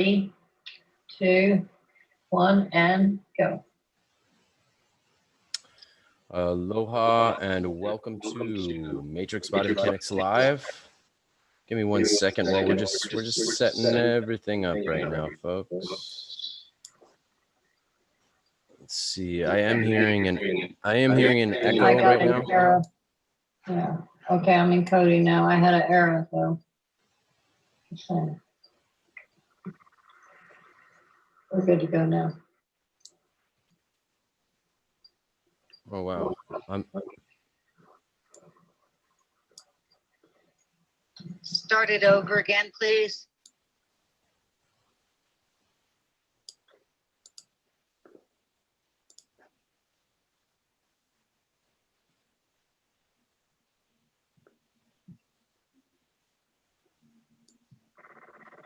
3, 2, 1, and go. Aloha and welcome to Matrix Biomechanics Live. Give me 1 second while we're just setting everything up right now, folks. Let's see. I am hearing an echo right now. Error. Yeah. Okay, I'm encoding now. I had an error though. So we're good to go now. Oh wow. Start it over again, please.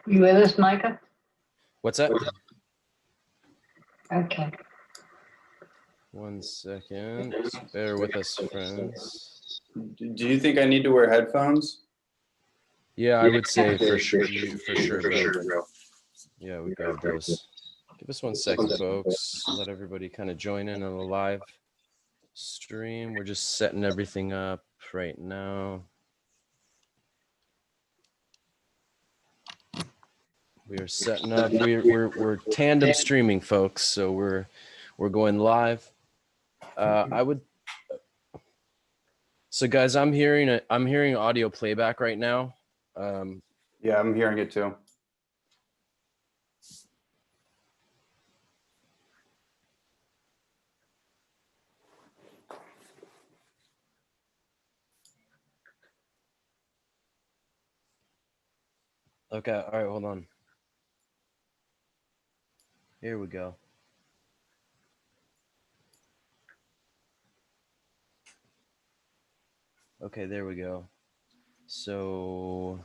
You with us, Micah? What's that? Okay. 1 second. Just bear with us, friends. Do you think I need to wear headphones? Yeah, I would say for sure, bro. Yeah, we got those. Give us 1 second, folks. Let everybody kind of join in on the live stream. We're just setting everything up right now. We are setting up. We're tandem streaming, folks. So we're going live. So guys, I'm hearing audio playback right now. Yeah, I'm hearing it too. Okay, all right, hold on. Here we go. Okay, there we go. So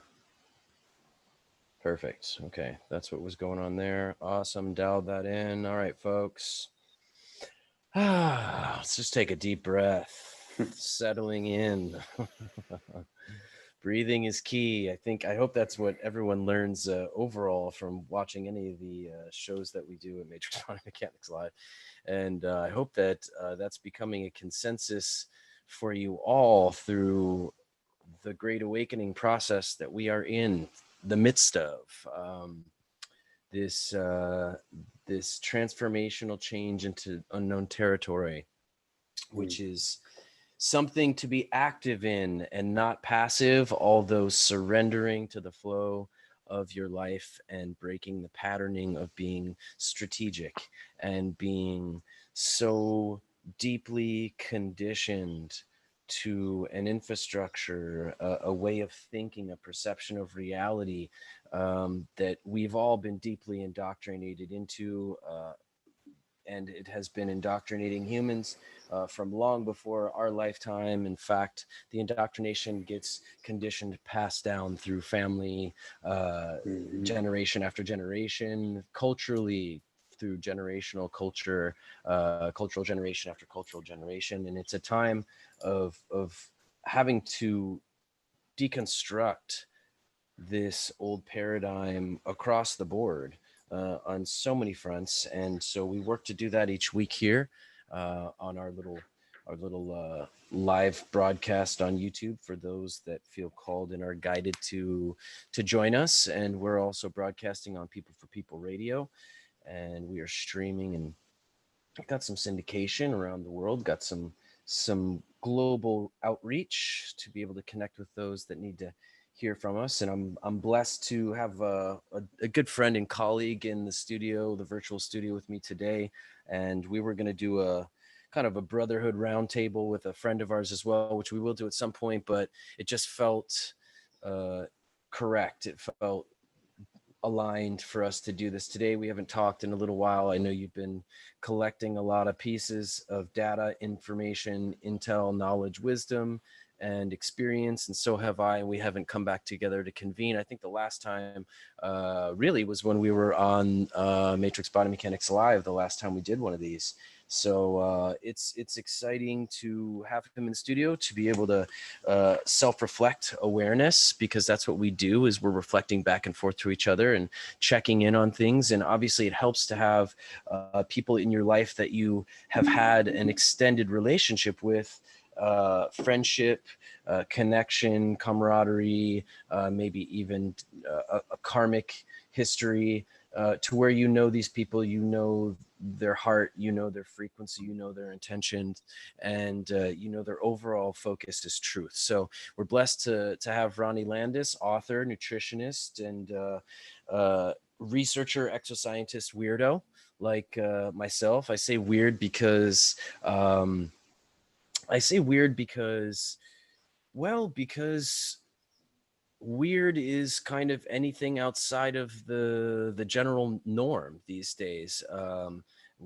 perfect. Okay, that's what was going on there. Awesome, dialed that in. All right, folks. Let's just take a deep breath. Settling in. Breathing is key. I hope that's what everyone learns overall from watching any of the shows that we do at Matrix Biomechanics Live. And I hope that that's becoming a consensus for you all through the great awakening process that we are in the midst of. This transformational change into unknown territory, which is something to be active in and not passive, although surrendering to the flow of your life and breaking the patterning of being strategic and being so deeply conditioned to an infrastructure, a way of thinking, a perception of reality that we've all been deeply indoctrinated into, and it has been indoctrinating humans from long before our lifetime. In fact, the indoctrination gets conditioned, passed down through family, generation after generation, culturally, through generational culture, cultural generation after cultural generation. And it's a time of having to deconstruct this old paradigm across the board on so many fronts. And so we work to do that each week here on our little live broadcast on YouTube for those that feel called and are guided to join us. And we're also broadcasting on People for People Radio, and we are streaming and got some syndication around the world, got some global outreach to be able to connect with those that need to hear from us. And I'm blessed to have a good friend and colleague in the studio, the virtual studio, with me today. And we were going to do a kind of a brotherhood roundtable with a friend of ours as well, which we will do at some point, but it just felt correct. It felt aligned for us to do this today. We haven't talked in a little while. I know you've been collecting a lot of pieces of data, information, intel, knowledge, wisdom, and experience, and so have I, and we haven't come back together to convene. I think the last time really was when we were on Matrix Body Mechanics Live, the last time we did one of these. So it's exciting to have him in the studio, to be able to self-reflect awareness, because that's what we do, is we're reflecting back and forth to each other and checking in on things. And obviously it helps to have people in your life that you have had an extended relationship with, friendship, connection, camaraderie, maybe even a karmic history, to where you know these people, you know their heart, you know their frequency, you know their intentions, and you know their overall focus is truth. So we're blessed to have Ronnie Landis, author, nutritionist, and researcher, exoscientist, weirdo like myself. I say weird because because weird is kind of anything outside of the general norm these days.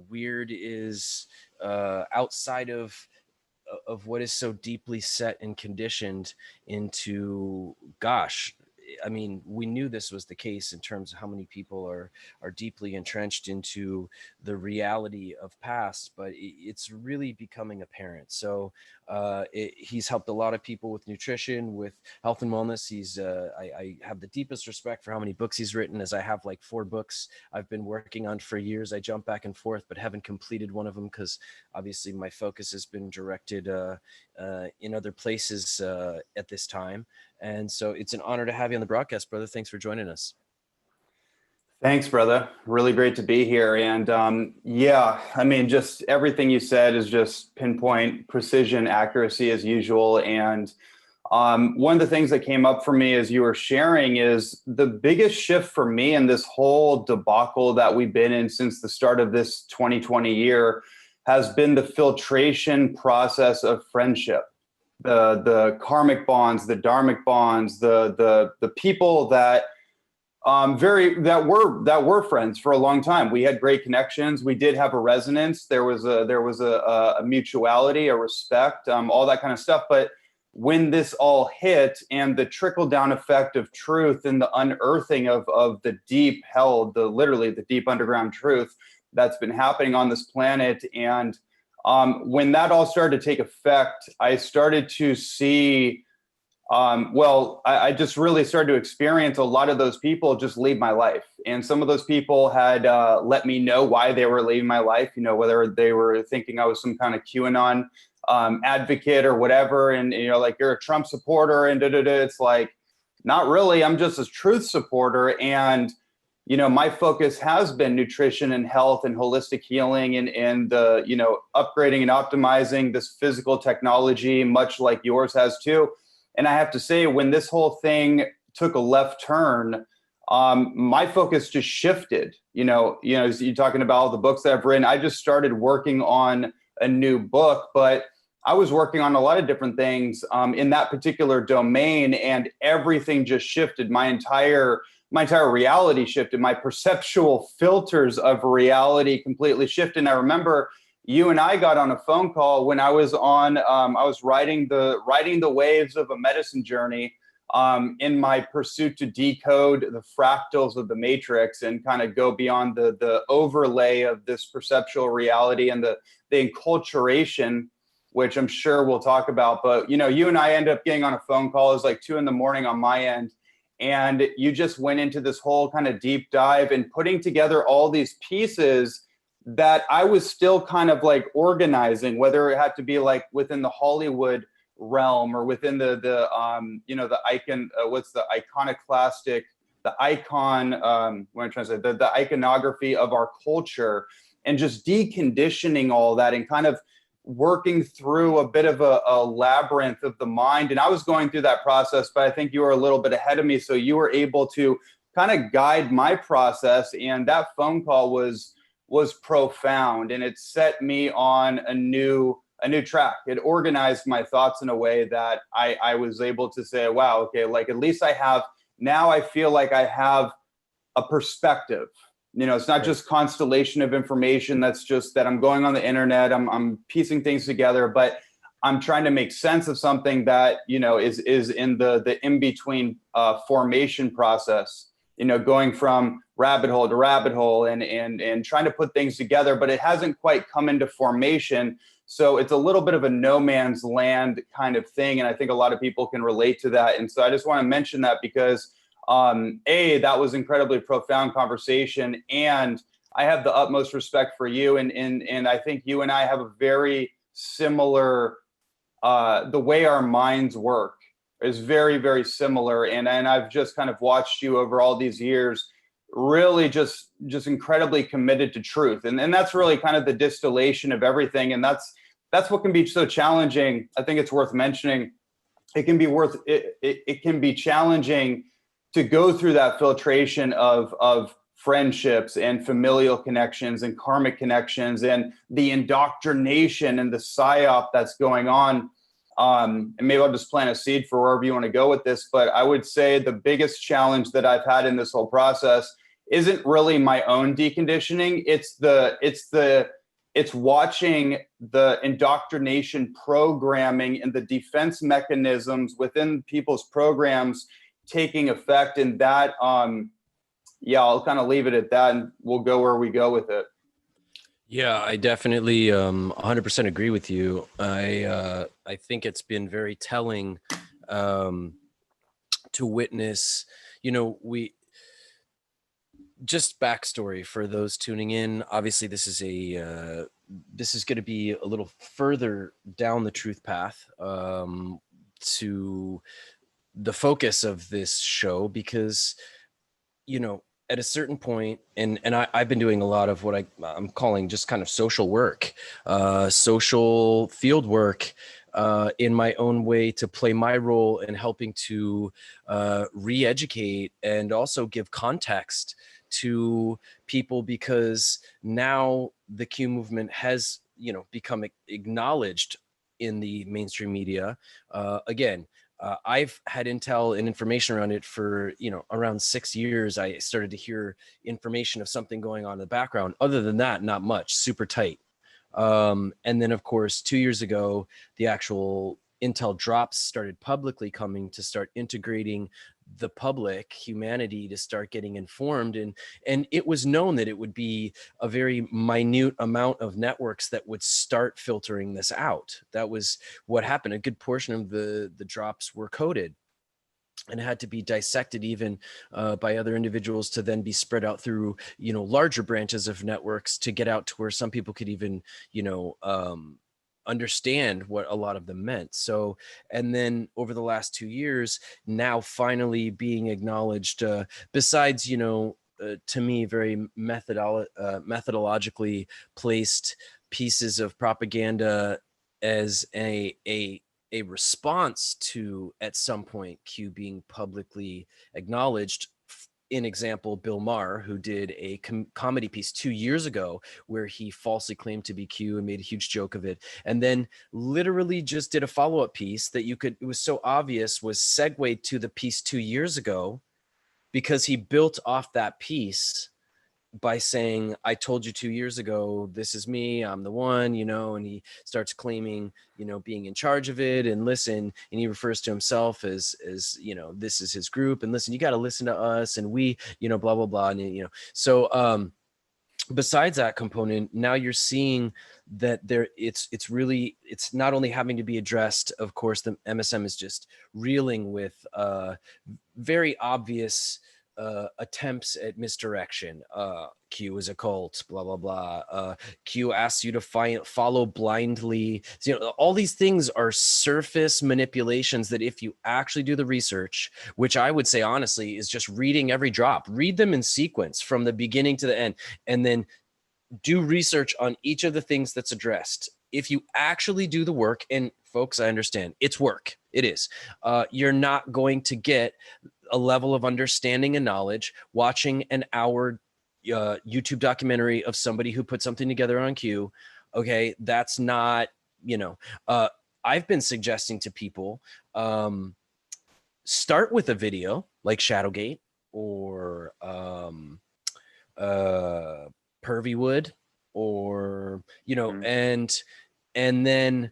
Weird is outside of what is so deeply set and conditioned into, gosh, I mean, we knew this was the case in terms of how many people are deeply entrenched into the reality of past, but it's really becoming apparent. So he's helped a lot of people with nutrition, with health and wellness. I have the deepest respect for how many books he's written, as I have like 4 books I've been working on for years. I jump back and forth, but haven't completed one of them because obviously my focus has been directed in other places at this time. And so it's an honor to have you on the broadcast, brother. Thanks for joining us. Thanks, brother. Really great to be here. And yeah, I mean, just everything you said is just pinpoint precision, accuracy as usual. And one of the things that came up for me as you were sharing is the biggest shift for me in this whole debacle that we've been in since the start of this 2020 year has been the filtration process of friendship. The karmic bonds, the dharmic bonds, the people that were friends for a long time. We had great connections. We did have a resonance. There was a mutuality, a respect, all that kind of stuff. But when this all hit, and the trickle down effect of truth and the unearthing of the deep held, literally the deep underground truth that's been happening on this planet, and when that all started to take effect, I started to see, I just really started to experience a lot of those people just leave my life. And some of those people had let me know why they were leaving my life, you know, whether they were thinking I was some kind of QAnon advocate or whatever. And, you know, like, you're a Trump supporter and It's like, not really. I'm just a truth supporter. And you know, my focus has been nutrition and health and holistic healing and you know, upgrading and optimizing this physical technology, much like yours has too. And I have to say, when this whole thing took a left turn, my focus just shifted. You know, as you're talking about all the books that I've written, I just started working on a new book, but I was working on a lot of different things in that particular domain, and everything just shifted. My entire reality shifted. My perceptual filters of reality completely shifted. And I remember you and I got on a phone call when I was on, I was riding the waves of a medicine journey in my pursuit to decode the fractals of the matrix and kind of go beyond the overlay of this perceptual reality and the enculturation, which I'm sure we'll talk about. But, you know, you and I ended up getting on a phone call. It was like 2 a.m. on my end. And you just went into this whole kind of deep dive and putting together all these pieces that I was still kind of like organizing, whether it had to be like within the Hollywood realm or within the you know, the icon, what's the iconoclastic, the icon, what I'm trying to say, the iconography of our culture, and just deconditioning all that and kind of working through a bit of a labyrinth of the mind. And I was going through that process, but I think you were a little bit ahead of me. So you were able to kind of guide my process. And that phone call was profound, and it set me on a new track. It organized my thoughts in a way that I was able to say, wow, okay, like at least I feel like I have a perspective. You know, it's not just constellation of information that's just that I'm going on the internet, I'm piecing things together, but I'm trying to make sense of something that, you know, is in the in-between formation process, you know, going from rabbit hole to rabbit hole and trying to put things together, but it hasn't quite come into formation. So it's a little bit of a no man's land kind of thing. And I think a lot of people can relate to that. And so I just want to mention that because that was incredibly profound conversation. And I have the utmost respect for you. And I think you and I have a very similar, the way our minds work is very, very similar. And I've just kind of watched you over all these years, really just incredibly committed to truth. And that's really kind of the distillation of everything. And that's what can be so challenging. I think it's worth mentioning. It can be challenging to go through that filtration of friendships and familial connections and karmic connections and the indoctrination and the psyop that's going on. And maybe I'll just plant a seed for wherever you want to go with this. But I would say the biggest challenge that I've had in this whole process isn't really my own deconditioning. It's watching the indoctrination programming and the defense mechanisms within people's programs taking effect. And that, I'll kind of leave it at that, and we'll go where we go with it. Yeah, I definitely 100% agree with you. I think it's been very telling to witness, you know, just backstory for those tuning in. Obviously, this is going to be a little further down the truth path to the focus of this show, because, you know, at a certain point, and I've been doing a lot of what I'm calling just kind of social work, social field work, in my own way to play my role in helping to re-educate and also give context to people, because now the Q movement has, you know, become acknowledged in the mainstream media. Again, I've had intel and information around it for, you know, around 6 years. I started to hear information of something going on in the background. Other than that, not much, super tight. And then, of course, 2 years ago, the actual intel drops started publicly coming to start integrating the public, humanity, to start getting informed. And it was known that it would be a very minute amount of networks that would start filtering this out. That was what happened. A good portion of the drops were coded and had to be dissected even by other individuals to then be spread out through, you know, larger branches of networks to get out to where some people could even, you know, understand what a lot of them meant. So, and then over the last 2 years, now finally being acknowledged, besides, you know, to me, very methodologically placed pieces of propaganda as a response to, at some point, Q being publicly acknowledged. In example, Bill Maher, who did a comedy piece 2 years ago where he falsely claimed to be Q and made a huge joke of it, and then literally just did a follow-up piece that it was so obvious was segued to the piece 2 years ago, because he built off that piece by saying, I told you 2 years ago, this is me, I'm the one, you know, and he starts claiming, you know, being in charge of it. And listen, and he refers to himself as, you know, this is his group, and listen, you got to listen to us, and we, you know, blah, blah, blah. And, you know, so besides that component, now you're seeing that it's not only having to be addressed. Of course, the MSM is just reeling with very obvious attempts at misdirection. Q is a cult, blah, blah, blah. Q asks you to follow blindly. So, you know, all these things are surface manipulations that if you actually do the research, which I would say honestly is just reading every drop, read them in sequence from the beginning to the end, and then do research on each of the things that's addressed. If you actually do the work, and folks, I understand it's work, it is, you're not going to get a level of understanding and knowledge watching an hour YouTube documentary of somebody who put something together on Q. Okay, that's not, you know, I've been suggesting to people, start with a video like Shadowgate or Pervywood, or, you know, and then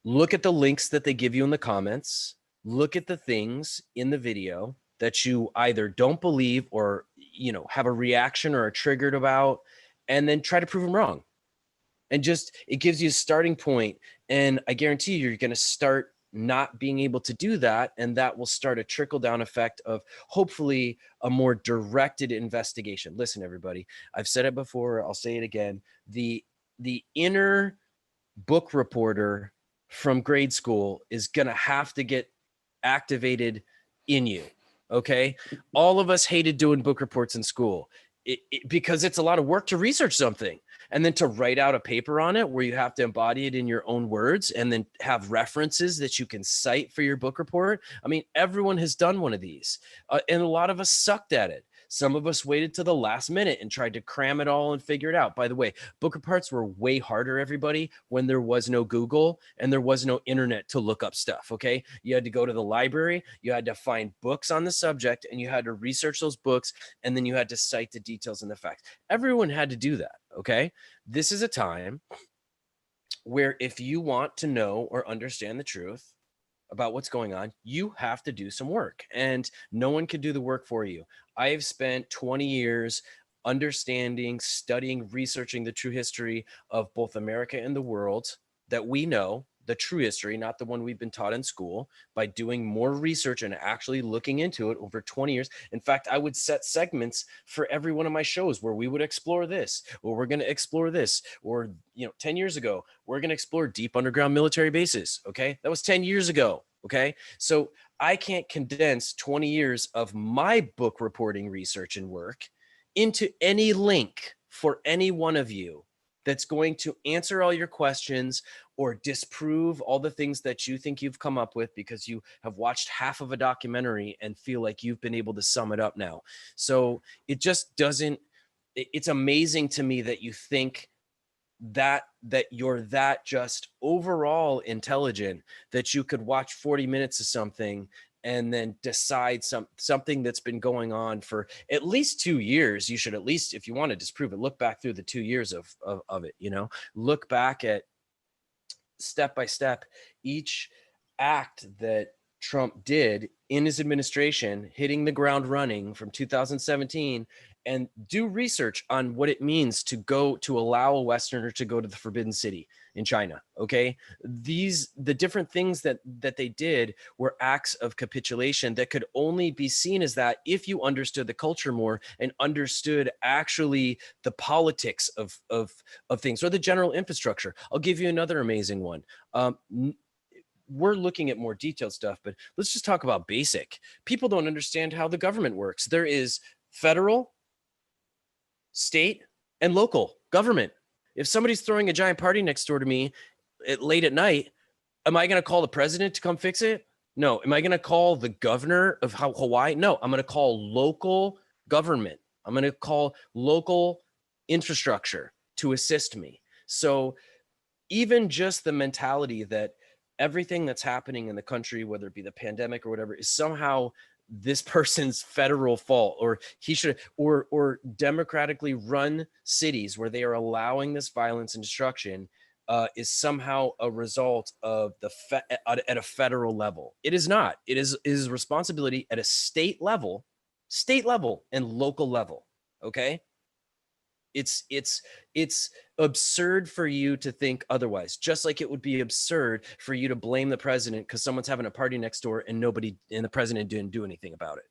look at the links that they give you in the comments, look at the things in the video that you either don't believe or, you know, have a reaction or are triggered about, and then try to prove them wrong. And just, it gives you a starting point. And I guarantee you're going to start not being able to do that. And that will start a trickle down effect of hopefully a more directed investigation. Listen, everybody, I've said it before, I'll say it again. The inner book reporter from grade school is going to have to get activated in you. Okay. All of us hated doing book reports in school because it's a lot of work to research something and then to write out a paper on it where you have to embody it in your own words and then have references that you can cite for your book report. I mean, everyone has done one of these and a lot of us sucked at it. Some of us waited to the last minute and tried to cram it all and figure it out. By the way, book reports were way harder, everybody, when there was no Google and there was no internet to look up stuff, okay? You had to go to the library, you had to find books on the subject, and you had to research those books, and then you had to cite the details and the facts. Everyone had to do that, okay? This is a time where if you want to know or understand the truth about what's going on, you have to do some work, and no one can do the work for you. I've spent 20 years understanding, studying, researching the true history of both America and the world that we know, the true history, not the one we've been taught in school, by doing more research and actually looking into it over 20 years. In fact, I would set segments for every one of my shows where we would explore this, or we're going to explore this, or, you know, 10 years ago, we're going to explore deep underground military bases. Okay. That was 10 years ago. Okay. So I can't condense 20 years of my book reporting research and work into any link for any one of you that's going to answer all your questions or disprove all the things that you think you've come up with because you have watched half of a documentary and feel like you've been able to sum it up now. So it just doesn't, it's amazing to me that you think that you're that just overall intelligent that you could watch 40 minutes of something and then decide something that's been going on for at least 2 years. You should at least, if you want to disprove it, look back through the 2 years of it, you know, look back at step by step each act that Trump did in his administration, hitting the ground running from 2017, and do research on what it means to allow a Westerner to go to the Forbidden City in China. Okay. The different things that they did were acts of capitulation that could only be seen as that if you understood the culture more and understood actually the politics of things or the general infrastructure. I'll give you another amazing one. We're looking at more detailed stuff, but let's just talk about basic. People don't understand how the government works. There is federal, state, and local government. If somebody's throwing a giant party next door to me late at night, am I going to call the president to come fix it? No. Am I going to call the governor of Hawaii? No. I'm going to call local government. I'm going to call local infrastructure to assist me. So even just the mentality that everything that's happening in the country, whether it be the pandemic or whatever, is somehow this person's federal fault, or he should, or democratically run cities where they are allowing this violence and destruction is somehow a result of at a federal level. It is not. It is responsibility at a state level and local level. Okay. It's absurd for you to think otherwise, just like it would be absurd for you to blame the president because someone's having a party next door and the president didn't do anything about it.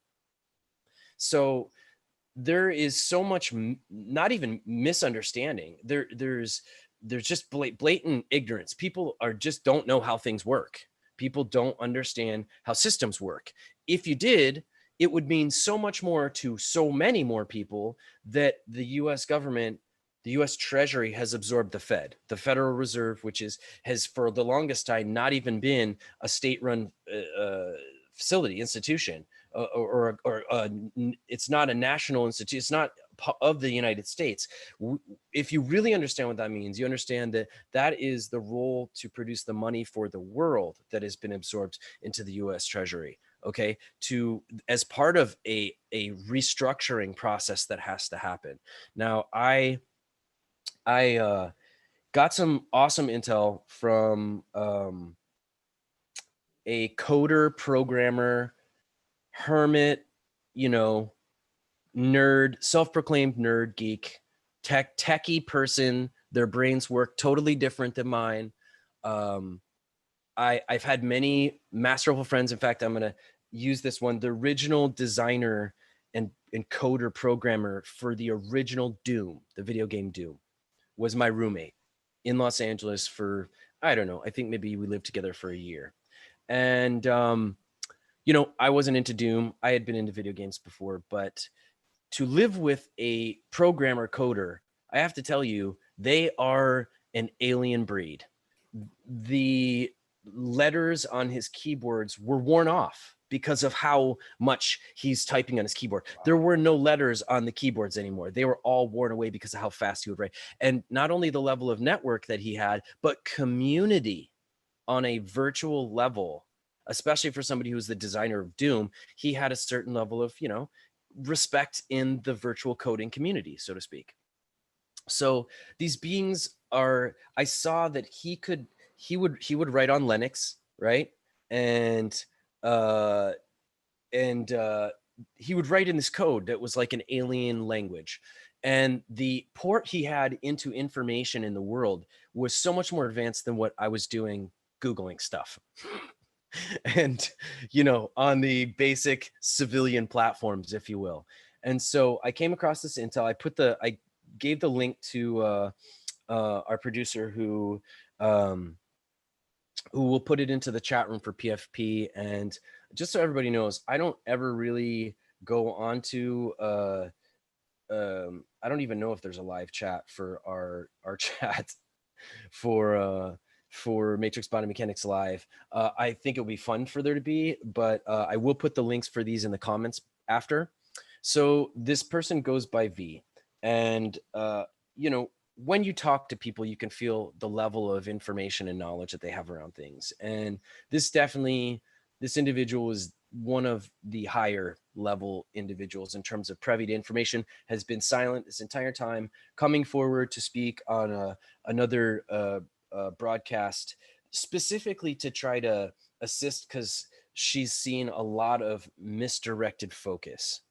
So there is so much, not even misunderstanding. There's just blatant ignorance. People don't know how things work. People don't understand how systems work. If you did, it would mean so much more to so many more people that the U.S. government, the U.S. Treasury has absorbed the Fed, the Federal Reserve, which has for the longest time not even been a state-run facility, institution, or it's not a national institute. It's not of the United States. If you really understand what that means, you understand that is the role to produce the money for the world that has been absorbed into the U.S. Treasury. Okay, as part of a restructuring process that has to happen. Now, I got some awesome intel from a coder, programmer, hermit, you know, nerd, self-proclaimed nerd geek, techie person. Their brains work totally different than mine. I've had many masterful friends. In fact, I'm going to use this one. The original designer and coder programmer for the original Doom, the video game Doom, was my roommate in Los Angeles for, I don't know, I think maybe we lived together for a year. And, you know, I wasn't into Doom. I had been into video games before, but to live with a programmer coder, I have to tell you, they are an alien breed. The letters on his keyboards were worn off because of how much he's typing on his keyboard. There were no letters on the keyboards anymore. They were all worn away because of how fast he would write. And not only the level of network that he had, but community on a virtual level, especially for somebody who's the designer of Doom. He had a certain level of, you know, respect in the virtual coding community, so to speak. So these beings are, I saw that he would write on Linux, right? And he would write in this code that was like an alien language. And the port he had into information in the world was so much more advanced than what I was doing Googling stuff. And, you know, on the basic civilian platforms, if you will. And so I came across this intel. I gave the link to our producer who will put it into the chat room for PFP. And just so everybody knows, I don't ever really go on to, I don't even know if there's a live chat for our chat for Matrix Body Mechanics Live. I think it would be fun for there to be, but I will put the links for these in the comments after. So this person goes by V, and you know, when you talk to people, you can feel the level of information and knowledge that they have around things. And this individual is one of the higher level individuals in terms of privy to information, has been silent this entire time, coming forward to speak on another broadcast, specifically to try to assist, because she's seen a lot of misdirected focus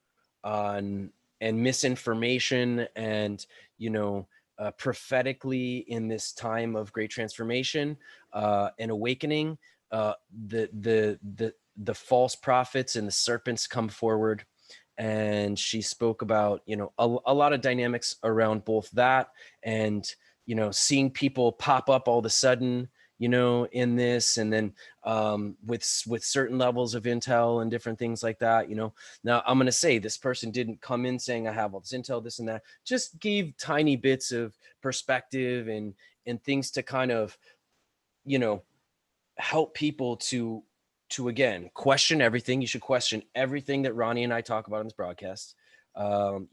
on and misinformation, and, you know, prophetically in this time of great transformation and awakening, the false prophets and the serpents come forward. And she spoke about, you know, a lot of dynamics around both that and, you know, seeing people pop up all of a sudden, you know, in this, and then with certain levels of intel and different things like that, you know. Now I'm going to say this person didn't come in saying I have all this intel, this and that, just gave tiny bits of perspective and things to kind of, you know, help people to again question everything. You should question everything that Ronnie and I talk about in this broadcast.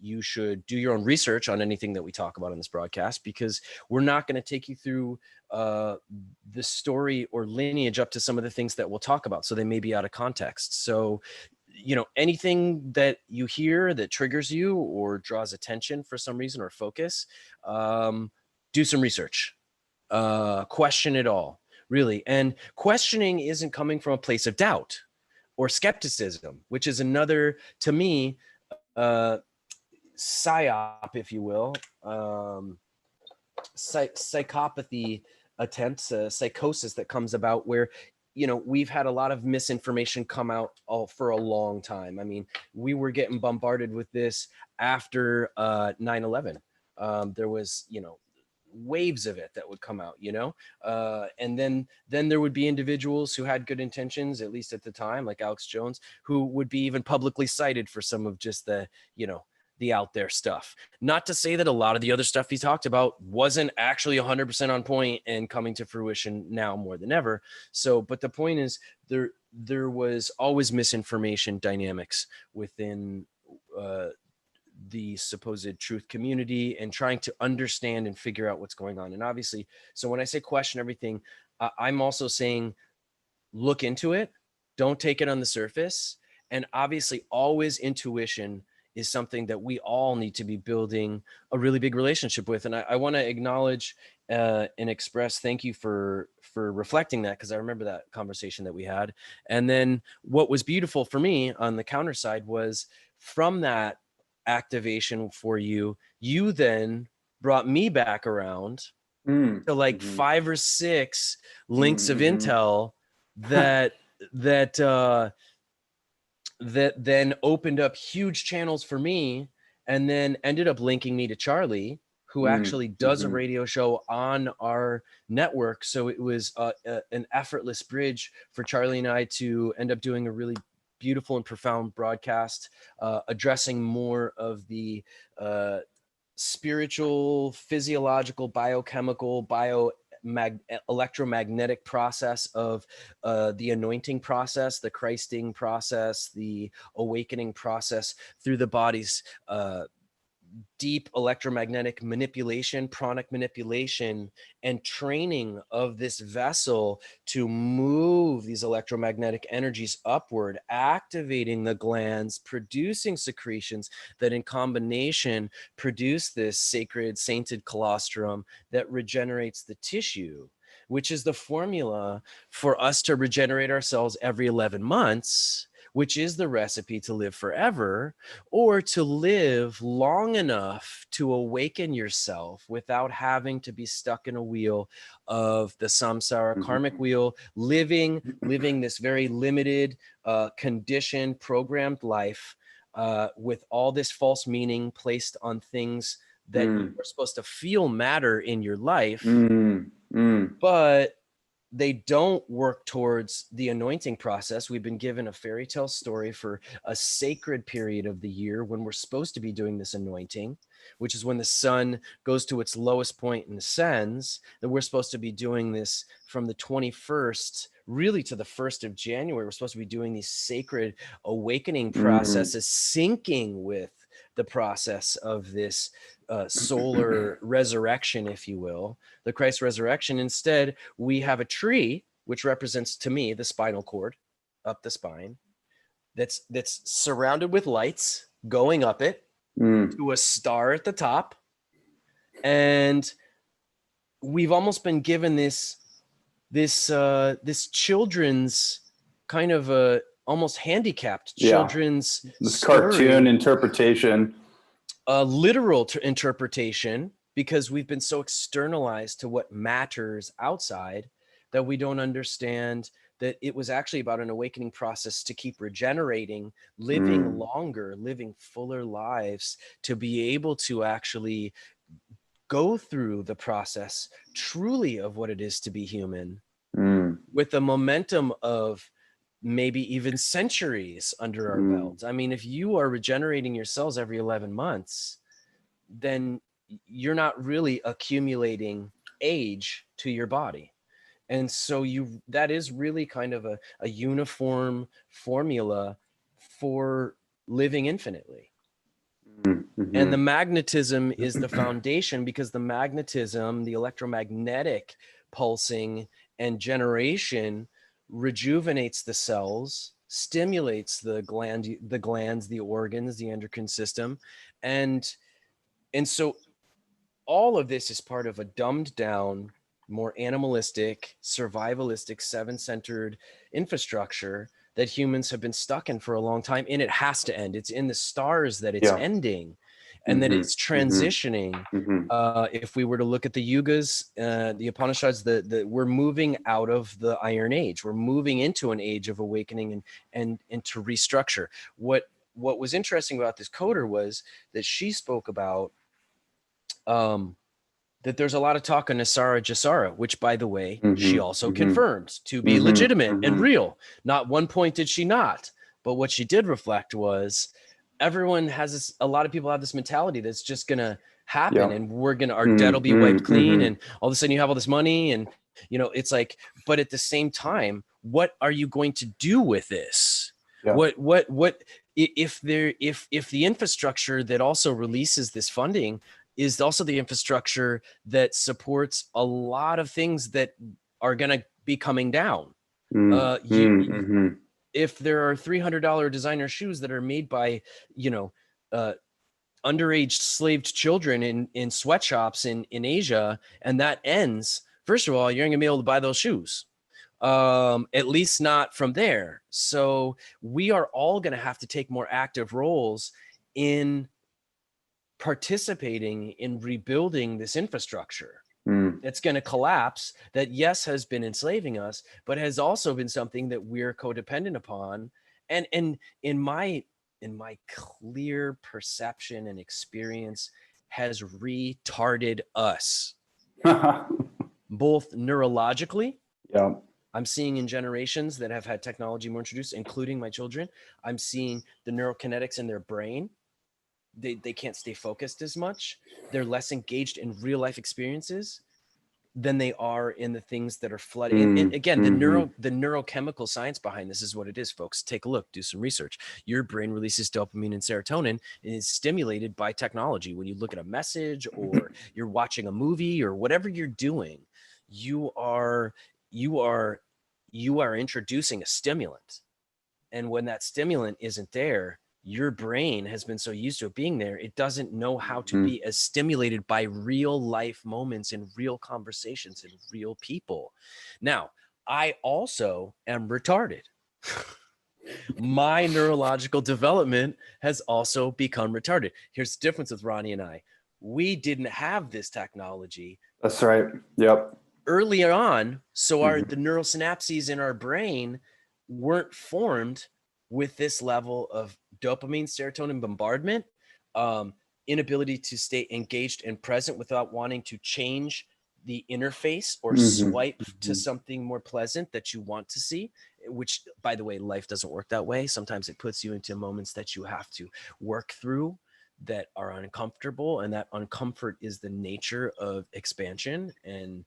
You should do your own research on anything that we talk about in this broadcast, because we're not going to take you through the story or lineage up to some of the things that we'll talk about, so they may be out of context. So, you know, anything that you hear that triggers you or draws attention for some reason or focus, do some research, question it all, really. And questioning isn't coming from a place of doubt or skepticism, which is another, to me, psyop, if you will, psychopathy attempts, psychosis that comes about where, you know, we've had a lot of misinformation come out for a long time. I mean, we were getting bombarded with this after 9/11. There was, you know, waves of it that would come out, you know, and then there would be individuals who had good intentions, at least at the time, like Alex Jones, who would be even publicly cited for some of just the, you know, the out there stuff. Not to say that a lot of the other stuff he talked about wasn't actually 100% on point and coming to fruition now more than ever. So, but the point is, there was always misinformation dynamics within the supposed truth community, and trying to understand and figure out what's going on. And obviously, so when I say question everything, I'm also saying look into it, don't take it on the surface. And obviously, always intuition is something that we all need to be building a really big relationship with. And I want to acknowledge and express thank you for reflecting that, because I remember that conversation that we had. And then what was beautiful for me on the counter side was, from that activation for you, you then brought me back around to like 5 or 6 links of intel that that then opened up huge channels for me, and then ended up linking me to Charlie, who actually does a radio show on our network. So it was an effortless bridge for Charlie and I to end up doing a really beautiful and profound broadcast, addressing more of the spiritual, physiological, biochemical, electromagnetic process of the anointing process, the Christing process, the awakening process through the body's deep electromagnetic manipulation, pranic manipulation, and training of this vessel to move these electromagnetic energies upward, activating the glands, producing secretions that in combination produce this sacred sainted colostrum that regenerates the tissue, which is the formula for us to regenerate ourselves every 11 months, which is the recipe to live forever, or to live long enough to awaken yourself without having to be stuck in a wheel of the samsara karmic wheel, living this very limited, conditioned, programmed life with all this false meaning placed on things that you are supposed to feel matter in your life, but they don't work towards the anointing process. We've been given a fairy tale story for a sacred period of the year when we're supposed to be doing this anointing, which is when the sun goes to its lowest point and ascends, that we're supposed to be doing this from the 21st really to the 1st of January. We're supposed to be doing these sacred awakening processes, syncing with the process of this solar resurrection, if you will, the Christ resurrection. Instead, we have a tree, which represents to me the spinal cord up the spine, that's surrounded with lights going up it to a star at the top. And we've almost been given this children's kind of almost handicapped children's this story, cartoon interpretation, a literal interpretation, because we've been so externalized to what matters outside that we don't understand that it was actually about an awakening process to keep regenerating, living longer, living fuller lives, to be able to actually go through the process truly of what it is to be human with the momentum of maybe even centuries under our belts. I mean, if you are regenerating your cells every 11 months, then you're not really accumulating age to your body. And so that is really kind of a uniform formula for living infinitely. And the magnetism is the foundation, because the magnetism, the electromagnetic pulsing and generation rejuvenates the cells, stimulates the glands, the organs, the endocrine system. And so all of this is part of a dumbed down, more animalistic, survivalistic, 7-centered infrastructure that humans have been stuck in for a long time. And it has to end. It's in the stars that it's ending, and that it's transitioning. If we were to look at the yugas, the Upanishads, we're moving out of the Iron Age. We're moving into an age of awakening and to restructure. What was interesting about this coder was that she spoke about that there's a lot of talk on Nasara Jasara, which, by the way, she also confirmed to be legitimate and real. Not one point did she not. But what she did reflect was everyone has this, a lot of people have this mentality that's just going to happen, and our debt will be wiped clean, and all of a sudden you have all this money, and it's like, but at the same time, what are you going to do with this? What if the infrastructure that also releases this funding is also the infrastructure that supports a lot of things that are going to be coming down? If there are $300 designer shoes that are made by underage slaved children in sweatshops in Asia, and that ends, first of all, you're not gonna be able to buy those shoes. At least not from there. So we are all gonna have to take more active roles in participating in rebuilding this infrastructure. It's going to collapse, that yes has been enslaving us, but has also been something that we're codependent upon. And in my clear perception and experience, has retarded us both neurologically. Yeah. I'm seeing in generations that have had technology more introduced, including my children, I'm seeing the neurokinetics in their brain. They can't stay focused as much. They're less engaged in real life experiences than they are in the things that are flooding. And again, the neurochemical science behind this is what it is, folks. Take a look, do some research. Your brain releases dopamine and serotonin and is stimulated by technology. When you look at a message or you're watching a movie or whatever you're doing, you are introducing a stimulant. And when that stimulant isn't there, your brain has been so used to it being there, it doesn't know how to be as stimulated by real life moments and real conversations and real people. Now, I also am retarded. My neurological development has also become retarded. Here's the difference with Ronnie and I. We didn't have this technology. That's right. Yep. Earlier on, so the neural synapses in our brain weren't formed with this level of dopamine, serotonin bombardment, inability to stay engaged and present without wanting to change the interface or swipe to something more pleasant that you want to see, which, by the way, life doesn't work that way. Sometimes it puts you into moments that you have to work through that are uncomfortable, and that uncomfort is the nature of expansion and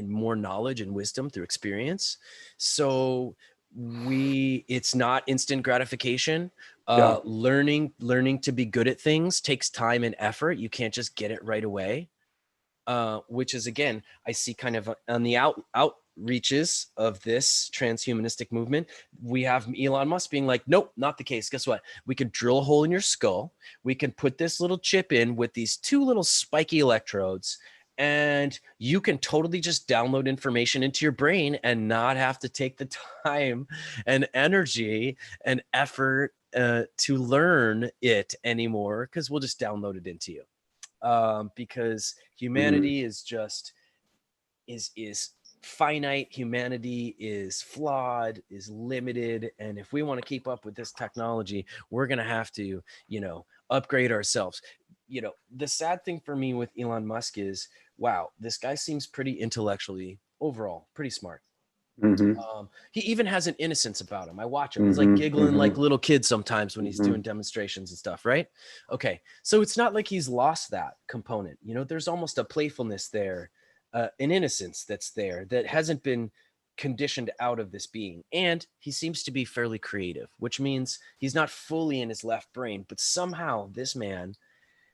more knowledge and wisdom through experience. So it's not instant gratification. Learning to be good at things takes time and effort. You can't just get it right away. Which is, again, I see kind of on the outreaches of this transhumanistic movement, we have Elon Musk being like, nope, not the case. Guess what? We could drill a hole in your skull. We can put this little chip in with these two little spiky electrodes, and you can totally just download information into your brain and not have to take the time and energy and effort to learn it anymore, because we'll just download it into you. Because humanity is just is finite. Humanity is flawed, is limited, and if we want to keep up with this technology, we're gonna have to, upgrade ourselves. The sad thing for me with Elon Musk is, wow, this guy seems pretty intellectually overall pretty smart. He even has an innocence about him. I watch him. He's like giggling like little kids sometimes when he's doing demonstrations and stuff, right? Okay. So it's not like he's lost that component. There's almost a playfulness there, an innocence that's there that hasn't been conditioned out of this being. And he seems to be fairly creative, which means he's not fully in his left brain, but somehow this man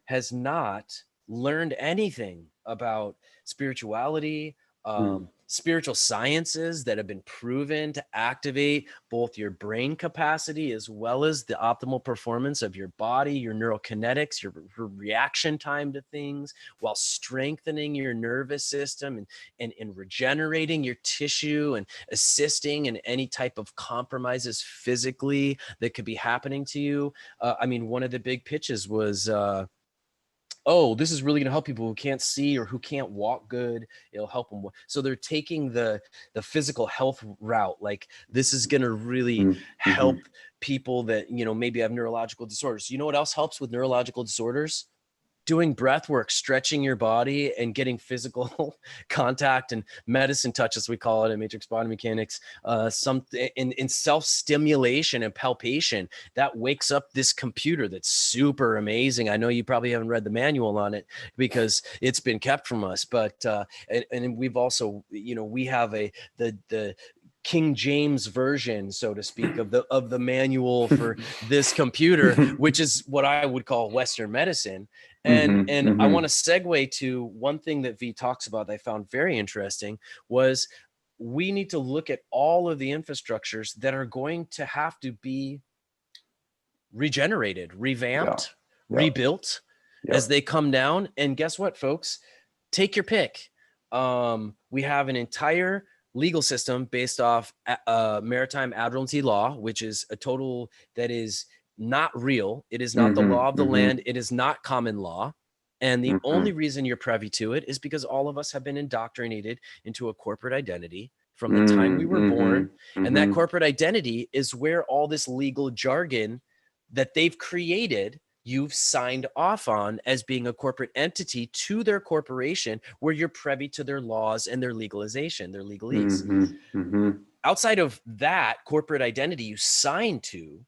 has not learned anything about spirituality, spiritual sciences that have been proven to activate both your brain capacity as well as the optimal performance of your body, your neurokinetics, your reaction time to things, while strengthening your nervous system and regenerating your tissue and assisting in any type of compromises physically that could be happening to you. One of the big pitches was, oh, this is really going to help people who can't see or who can't walk good. It'll help them. So they're taking the physical health route. Like, this is going to really help people that, maybe have neurological disorders. You know what else helps with neurological disorders? Doing breath work, stretching your body, and getting physical contact and medicine touch, as we call it in matrix body mechanics, in self-stimulation and palpation that wakes up this computer that's super amazing. I know you probably haven't read the manual on it because it's been kept from us, but and we've also, we have the King James version, so to speak, of the manual for this computer, which is what I would call Western medicine. And I want to segue to one thing that V talks about that I found very interesting was we need to look at all of the infrastructures that are going to have to be regenerated, revamped, rebuilt as they come down. And guess what, folks? Take your pick. We have an entire legal system based off maritime admiralty law, which is a total that is not real. It is not the law of the land. It is not common law. And the only reason you're privy to it is because all of us have been indoctrinated into a corporate identity from the time we were born. And that corporate identity is where all this legal jargon that they've created, you've signed off on as being a corporate entity to their corporation, where you're privy to their laws and their legalization, their legalese. Outside of that corporate identity you sign to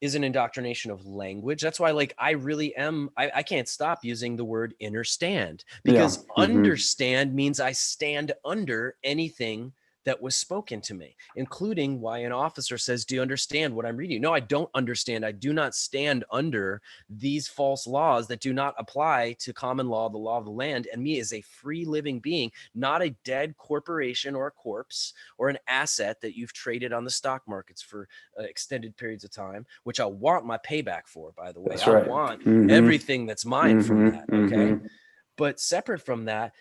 is an indoctrination of language. That's why, like, I really am, I can't stop using the word understand, because understand means I stand under anything that was spoken to me, including why an officer says, do you understand what I'm reading? No, I don't understand. I do not stand under these false laws that do not apply to common law, the law of the land, and me as a free living being, not a dead corporation or a corpse or an asset that you've traded on the stock markets for extended periods of time, which I want my payback for, by the way. That's right. I want everything that's mine from that, okay? But separate from that,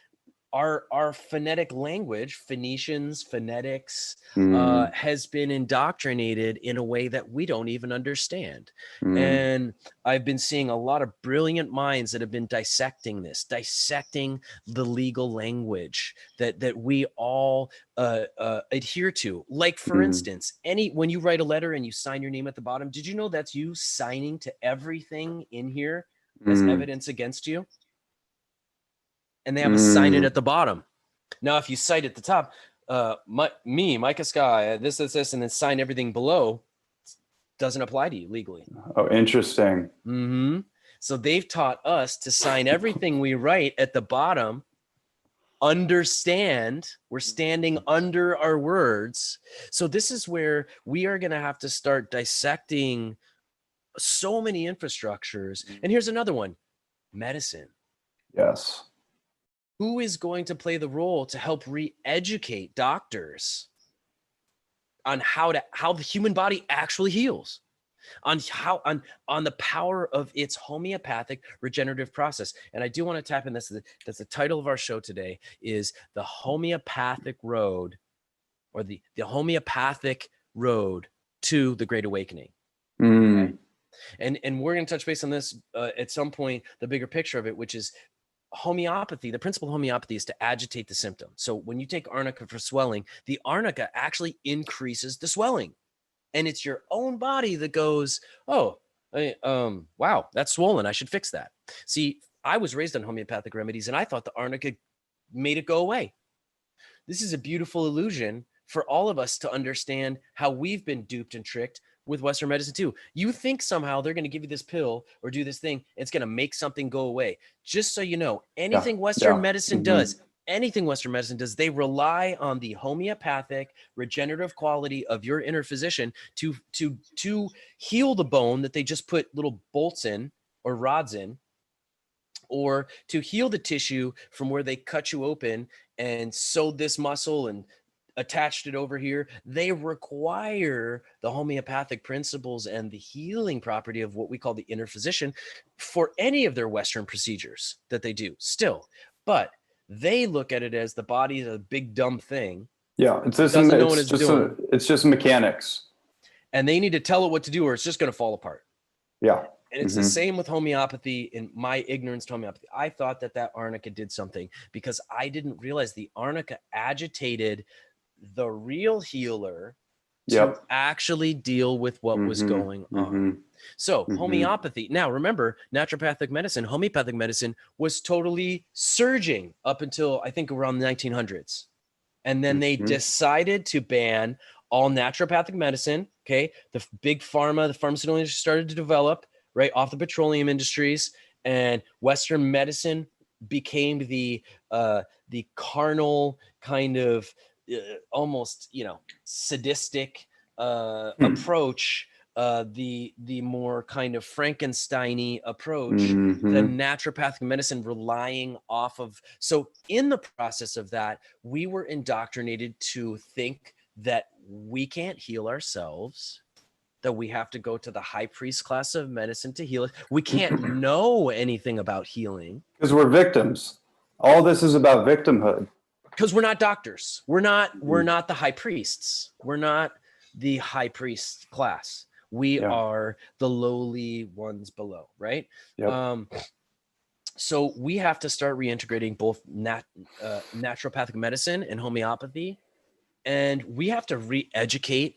our phonetic language, Phoenicians, phonetics, has been indoctrinated in a way that we don't even understand. And I've been seeing a lot of brilliant minds that have been dissecting this, dissecting the legal language that we all adhere to. Like, for instance, when you write a letter and you sign your name at the bottom, did you know that's you signing to everything in here as evidence against you? And they have a sign it at the bottom. Now, if you cite at the top, Micah Sky, this, and then sign everything below, doesn't apply to you legally. Oh, interesting. So they've taught us to sign everything we write at the bottom. Understand, we're standing under our words. So this is where we are going to have to start dissecting so many infrastructures. And here's another one: medicine. Yes. Who is going to play the role to help re-educate doctors on how the human body actually heals, on the power of its homeopathic regenerative process? And I do want to tap in this. That's the title of our show today, is the homeopathic road, or the homeopathic road to the Great Awakening. Okay? And we're going to touch base on this at some point, the bigger picture of it, which is homeopathy. The principle of homeopathy is to agitate the symptom. So when you take arnica for swelling, the arnica actually increases the swelling, and it's your own body that goes, oh, wow, that's swollen, I should fix that. See, I was raised on homeopathic remedies, and I thought the arnica made it go away. This is a beautiful illusion for all of us to understand how we've been duped and tricked with Western medicine too. You think somehow they're going to give you this pill or do this thing, it's going to make something go away. Just so you know, anything Western medicine does, they rely on the homeopathic regenerative quality of your inner physician to heal the bone that they just put little bolts in or rods in, or to heal the tissue from where they cut you open and sewed this muscle and attached it over here. They require the homeopathic principles and the healing property of what we call the inner physician for any of their Western procedures that they do still. But they look at it as the body is a big dumb thing. Yeah, it's just mechanics. And they need to tell it what to do, or it's just going to fall apart. Yeah. And it's the same with homeopathy. In my ignorance to homeopathy, I thought that arnica did something because I didn't realize the arnica agitated the real healer to actually deal with what was going on. So homeopathy. Now, remember, naturopathic medicine, homeopathic medicine was totally surging up until I think around the 1900s. And then they decided to ban all naturopathic medicine. Okay. The big pharma, the pharmaceutical industry started to develop right off the petroleum industries, and Western medicine became the carnal kind of almost, sadistic approach, the more kind of Frankenstein-y approach, the naturopathic medicine relying off of. So in the process of that, we were indoctrinated to think that we can't heal ourselves, that we have to go to the high priest class of medicine to heal it. We can't know anything about healing Because we're victims. All this is about victimhood. because we're not doctors. We're not the high priests. We're not the high priest class. We are the lowly ones below, right? Yep. So we have to start reintegrating both naturopathic medicine and homeopathy, and we have to re-educate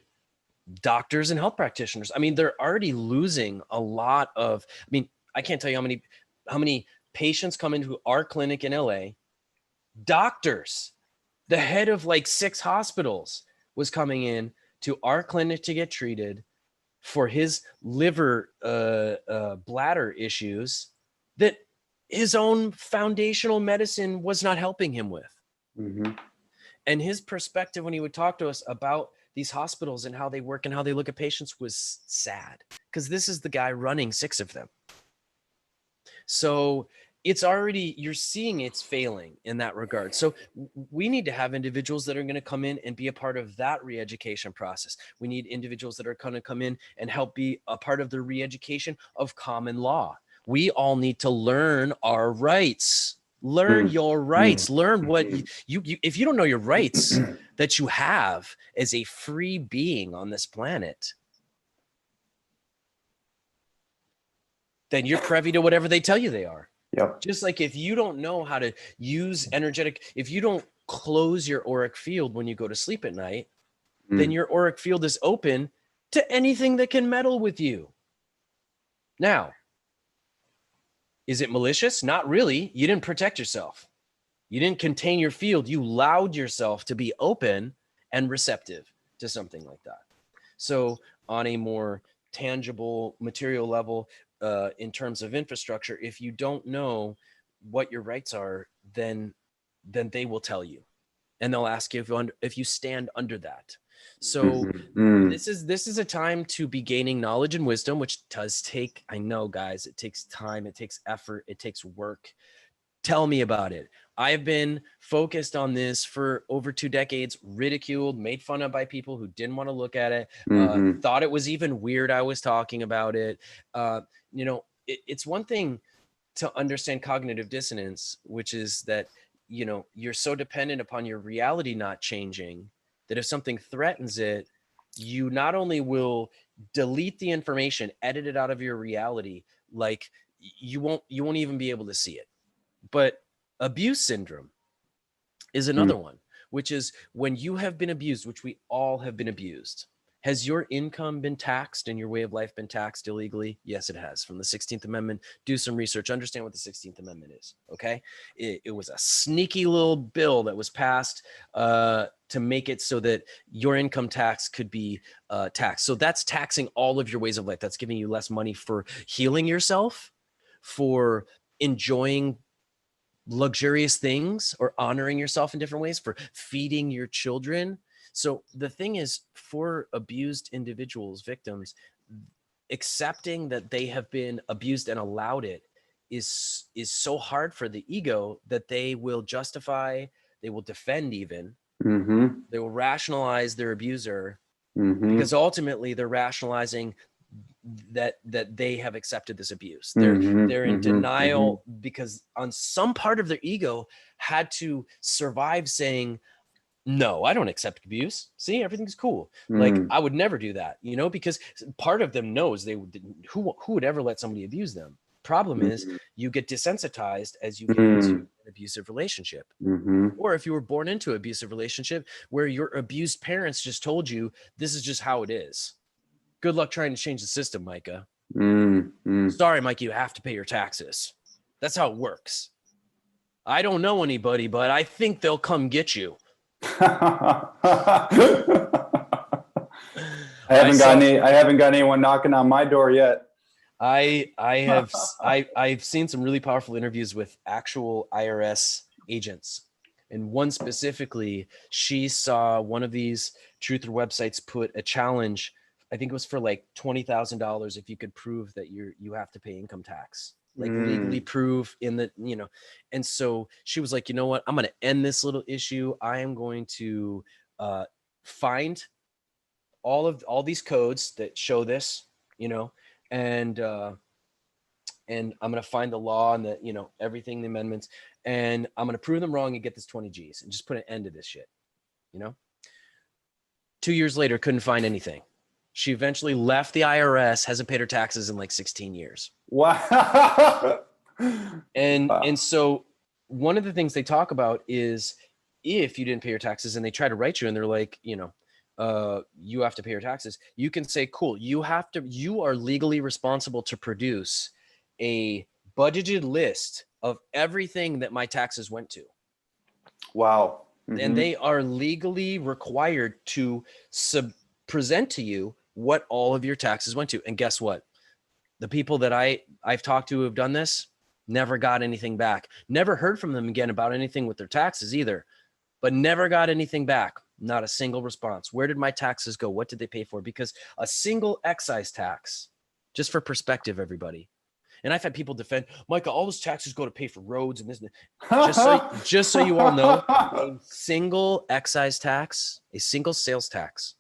doctors and health practitioners. I mean, they're already losing a lot of, I mean, I can't tell you how many patients come into our clinic in LA. Doctors, the head of like 6 hospitals was coming in to our clinic to get treated for his liver bladder issues that his own foundational medicine was not helping him with. Mm-hmm. And his perspective when he would talk to us about these hospitals and how they work and how they look at patients was sad, because this is the guy running 6 of them. So it's already, you're seeing it's failing in that regard. So we need to have individuals that are going to come in and be a part of that re-education process. We need individuals that are going to come in and help be a part of the re-education of common law. We all need to learn our rights. Learn your rights. Learn what you if you don't know your rights that you have as a free being on this planet, then you're privy to whatever they tell you they are. Yep. Just like if you don't know how to use energetic, if you don't close your auric field when you go to sleep at night, then your auric field is open to anything that can meddle with you. Now, is it malicious? Not really. You didn't protect yourself. You didn't contain your field. You allowed yourself to be open and receptive to something like that. So on a more tangible material level, in terms of infrastructure, if you don't know what your rights are, then they will tell you, and they'll ask you if you stand under that. So this is a time to be gaining knowledge and wisdom, which does take, I know guys, it takes time, it takes effort, it takes work. Tell me about it. I've been focused on this for over 2 decades, ridiculed, made fun of by people who didn't want to look at it, thought it was even weird I was talking about it. You know, it's one thing to understand cognitive dissonance, which is that, you know, you're so dependent upon your reality not changing that if something threatens it, you not only will delete the information, edit it out of your reality, like you won't even be able to see it. But abuse syndrome is another one, which is when you have been abused, which we all have been abused. Has your income been taxed and your way of life been taxed illegally? Yes, it has. From the 16th Amendment, do some research, understand what the 16th Amendment is, okay? It was a sneaky little bill that was passed to make it so that your income tax could be taxed. So that's taxing all of your ways of life. That's giving you less money for healing yourself, for enjoying luxurious things, or honoring yourself in different ways, for feeding your children. So the thing is, for abused individuals, victims, accepting that they have been abused and allowed it is so hard for the ego that they will justify, they will defend even, they will rationalize their abuser, because ultimately they're rationalizing that they have accepted this abuse. They're in denial because on some part of their ego had to survive saying, no, I don't accept abuse. See, everything's cool. Like I would never do that, you know, because part of them knows who would ever let somebody abuse them. Problem is you get desensitized as you get into an abusive relationship. Or if you were born into an abusive relationship where your abused parents just told you, this is just how it is. Good luck trying to change the system, Micah. Sorry, Mike, you have to pay your taxes. That's how it works. I don't know anybody, but I think they'll come get you. I haven't got anyone knocking on my door yet. I've seen some really powerful interviews with actual IRS agents. And one specifically, she saw one of these truther websites put a challenge. I think it was for like $20,000 if you could prove that you have to pay income tax, like legally prove in the, you know. And so she was like, you know what, I'm going to end this little issue. I am going to find all these codes that show this, and I'm going to find the law and the, everything, the amendments, and I'm going to prove them wrong and get this 20 G's and just put an end to this shit. 2 years later, couldn't find anything. She eventually left the IRS, hasn't paid her taxes in like 16 years. Wow. And so one of the things they talk about is if you didn't pay your taxes and they try to write you and they're like, you have to pay your taxes, you can say, cool, you are legally responsible to produce a budgeted list of everything that my taxes went to. Wow. And they are legally required to present to you what all of your taxes went to. And guess what? The people that I've talked to who have done this never got anything back. Never heard from them again about anything with their taxes either, but never got anything back. Not a single response. Where did my taxes go? What did they pay for? Because a single excise tax, just for perspective, everybody. And I've had people defend, Micah, all those taxes go to pay for roads and this. Just so you all know, a single excise tax, a single sales tax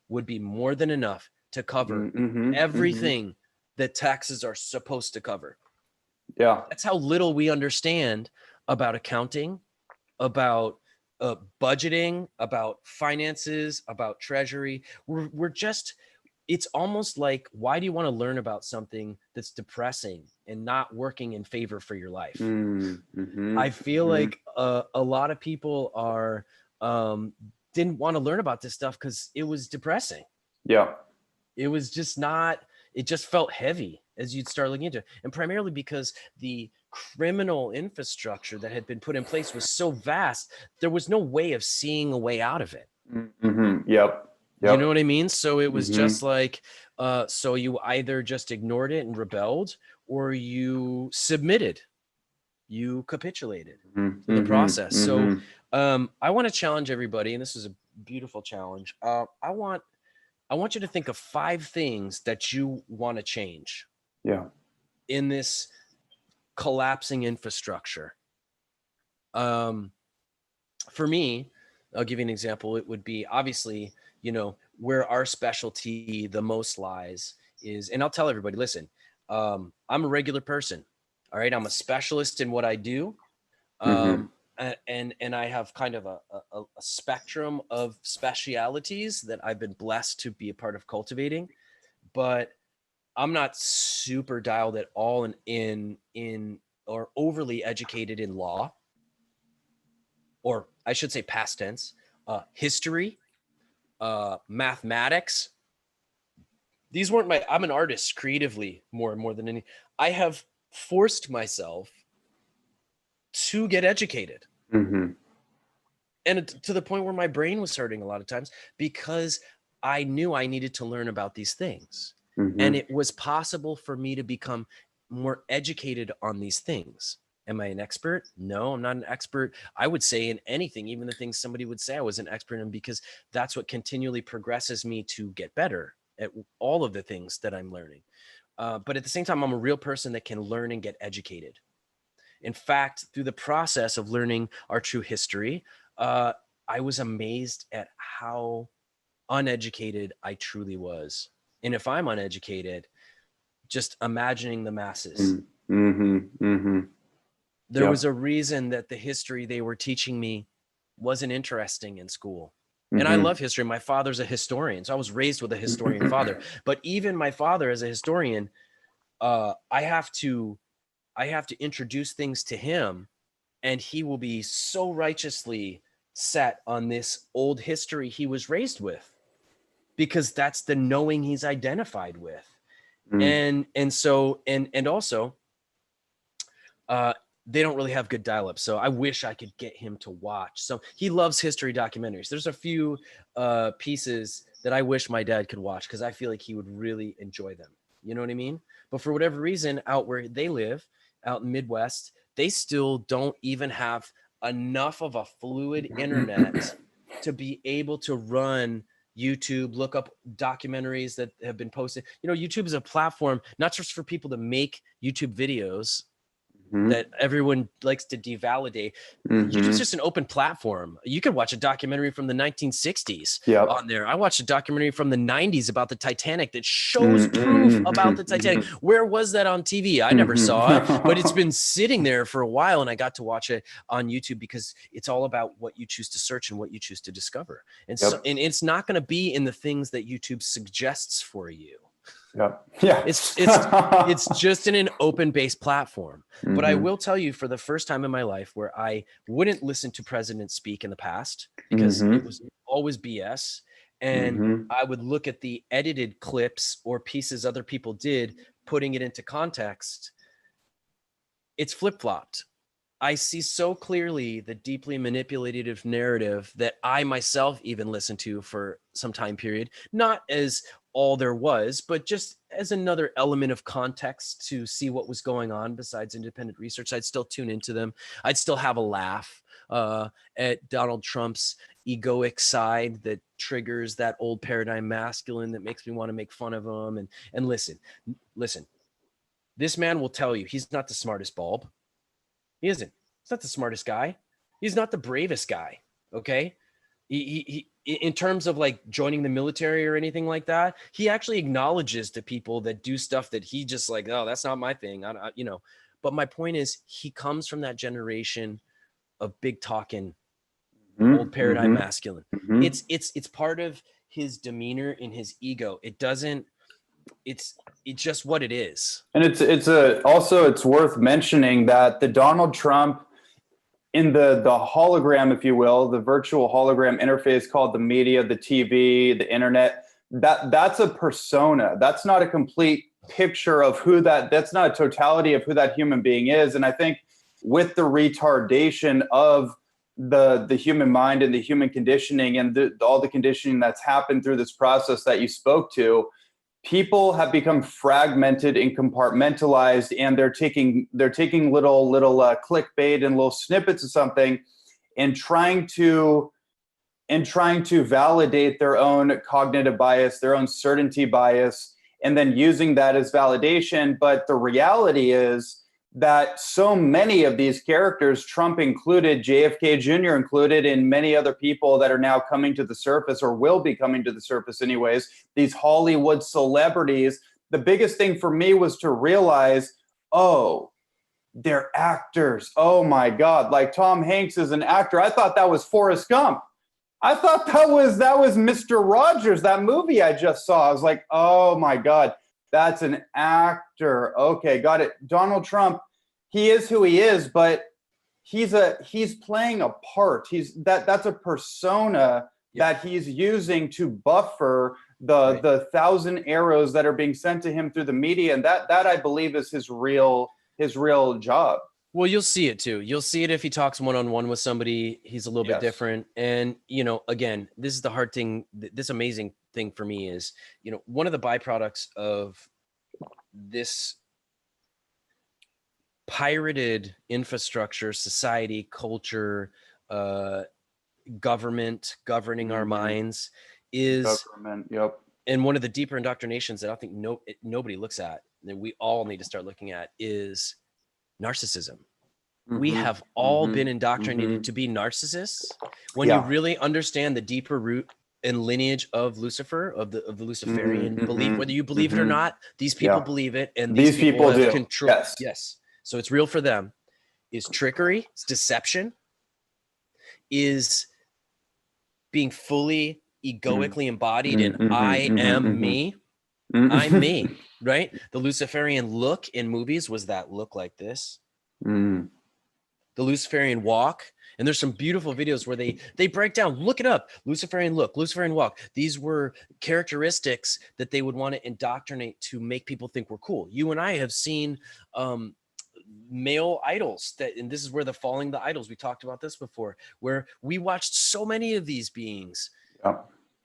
would be more than enough to cover everything that taxes are supposed to cover. Yeah. That's how little we understand about accounting, about budgeting, about finances, about treasury. We're just, it's almost like, why do you want to learn about something that's depressing and not working in favor for your life? I feel like a lot of people are didn't want to learn about this stuff because it was depressing. Yeah. It was just not, it just felt heavy as you'd start looking into it. And primarily because the criminal infrastructure that had been put in place was so vast, there was no way of seeing a way out of it. Yep. You know what I mean? So it was just like, so you either just ignored it and rebelled, or you submitted, you capitulated to the process. So I want to challenge everybody, and this is a beautiful challenge. I want you to think of 5 things that you want to change. Yeah. In this collapsing infrastructure. For me, I'll give you an example. It would be obviously, where our specialty the most lies is, and I'll tell everybody, listen, I'm a regular person. All right. I'm a specialist in what I do. And I have kind of a spectrum of specialities that I've been blessed to be a part of cultivating, but I'm not super dialed at all in or overly educated in law, or I should say past tense, history, mathematics. These weren't I'm an artist creatively more than any. I have forced myself to get educated. And to the point where my brain was hurting a lot of times because I knew I needed to learn about these things. And it was possible for me to become more educated on these things. Am I an expert? No, I'm not an expert. I would say in anything, even the things somebody would say I was an expert in, because that's what continually progresses me to get better at all of the things that I'm learning. But at the same time, I'm a real person that can learn and get educated. In fact, through the process of learning our true history, I was amazed at how uneducated I truly was. And if I'm uneducated, just imagining the masses. There was a reason that the history they were teaching me wasn't interesting in school. And I love history. My father's a historian, so I was raised with a historian father. But even my father as a historian, I have to introduce things to him, and he will be so righteously set on this old history he was raised with, because that's the knowing he's identified with. And so also they don't really have good dial-up, so I wish I could get him to watch. So he loves history documentaries. There's a few pieces that I wish my dad could watch, because I feel like he would really enjoy them. You know what I mean? But for whatever reason, out where they live, out in Midwest, they still don't even have enough of a fluid internet to be able to run YouTube, look up documentaries that have been posted. YouTube is a platform not just for people to make YouTube videos, that everyone likes to devalidate. YouTube's just an open platform. You could watch a documentary from the 1960s on there. I watched a documentary from the 90s about the Titanic that shows proof about the Titanic. Where was that on TV? I never saw it, but it's been sitting there for a while, and I got to watch it on YouTube because it's all about what you choose to search and what you choose to discover. And so, and it's not going to be in the things that YouTube suggests for you. It's just in an open-based platform. But I will tell you, for the first time in my life where I wouldn't listen to presidents speak in the past because it was always BS, and I would look at the edited clips or pieces other people did, putting it into context, it's flip-flopped. I see so clearly the deeply manipulative narrative that I myself even listened to for some time period, not as all there was, but just as another element of context to see what was going on besides independent research. I'd still tune into them. I'd still have a laugh at Donald Trump's egoic side that triggers that old paradigm masculine that makes me want to make fun of him. And listen, this man will tell you he's not the smartest bulb. He isn't. He's not the smartest guy. He's not the bravest guy. Okay. He in terms of like joining the military or anything like that, he actually acknowledges to people that do stuff that he just like, oh, that's not my thing. But my point is, he comes from that generation of big talking, old paradigm masculine. It's part of his demeanor and his ego. It's just what it is. And it's worth mentioning that the Donald Trump in the hologram, if you will, the virtual hologram interface called the media, the TV, the internet, that's a persona. That's not a complete picture of that's not a totality of who that human being is. And I think with the retardation of the human mind and the human conditioning and all the conditioning that's happened through this process that you spoke to, people have become fragmented and compartmentalized, and they're taking little clickbait and little snippets of something and trying to validate their own cognitive bias, their own certainty bias, and then using that as validation. But the reality is that so many of these characters, Trump included, JFK Jr. included, and many other people that are now coming to the surface or will be coming to the surface anyways, these Hollywood celebrities, the biggest thing for me was to realize, oh, they're actors. Oh my God. Like Tom Hanks is an actor. I thought that was Forrest Gump. I thought that was Mr. Rogers, that movie I just saw. I was like, oh my God. That's an actor. Okay, got it. Donald Trump, he is who he is, but he's playing a part. That's a persona that he's using to buffer the 1,000 arrows that are being sent to him through the media, and that I believe is his real job. Well, you'll see it too. You'll see it if he talks one-on-one with somebody. He's a little bit different. And, again, this is the hard thing. This amazing thing for me is, one of the byproducts of this pirated infrastructure, society, culture, government governing our minds is government. Yep. And one of the deeper indoctrinations that I think nobody looks at, that we all need to start looking at, is narcissism. We have all been indoctrinated to be narcissists. When you really understand the deeper root and lineage of Lucifer, of the Luciferian belief, whether you believe it or not, these people believe it, and these people have control. Yes. So it's real for them. Is trickery, it's deception, is being fully egoically embodied in I am me. I'm me, right? The Luciferian look in movies was that look like this. The Luciferian walk. And there's some beautiful videos where they break down, look it up, Luciferian look, Luciferian walk. These were characteristics that they would want to indoctrinate to make people think we're cool. You and I have seen male idols and this is where the falling the idols, we talked about this before, where we watched so many of these beings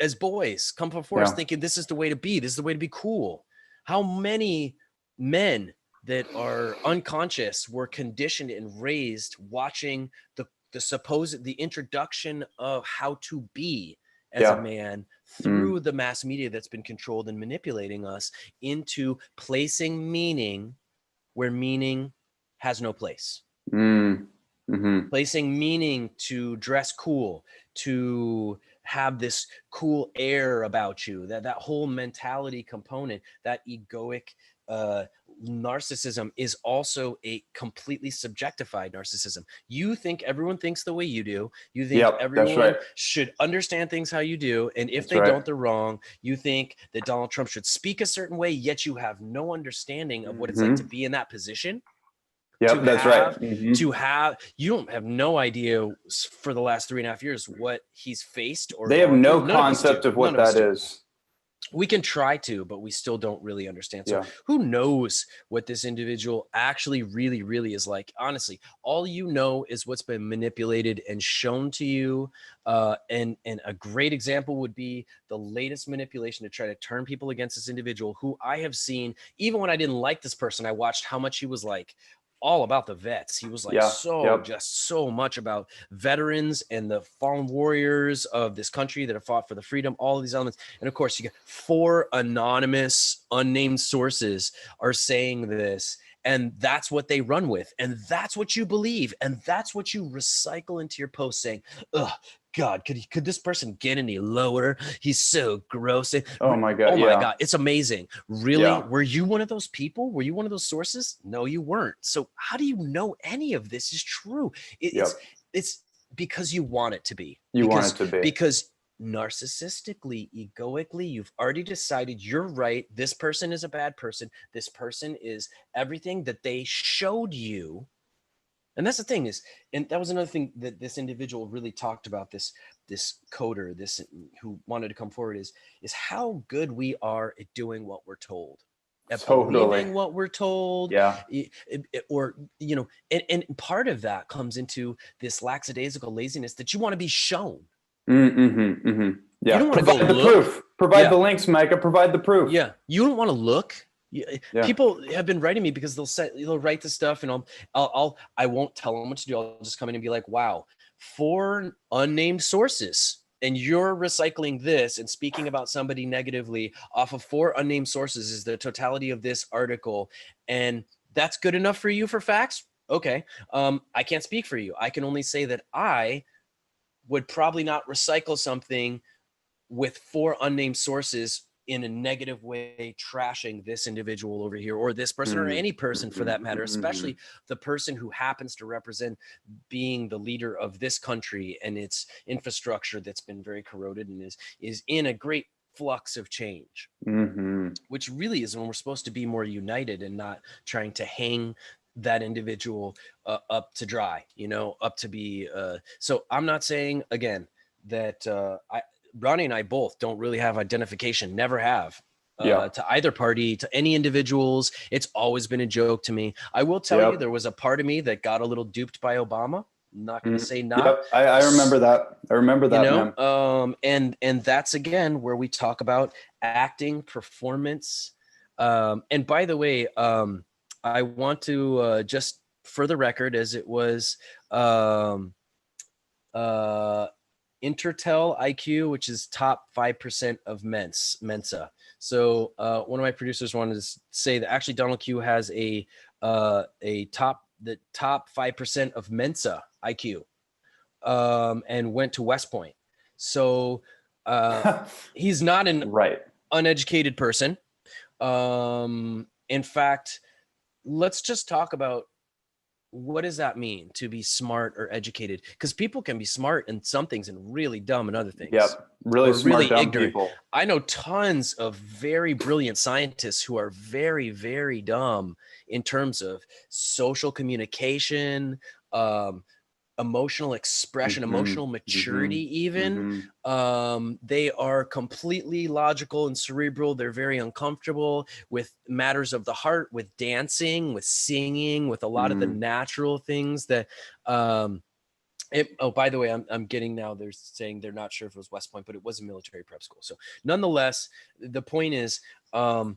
as boys come before us thinking this is the way to be, this is the way to be cool. How many men that are unconscious were conditioned and raised watching the introduction of how to be as a man through the mass media that's been controlled and manipulating us into placing meaning where meaning has no place. Mm-hmm. Placing meaning to dress cool, to have this cool air about you, that whole mentality component, that egoic narcissism is also a completely subjectified narcissism. You think everyone thinks the way you do. You think Yep, that's everyone right. should understand things how you do. And if That's they right. don't, they're wrong. You think that Donald Trump should speak a certain way, yet you have no understanding of what it's like to be in that position. Yep, that's right. Mhm. To have, you don't have no idea for the last 3.5 years what he's faced or They have gone no through. None of us concept do. of what None of us that do. is. We can try to, but we still don't really understand. So Yeah. who knows what this individual actually really, really is like? Honestly, all you know is what's been manipulated and shown to you. And a great example would be the latest manipulation to try to turn people against this individual, who I have seen, even when I didn't like this person, I watched how much he was like all about the vets. He was like just so much about veterans and the fallen warriors of this country that have fought for the freedom, all of these elements. And of course, you get 4 anonymous, unnamed sources are saying this, and that's what they run with, and that's what you believe, and that's what you recycle into your post, saying, "Ugh, God, could this person get any lower? He's so gross." Oh my God. Oh my God, it's amazing. Really? Yeah. Were you one of those people? Were you one of those sources? No, you weren't. So how do you know any of this is true? It's because you want it to be. You want it to be. Because narcissistically, egoically, you've already decided you're right. This person is a bad person. This person is everything that they showed you. And that's the thing is, and that was another thing that this individual really talked about, this coder, this who wanted to come forward, is how good we are at doing what we're told, at believing what we're told. Yeah. Or, you know, and part of that comes into this lackadaisical laziness that you want to be shown. Mm-hmm, mm-hmm. Yeah. You don't want to provide go the look. proof. Provide the links, Micah. Provide the proof. Yeah. You don't want to look. People have been writing me because they'll write the stuff, and I won't tell them what to do. I'll just come in and be like, wow, 4 unnamed sources, and you're recycling this and speaking about somebody negatively off of 4 unnamed sources is the totality of this article, and that's good enough for you for facts? Okay. I can't speak for you. I can only say that I would probably not recycle something with 4 unnamed sources in a negative way, trashing this individual over here, or this person, or any person for that matter, especially the person who happens to represent being the leader of this country and its infrastructure that's been very corroded and is in a great flux of change, which really is when we're supposed to be more united and not trying to hang that individual up to dry, up to be. So I'm not saying, again, that Ronnie and I both don't really have identification, never have, to either party, to any individuals. It's always been a joke to me. I will tell you, there was a part of me that got a little duped by Obama. I'm not going to say not. Yep, I remember that. I remember that, man. And that's, again, where we talk about acting, performance. And by the way, I want to just for the record, as it was Intertel IQ, which is top 5% of Mensa. So one of my producers wanted to say that actually Donald Q has the top 5% of Mensa IQ, and went to West Point. So he's not an uneducated person. In fact, let's just talk about, what does that mean to be smart or educated? Because people can be smart in some things and really dumb in other things. Yep, really smart, really dumb ignorant people. I know tons of very brilliant scientists who are very, very dumb in terms of social communication, emotional expression, emotional maturity, even. They are completely logical and cerebral. They're very uncomfortable with matters of the heart, with dancing, with singing, with a lot of the natural things that by the way, I'm getting now, they're saying they're not sure if it was West Point, but it was a military prep school. So nonetheless, the point is, Donald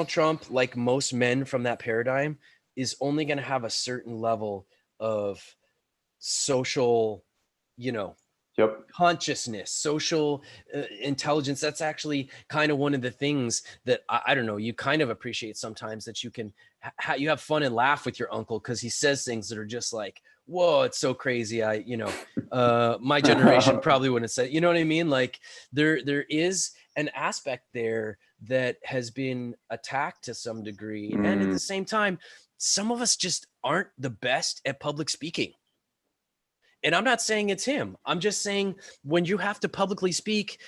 Trump, like most men from that paradigm, is only going to have a certain level of social, Yep. Consciousness, social intelligence. That's actually kind of one of the things that I don't know, you kind of appreciate sometimes, that you can you have fun and laugh with your uncle because he says things that are just like, whoa, it's so crazy. My generation probably wouldn't say, you know what I mean? Like there is an aspect there that has been attacked to some degree. And at the same time, some of us just aren't the best at public speaking. And I'm not saying it's him. I'm just saying when you have to publicly speak,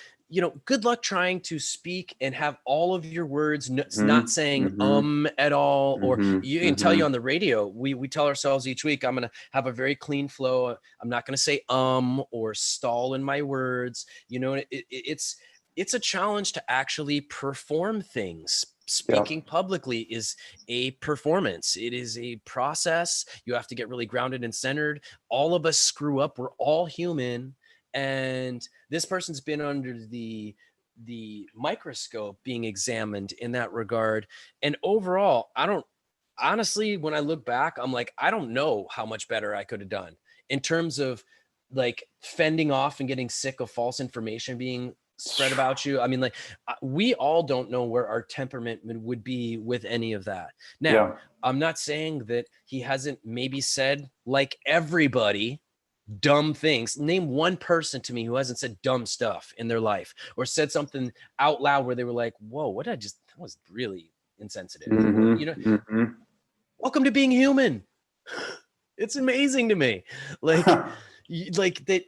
good luck trying to speak and have all of your words not saying at all. Or you can tell you on the radio, we tell ourselves each week, I'm going to have a very clean flow. I'm not going to say or stall in my words. It's a challenge to actually perform things. Speaking publicly is a performance. It is a process. You have to get really grounded and centered. All of us screw up. We're all human. And this person's been under the microscope being examined in that regard. And overall, honestly, when I look back, I'm like, I don't know how much better I could have done in terms of like fending off and getting sick of false information being spread about you. I mean, like we all don't know where our temperament would be with any of that. Now, I'm not saying that he hasn't maybe said, like everybody, dumb things. Name one person to me who hasn't said dumb stuff in their life or said something out loud where they were like, whoa, that was really insensitive. Welcome to being human. It's amazing to me. Like that,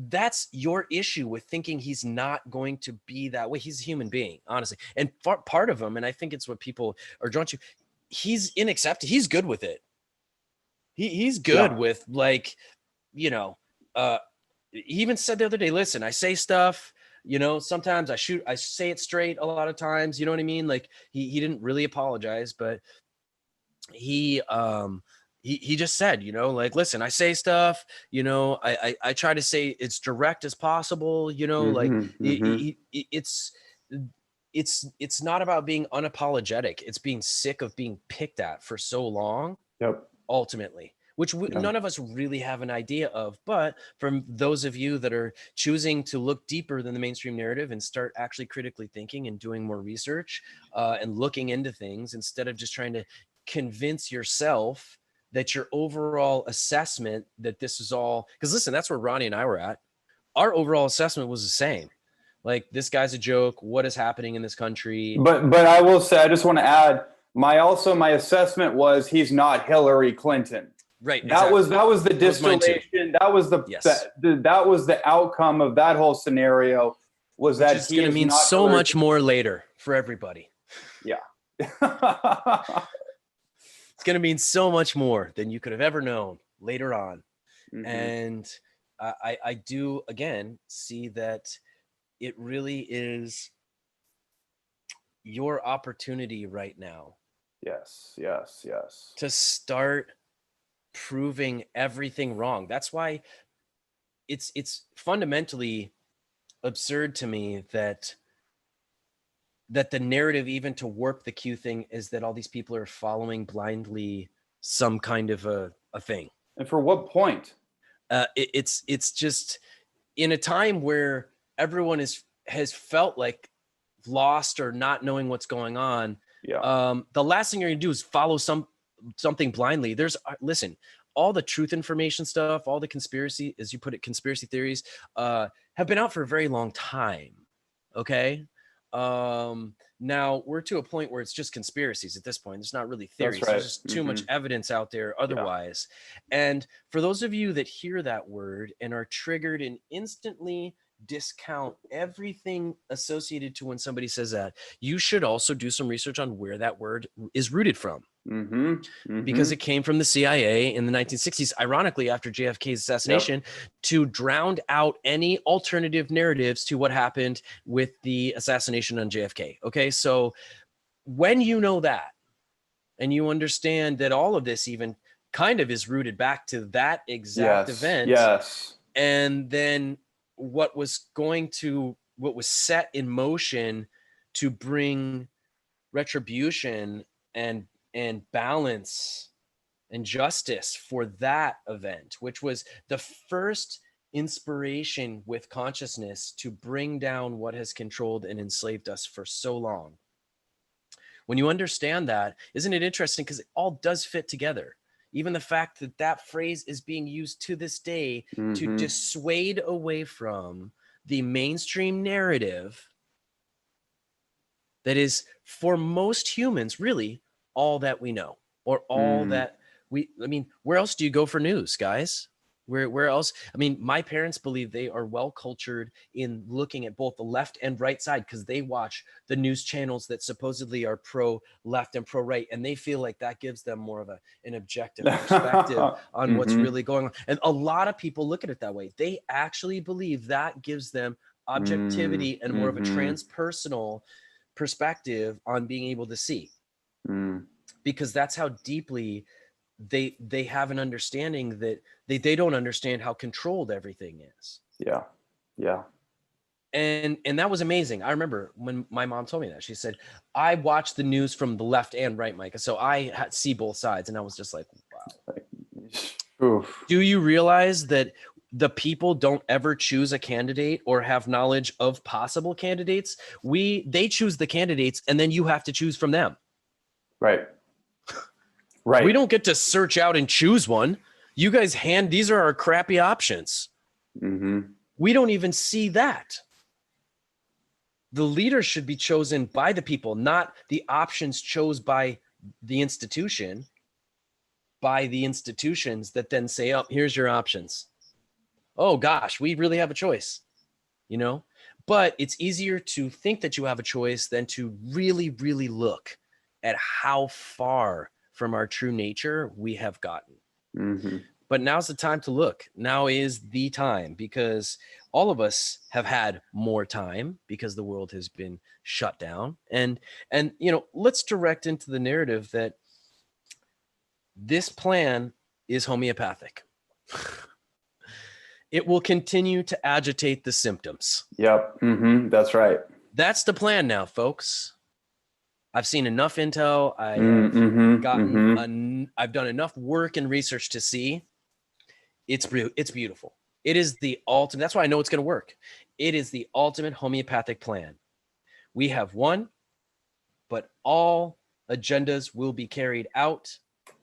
that's your issue with thinking he's not going to be that way. He's a human being, honestly. And part of him, and I think it's what people are drawn to, he's unaccepted. He's good with it. He's good with like, he even said the other day, listen, I say stuff, sometimes I say it straight a lot of times, you know what I mean? Like he didn't really apologize, but he just said, like, listen, I say stuff, I try to say it's direct as possible, like it's not about being unapologetic. It's being sick of being picked at for so long, ultimately, which none of us really have an idea of. But from those of you that are choosing to look deeper than the mainstream narrative and start actually critically thinking and doing more research and looking into things instead of just trying to convince yourself that your overall assessment that this is all, because listen, that's where Ronnie and I were at. Our overall assessment was the same. Like, this guy's a joke. What is happening in this country? But I will say, I just want to add, my assessment was he's not Hillary Clinton. Right. That was the distillation. That was that was the outcome of that whole scenario. Was that it's going to mean so much more later for everybody. Yeah. It's going to mean so much more than you could have ever known later on. And I do, again, see that it really is your opportunity right now. Yes. To start proving everything wrong. That's why it's fundamentally absurd to me that the narrative, even to warp the Q thing, is that all these people are following blindly some kind of a thing. And for what point? It's just in a time where everyone has felt like lost or not knowing what's going on. The last thing you're gonna do is follow something blindly. Listen, all the truth information stuff, all the conspiracy, as you put it, conspiracy theories, have been out for a very long time. Okay. Now we're to a point where it's just conspiracies at this point. There's not really theories. There's just too much evidence out there otherwise. And for those of you that hear that word and are triggered and instantly discount everything associated to when somebody says that, you should also do some research on where that word is rooted from. Because it came from the CIA in the 1960s, ironically, after JFK's assassination, to drown out any alternative narratives to what happened with the assassination on JFK. Okay, so when you know that, and you understand that all of this even kind of is rooted back to that exact event, and then what was set in motion to bring retribution and balance and justice for that event, which was the first inspiration with consciousness to bring down what has controlled and enslaved us for so long. When you understand that, isn't it interesting? Because it all does fit together. Even the fact that that phrase is being used to this day to dissuade away from the mainstream narrative that is, for most humans, really all that we know, or all that I mean, where else do you go for news, guys? Where else? I mean, my parents believe they are well cultured in looking at both the left and right side, because they watch the news channels that supposedly are pro left and pro right, and they feel like that gives them more of an objective perspective on what's really going on. And a lot of people look at it that way. They actually believe that gives them objectivity and more of a transpersonal perspective on being able to see, because that's how deeply they have an understanding that they don't understand how controlled everything is. Yeah. And that was amazing. I remember when my mom told me that. She said, I watch the news from the left and right, Micah, so I see both sides. And I was just like, wow. Oof. Do you realize that the people don't ever choose a candidate or have knowledge of possible candidates? They choose the candidates, and then you have to choose from them. Right. We don't get to search out and choose one. You guys these are our crappy options. We don't even see that. The leaders should be chosen by the people, not the options chose by the institution, by the institutions that then say, oh, here's your options. Oh gosh, we really have a choice, you know? But it's easier to think that you have a choice than to really, really look at how far from our true nature we have gotten. But now's the time to look. Now is the time, because all of us have had more time because the world has been shut down. And you know, let's direct into the narrative that this plan is homeopathic. It will continue to agitate the symptoms. Yep. That's right. That's the plan now, folks. I've seen enough intel. I have I've done enough work and research to see it's beautiful. It is the ultimate. That's why I know it's going to work. It is the ultimate homeopathic plan. We have one, but all agendas will be carried out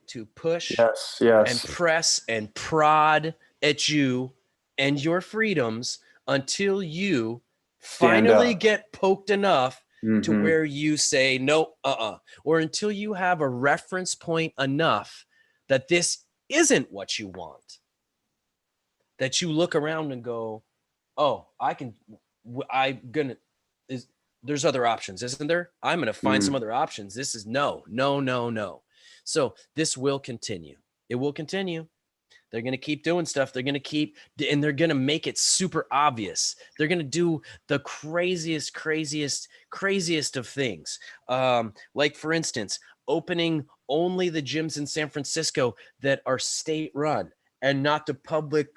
to push and press and prod at you and your freedoms until you finally get poked enough to where you say, no, or until you have a reference point enough that this isn't what you want, that you look around and go, oh, there's other options, isn't there? I'm going to find some other options. This is no. So this will continue. It will continue. They're going to keep doing stuff. They're going to make it super obvious. They're going to do the craziest of things. Like, for instance, opening only the gyms in San Francisco that are state run and not the public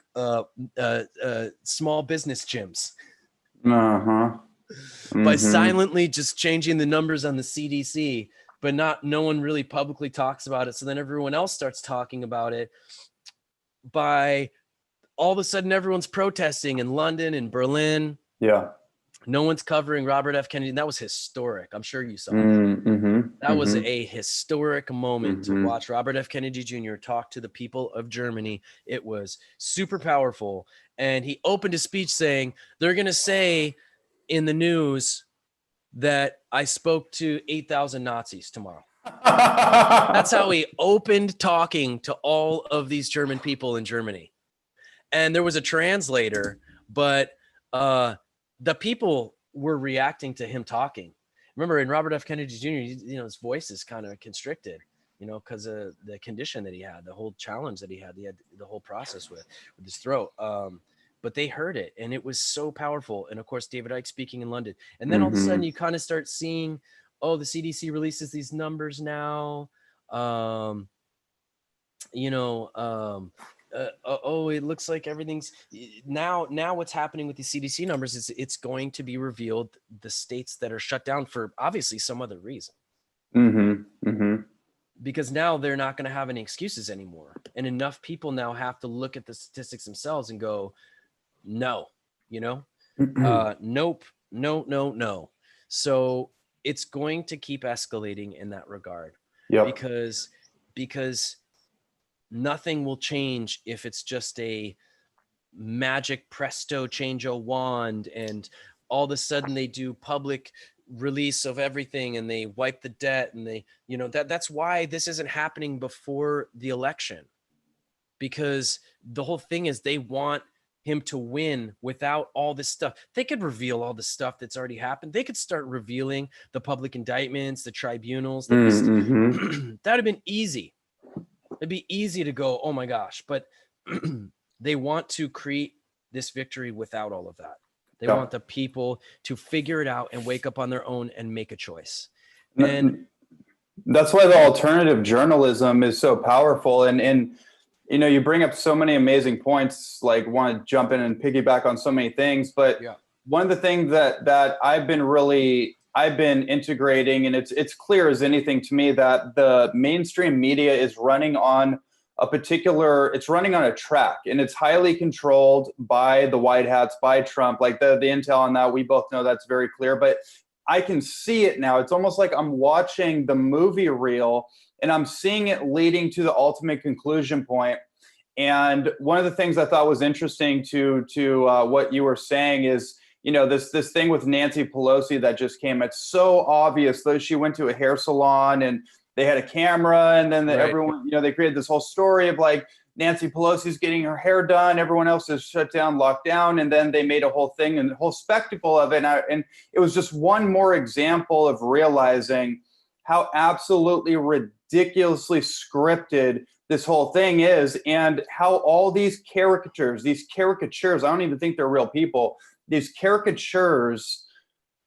small business gyms. By silently just changing the numbers on the CDC, but no one really publicly talks about it. So then everyone else starts talking about it. By all of a sudden, everyone's protesting in London and Berlin. Yeah. No one's covering Robert F. Kennedy. And that was historic. I'm sure you saw it. That was a historic moment to watch Robert F. Kennedy Jr. talk to the people of Germany. It was super powerful. And he opened his speech saying, they're going to say in the news that I spoke to 8,000 Nazis tomorrow. That's how he opened talking to all of these German people in Germany. And there was a translator, but the people were reacting to him talking. Remember, in Robert F. Kennedy Jr., his voice is kind of constricted, because of the condition that he had, the whole challenge that he had the whole process with his throat. But they heard it, and it was so powerful. And of course, David Icke speaking in London. And then all of a sudden you kind of start seeing, oh, the CDC releases these numbers now. It looks like everything's now what's happening with the CDC numbers is it's going to be revealed the states that are shut down for obviously some other reason. Because now they're not going to have any excuses anymore. And enough people now have to look at the statistics themselves and go, no, nope, no. So it's going to keep escalating in that regard. Yep. Because nothing will change if it's just a magic presto change a wand and all of a sudden they do public release of everything and they wipe the debt and they, that's why this isn't happening before the election, because the whole thing is they want him to win without all this stuff. They could reveal all the stuff that's already happened. They could start revealing the public indictments, the tribunals. Mm-hmm. That'd have been easy. It'd be easy to go, oh my gosh, but they want to create this victory without all of that. They want the people to figure it out and wake up on their own and make a choice. And that's why the alternative journalism is so powerful. And you bring up so many amazing points, like want to jump in and piggyback on so many things. But one of the things that I've been integrating, and it's clear as anything to me, that the mainstream media is running on it's running on a track, and it's highly controlled by the white hats, by Trump. Like the intel on that, we both know that's very clear, but I can see it now. It's almost like I'm watching the movie reel and I'm seeing it leading to the ultimate conclusion point. And one of the things I thought was interesting to what you were saying is, this thing with Nancy Pelosi that just came. It's so obvious that she went to a hair salon and they had a camera, and then everyone, they created this whole story of like Nancy Pelosi's getting her hair done, everyone else is shut down, locked down, and then they made a whole thing and a whole spectacle of it. And it was just one more example of realizing how absolutely ridiculously scripted this whole thing is, and how all these caricatures, I don't even think they're real people, these caricatures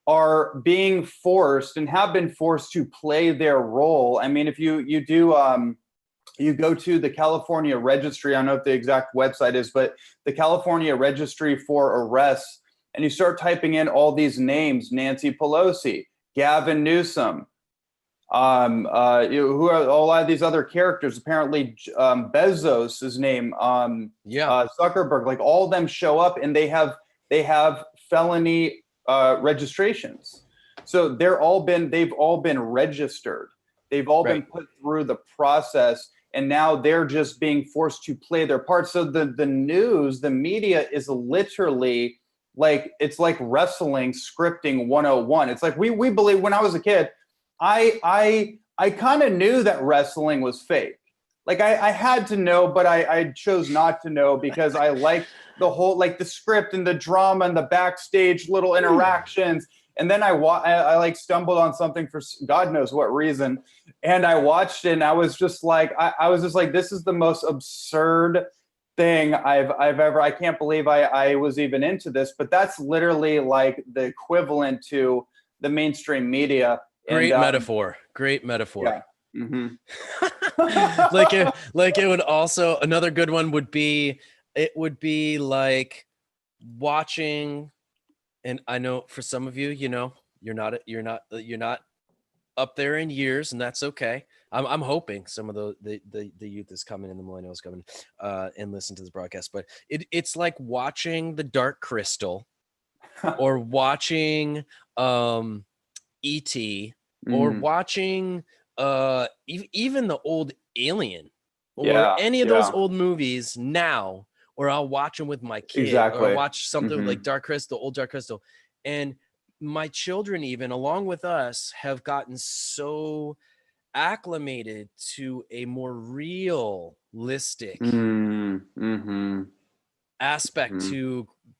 are being forced and have been forced to play their role. I mean, if you go to the California Registry, I don't know what the exact website is, but the California Registry for Arrests, and you start typing in all these names: Nancy Pelosi, Gavin Newsom, who are a lot of these other characters, apparently Bezos' name, Zuckerberg, like all of them show up, and they have felony registrations. So they've all been registered. They've all been put through the process, and now they're just being forced to play their part. So the news, the media is literally it's like wrestling scripting 101. It's like we believe, when I was a kid, I kind of knew that wrestling was fake. Like I had to know, but I chose not to know because I liked the whole, like the script and the drama and the backstage little interactions. And then I stumbled on something for God knows what reason, and I watched it, and I was just like, this is the most absurd thing I've ever. I can't believe I was even into this, but that's literally like the equivalent to the mainstream media. Great metaphor. Yeah. Mm-hmm. like it would also, another good one would be, it would be like watching, and I know for some of you, you're not up there in years, and that's okay. I'm hoping some of the youth is coming and the millennials coming and listen to this broadcast, but it's like watching The Dark Crystal or watching E.T. or watching even the old Alien or any of those old movies now, or I'll watch them with my kid, or I'll watch something like Dark Crystal, old Dark Crystal. And my children, even along with us, have gotten so acclimated to a more realistic aspect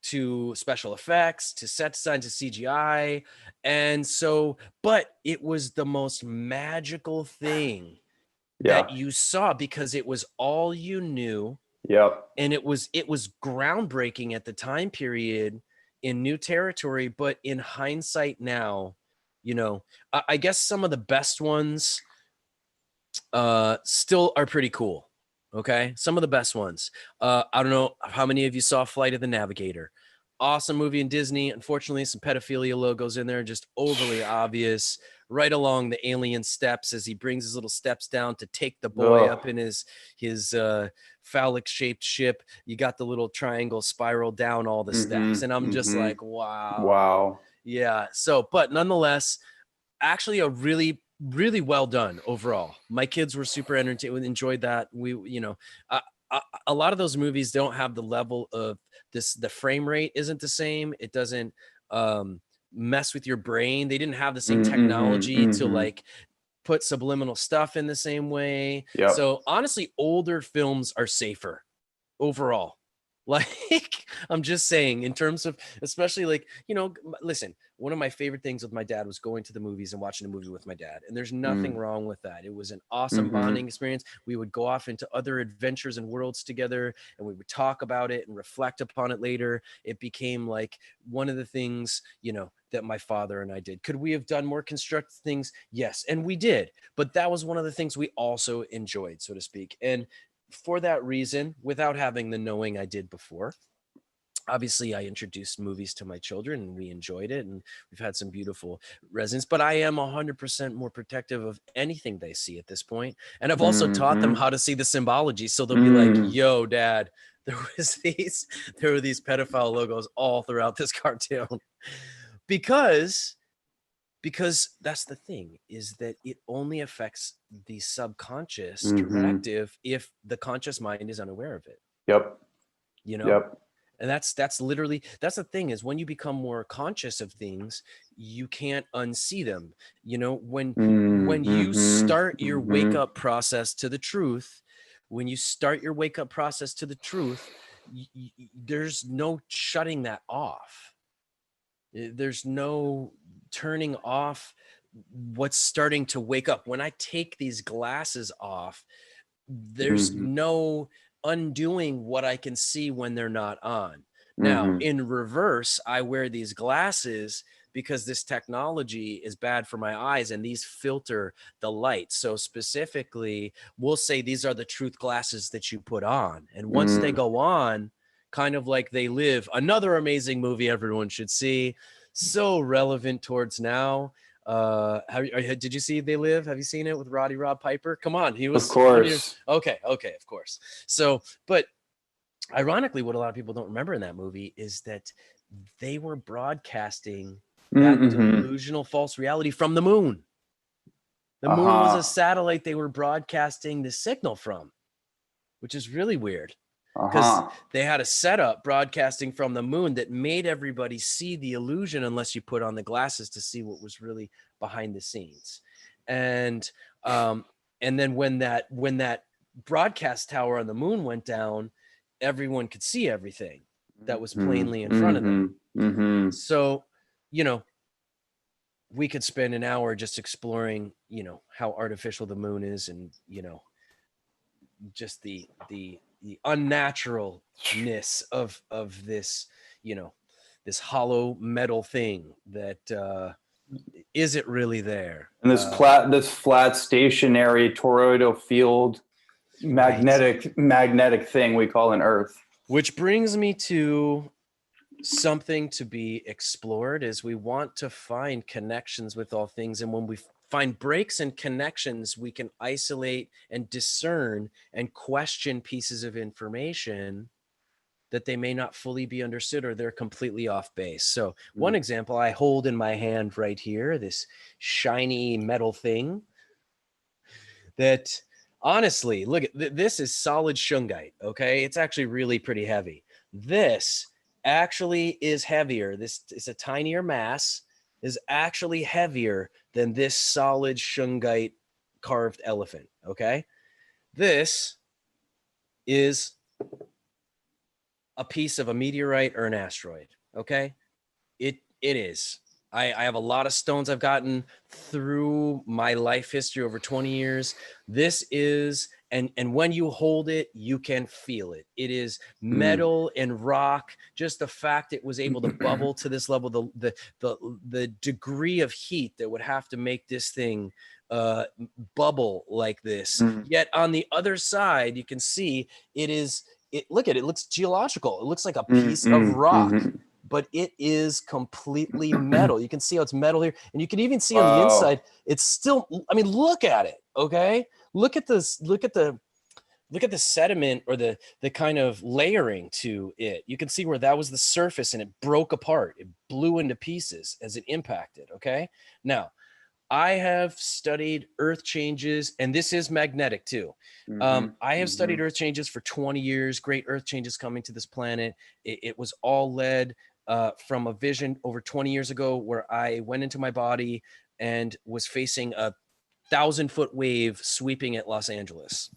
to special effects, to set design, to CGI. And so, but it was the most magical thing that you saw because it was all you knew. Yep. And it was groundbreaking at the time period in new territory. But in hindsight now, I guess some of the best ones still are pretty cool. Okay. Some of the best ones. I don't know how many of you saw Flight of the Navigator. Awesome movie in Disney. Unfortunately, some pedophilia logos in there, just overly obvious, right along the alien steps as he brings his little steps down to take the boy up in his phallic shaped ship. You got the little triangle spiral down all the steps, and I'm just like, wow. Yeah. So, but nonetheless, actually a really well done overall. My kids were super entertained, enjoyed that. A lot of those movies don't have the level of this. The frame rate isn't the same. It doesn't mess with your brain. They didn't have the same technology to like put subliminal stuff in the same way. Yep. So honestly, older films are safer overall. Like, I'm just saying, in terms of, especially like, listen, one of my favorite things with my dad was going to the movies and watching a movie with my dad. And there's nothing wrong with that. It was an awesome bonding experience. We would go off into other adventures and worlds together, and we would talk about it and reflect upon it later. It became like one of the things, that my father and I did. Could we have done more constructive things? Yes. And we did. But that was one of the things we also enjoyed, so to speak. And for that reason, without having the knowing I did before, obviously I introduced movies to my children and we enjoyed it, and we've had some beautiful resonance, but I am 100% more protective of anything they see at this point. And I've also taught them how to see the symbology. So they'll be like, yo, dad, there were these pedophile logos all throughout this cartoon. Because that's the thing, is that it only affects the subconscious directive if the conscious mind is unaware of it. Yep. Yep. And that's the thing, is when you become more conscious of things, you can't unsee them. When you start your wake up process to the truth, there's no shutting that off. There's no turning off what's starting to wake up. When I take these glasses off, there's no undoing what I can see when they're not on. Now, in reverse, I wear these glasses because this technology is bad for my eyes, and these filter the light. So specifically, we'll say these are the truth glasses that you put on. And once they go on, kind of like They Live, another amazing movie everyone should see, so relevant towards now. Did you see They Live? Have you seen it with Rob Piper? Come on, he was, of course. Okay, of course. So, but ironically, what a lot of people don't remember in that movie is that they were broadcasting that delusional false reality from the moon. The moon was a satellite they were broadcasting the signal from, which is really weird. Because they had a setup broadcasting from the moon that made everybody see the illusion unless you put on the glasses to see what was really behind the scenes. And then when that broadcast tower on the moon went down, everyone could see everything that was plainly in front of them. So, we could spend an hour just exploring, how artificial the moon is, and, just the unnaturalness of this, this hollow metal thing that is it really there? And this flat stationary toroidal field magnetic thing we call an Earth. Which brings me to something to be explored, is we want to find connections with all things. And when we find breaks and connections, we can isolate and discern and question pieces of information that they may not fully be understood, or they're completely off base. So one example I hold in my hand right here, this shiny metal thing that, honestly, look, this is solid shungite, okay? It's actually really pretty heavy. This actually is heavier. This is a tinier mass, is actually heavier than this solid shungite carved elephant, okay? This is a piece of a meteorite or an asteroid, okay? It is. I have a lot of stones I've gotten through my life history over 20 years. This is, and when you hold it, you can feel it. It is metal and rock. Just the fact it was able to bubble to this level, the degree of heat that would have to make this thing bubble like this. Yet on the other side, you can see look at it. It looks geological. It looks like a piece of rock. but it is completely metal. You can see how it's metal here, and you can even see on the Wow. inside, it's still, I mean, look at it, okay? Look at this, look at the sediment or the kind of layering to it. You can see where that was the surface and it broke apart. It blew into pieces as it impacted, okay? Now, I have studied earth changes, and this is magnetic too. I have studied earth changes for 20 years, great earth changes coming to this planet. It was all led from a vision over 20 years ago where I went into my body and was facing a 1,000-foot wave sweeping at Los Angeles.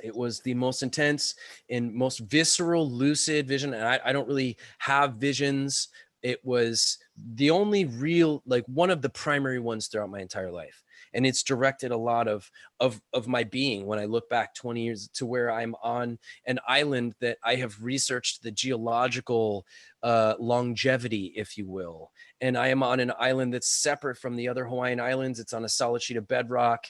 It was the most intense and most visceral, lucid vision. And I don't really have visions. It was the only real, like one of the primary ones throughout my entire life. And it's directed a lot of my being when I look back 20 years to where I'm on an island that I have researched the geological longevity, if you will. And I am on an island that's separate from the other Hawaiian islands. It's on a solid sheet of bedrock.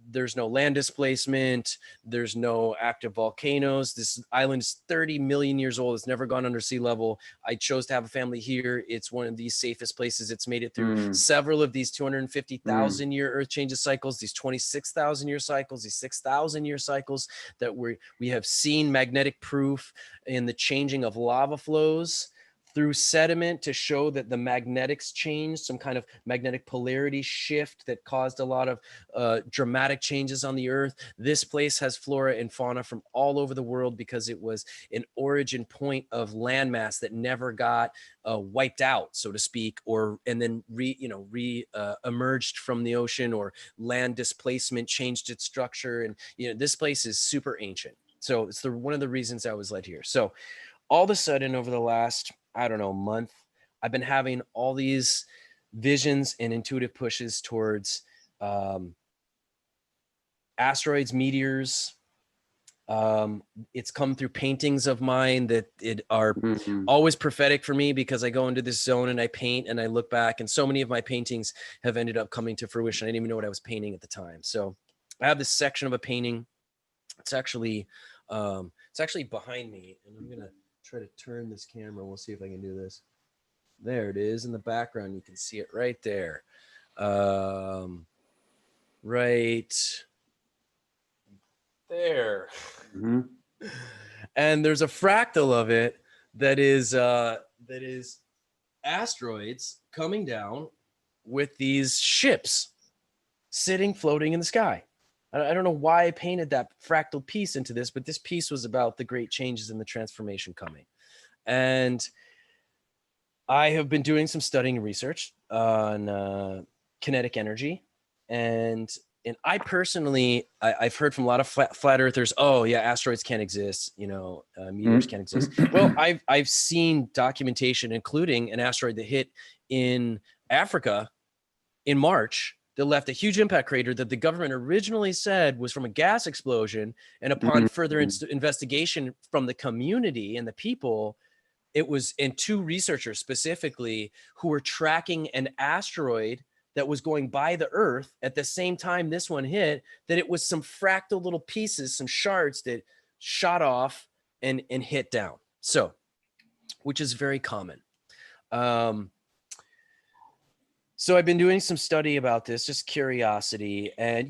There's no land displacement. There's no active volcanoes. This island is 30 million years old. It's never gone under sea level. I chose to have a family here. It's one of the safest places. It's made it through several of these 250,000 year earth changes cycles, these 26,000 year cycles, these 6,000 year cycles that we have seen magnetic proof in the changing of lava flows through sediment to show that the magnetics changed, some kind of magnetic polarity shift that caused a lot of dramatic changes on the earth. This place has flora and fauna from all over the world because it was an origin point of landmass that never got wiped out, so to speak, and then emerged from the ocean, or land displacement changed its structure. And this place is super ancient. So it's one of the reasons I was led here. So all of a sudden over the last, I don't know, month, I've been having all these visions and intuitive pushes towards asteroids, meteors. It's come through paintings of mine that are always prophetic for me, because I go into this zone and I paint and I look back, and so many of my paintings have ended up coming to fruition. I didn't even know what I was painting at the time. So I have this section of a painting. It's actually behind me, and I'm gonna try to turn this camera. We'll see if I can do this. There it is in the background. You can see it right there. Right there. And there's a fractal of it that is asteroids coming down with these ships sitting, floating in the sky. I don't know why I painted that fractal piece into this, but this piece was about the great changes in the transformation coming. And I have been doing some studying and research on kinetic energy. And I personally, I've heard from a lot of flat earthers, oh yeah, asteroids can't exist, meteors can't exist. Well, I've seen documentation, including an asteroid that hit in Africa in March, that left a huge impact crater that the government originally said was from a gas explosion. And upon further investigation from the community and the people, it was, and two researchers specifically who were tracking an asteroid that was going by the Earth at the same time this one hit, that it was some fractal little pieces, some shards that shot off and hit down. So, which is very common. So I've been doing some study about this, just curiosity. And,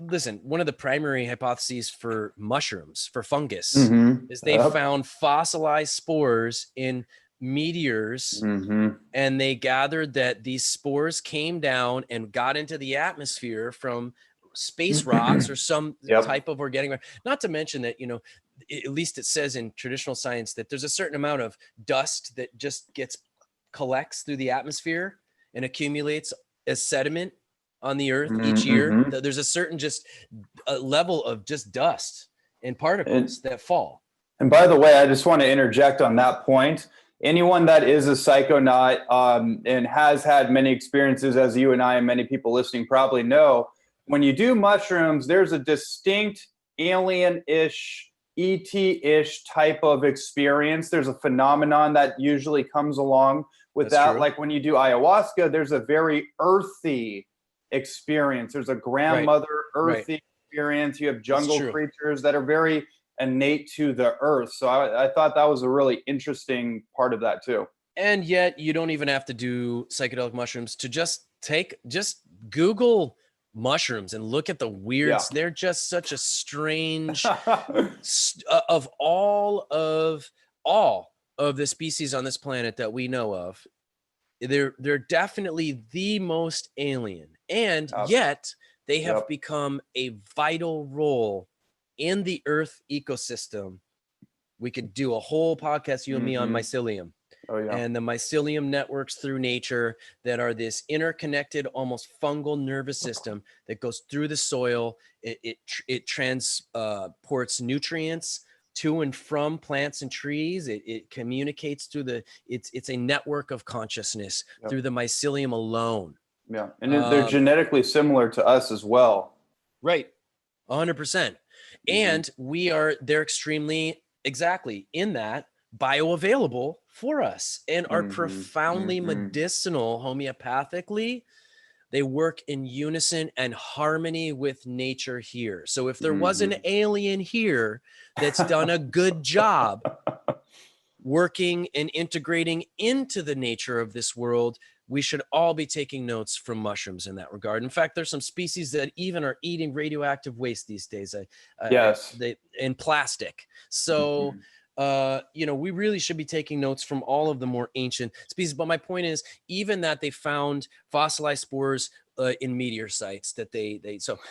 listen, one of the primary hypotheses for mushrooms, for fungus, is they found fossilized spores in meteors, and they gathered that these spores came down and got into the atmosphere from space rocks or some type of organic. Not to mention that, at least it says in traditional science that there's a certain amount of dust that just collects through the atmosphere and accumulates as sediment on the earth each year. There's a certain level of just dust and particles that fall. And by the way, I just want to interject on that point. Anyone that is a psychonaut and has had many experiences, as you and I and many people listening probably know, when you do mushrooms, there's a distinct alien-ish, ET-ish type of experience. There's a phenomenon that usually comes along with that. Like when you do ayahuasca, there's a very earthy experience. There's a grandmother earthy experience. You have jungle creatures that are very innate to the earth. So I thought that was a really interesting part of that too. And yet you don't even have to do psychedelic mushrooms to just Google mushrooms and look at the weirds. Yeah. They're just such a strange of all of the species on this planet that we know of. They're definitely the most alien, and yet they have become a vital role in the Earth ecosystem. We could do a whole podcast, you and me, on mycelium. Oh, yeah. And the mycelium networks through nature that are this interconnected, almost fungal nervous system that goes through the soil. It transports nutrients to and from plants and trees. It communicates through it's a network of consciousness through the mycelium alone. Yeah, and they're genetically similar to us as well. Right, 100%. And they're extremely, exactly, in that, bioavailable for us and are profoundly medicinal homeopathically. They work in unison and harmony with nature here. So if there was an alien here that's done a good job working and integrating into the nature of this world, we should all be taking notes from mushrooms in that regard. In fact, there's some species that even are eating radioactive waste these days. In plastic. So we really should be taking notes from all of the more ancient species. But my point is, even that they found fossilized spores in meteor sites that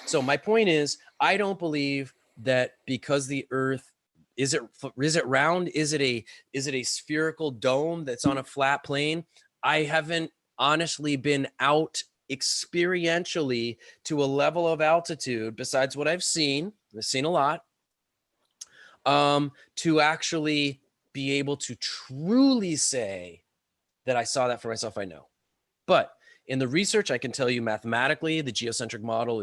so my point is, I don't believe that because the Earth is it round? Is it a spherical dome that's on a flat plane? I haven't honestly been out experientially to a level of altitude besides what I've seen a lot, to actually be able to truly say that I saw that for myself. I know, but in the research, I can tell you mathematically, the geocentric model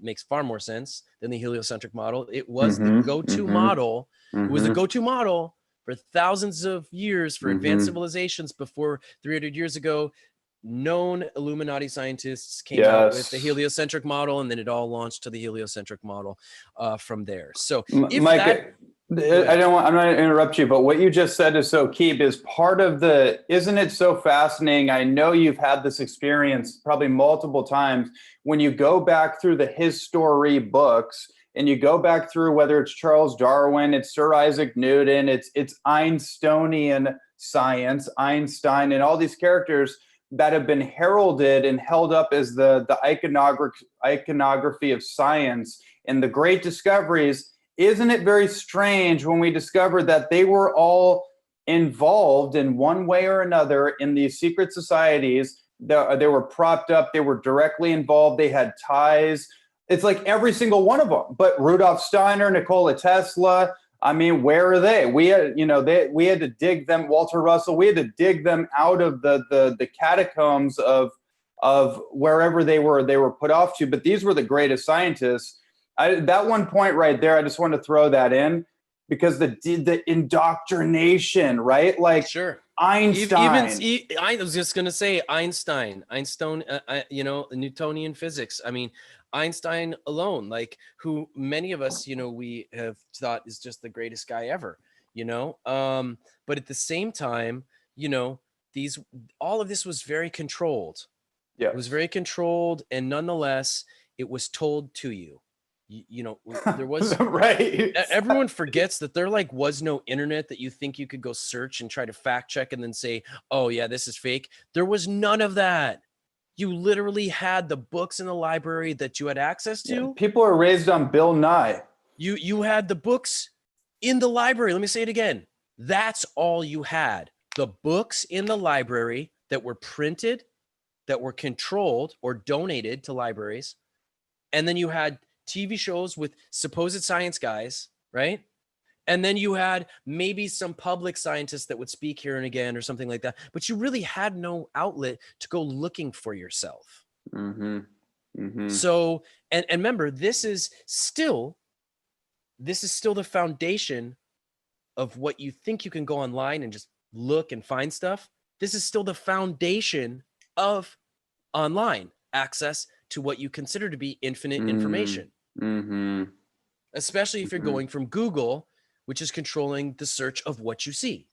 makes far more sense than the heliocentric model. It was the go-to model. It was the go-to model for thousands of years for advanced civilizations before 300 years ago. Known Illuminati scientists came out with the heliocentric model, and then it all launched to the heliocentric model from there. So if Mike, I'm not going to interrupt you, but what you just said is so key, because isn't it so fascinating? I know you've had this experience probably multiple times when you go back through the history books and you go back through, whether it's Charles Darwin, it's Sir Isaac Newton, it's Einsteinian science, Einstein, and all these characters that have been heralded and held up as the iconography of science and the great discoveries. Isn't it very strange when we discovered that they were all involved in one way or another in these secret societies? They were propped up. They were directly involved. They had ties. It's like every single one of them. But Rudolf Steiner, Nikola Tesla, I mean, where are they? We had to dig them. Walter Russell. We had to dig them out of the catacombs of wherever they were put off to. But these were the greatest scientists. That one point right there, I just want to throw that in, because the indoctrination, right? Like, sure. Einstein. I was just going to say Einstein, Newtonian physics. I mean, Einstein alone, like, who many of us, we have thought is just the greatest guy ever, but at the same time, all of this was very controlled. Yeah. It was very controlled, and nonetheless, it was told to you. There was right. Everyone forgets that there was no internet that you think you could go search and try to fact check and then say, oh yeah, this is fake. There was none of that. You literally had the books in the library that you had access to. Yeah. People are raised on Bill Nye. You had the books in the library. Let me say it again. That's all you had. The books in the library that were printed, that were controlled or donated to libraries. And then you had TV shows with supposed science guys, right? And then you had maybe some public scientists that would speak here and again or something like that. But you really had no outlet to go looking for yourself. So, and remember, this is still the foundation of what you think you can go online and just look and find stuff. This is still the foundation of online access to what you consider to be infinite information. especially if you're going from Google, which is controlling the search of what you see,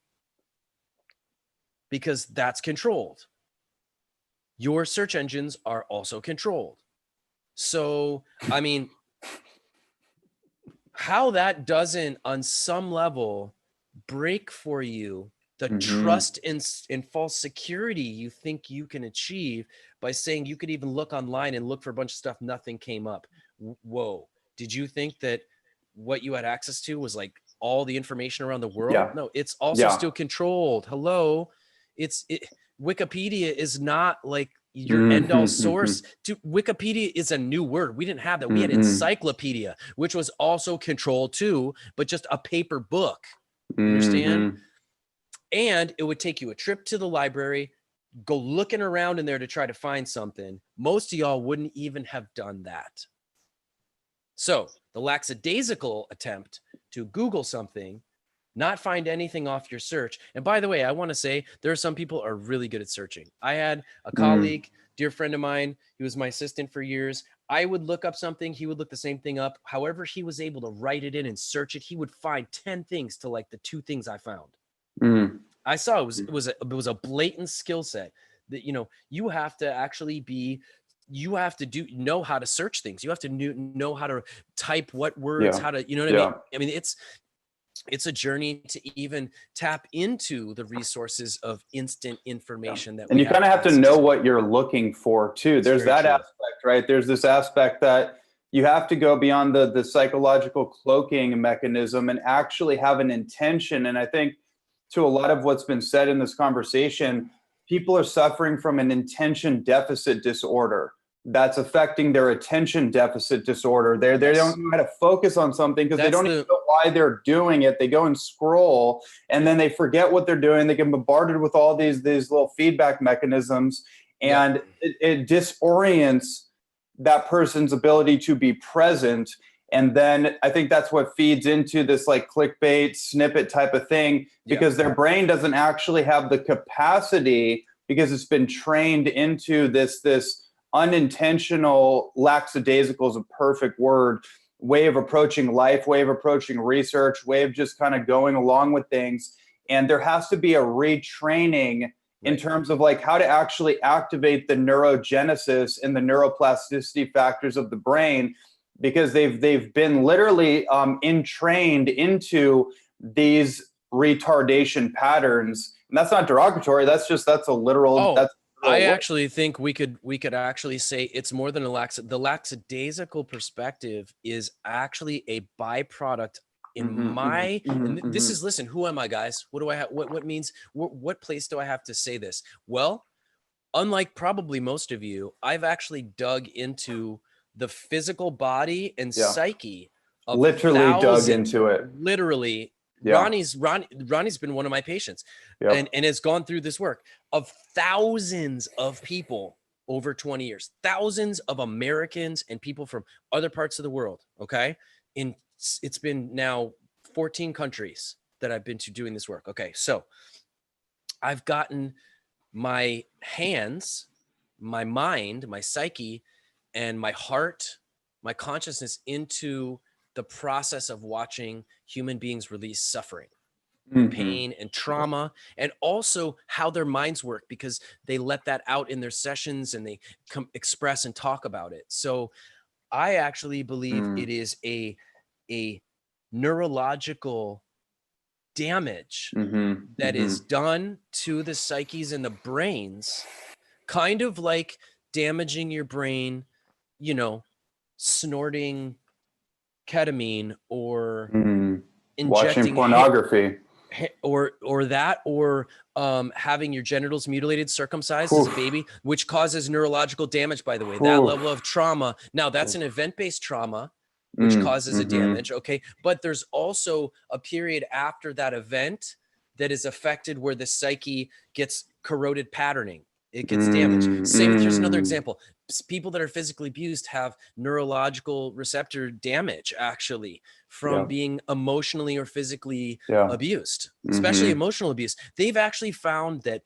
because that's controlled. Your search engines are also controlled. So, I mean, how that doesn't on some level break for you the trust and false security you think you can achieve by saying you could even look online and look for a bunch of stuff, nothing came up. Whoa. Did you think that what you had access to was like all the information around the world? Yeah. No, it's also still controlled. Hello. Wikipedia is not like your end all source. Wikipedia is a new word. We didn't have that. We had encyclopedia, which was also controlled too, but just a paper book. Understand? And it would take you a trip to the library, go looking around in there to try to find something. Most of y'all wouldn't even have done that. So the lackadaisical attempt to Google something, not find anything off your search. And by the way, I want to say there are some people are really good at searching. I had a colleague, dear friend of mine, he was my assistant for years. I would look up something, he would look the same thing up. However, he was able to write it in and search it. He would find 10 things to like the 2 things I found. I saw it was a blatant skill set that, you know, you have to actually know how to search things. You have to know how to type what words, how to, you know what I mean? I mean, it's a journey to even tap into the resources of instant information that and you kind of have to know what you're looking for too. There's that aspect, right? There's this aspect that you have to go beyond the psychological cloaking mechanism and actually have an intention. And I think to a lot of what's been said in this conversation, people are suffering from an attention deficit disorder that's affecting their attention deficit disorder. They don't know how to focus on something because they don't even know why they're doing it. They go and scroll and then they forget what they're doing. They get bombarded with all these little feedback mechanisms, and it disorients that person's ability to be present. And then I think that's what feeds into this like clickbait snippet type of thing, because their brain doesn't actually have the capacity, because it's been trained into this unintentional, lackadaisical is a perfect word, way of approaching life, way of approaching research, way of just kind of going along with things. And there has to be a retraining in terms of like how to actually activate the neurogenesis and the neuroplasticity factors of the brain, because they've been literally entrained into these retardation patterns. And that's not derogatory. That's a literal. I actually think we could actually say it's more than the lackadaisical perspective is actually a byproduct in my, and this is, listen, who am I, guys? What do I have? What place do I have to say this? Well, unlike probably most of you, I've actually dug into the physical body and psyche of dug into it. Literally. Ronnie's been one of my patients and has gone through this work of thousands of people over 20 years, thousands of Americans and people from other parts of the world. Okay. It's been now 14 countries that I've been to doing this work. Okay. So I've gotten my hands, my mind, my psyche, and my heart, my consciousness into the process of watching human beings release suffering, pain, and trauma, and also how their minds work, because they let that out in their sessions and they express and talk about it. So I actually believe it is a neurological damage that is done to the psyches and the brains, kind of like damaging your brain, you know, snorting ketamine or watching pornography or having your genitals mutilated, circumcised as a baby, which causes neurological damage, by the way. That level of trauma. Now that's an event-based trauma, which causes a damage. Okay. But there's also a period after that event that is affected where the psyche gets corroded patterning. It gets damaged. Here's another example. People that are physically abused have neurological receptor damage, actually, from being emotionally or physically abused, especially emotional abuse. They've actually found that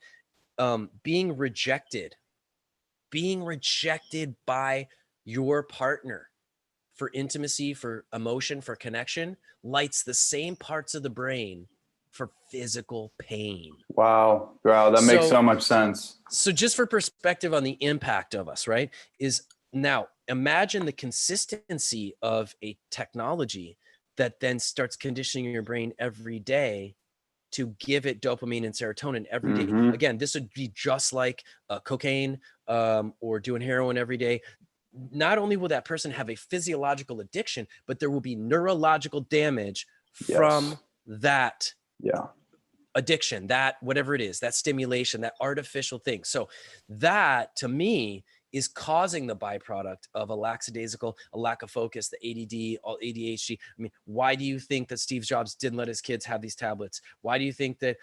being rejected by your partner for intimacy, for emotion, for connection, lights the same parts of the brain for physical pain. Wow. That makes so much sense. So just for perspective on the impact of us, right, is now imagine the consistency of a technology that then starts conditioning your brain every day to give it dopamine and serotonin every day. Again, this would be just like cocaine or doing heroin every day. Not only will that person have a physiological addiction, but there will be neurological damage from that addiction, that whatever it is, that stimulation, that artificial thing. So that to me is causing the byproduct of a lackadaisical, a lack of focus, the ADD, all ADHD. I mean, why do you think that Steve Jobs didn't let his kids have these tablets? Why do you think that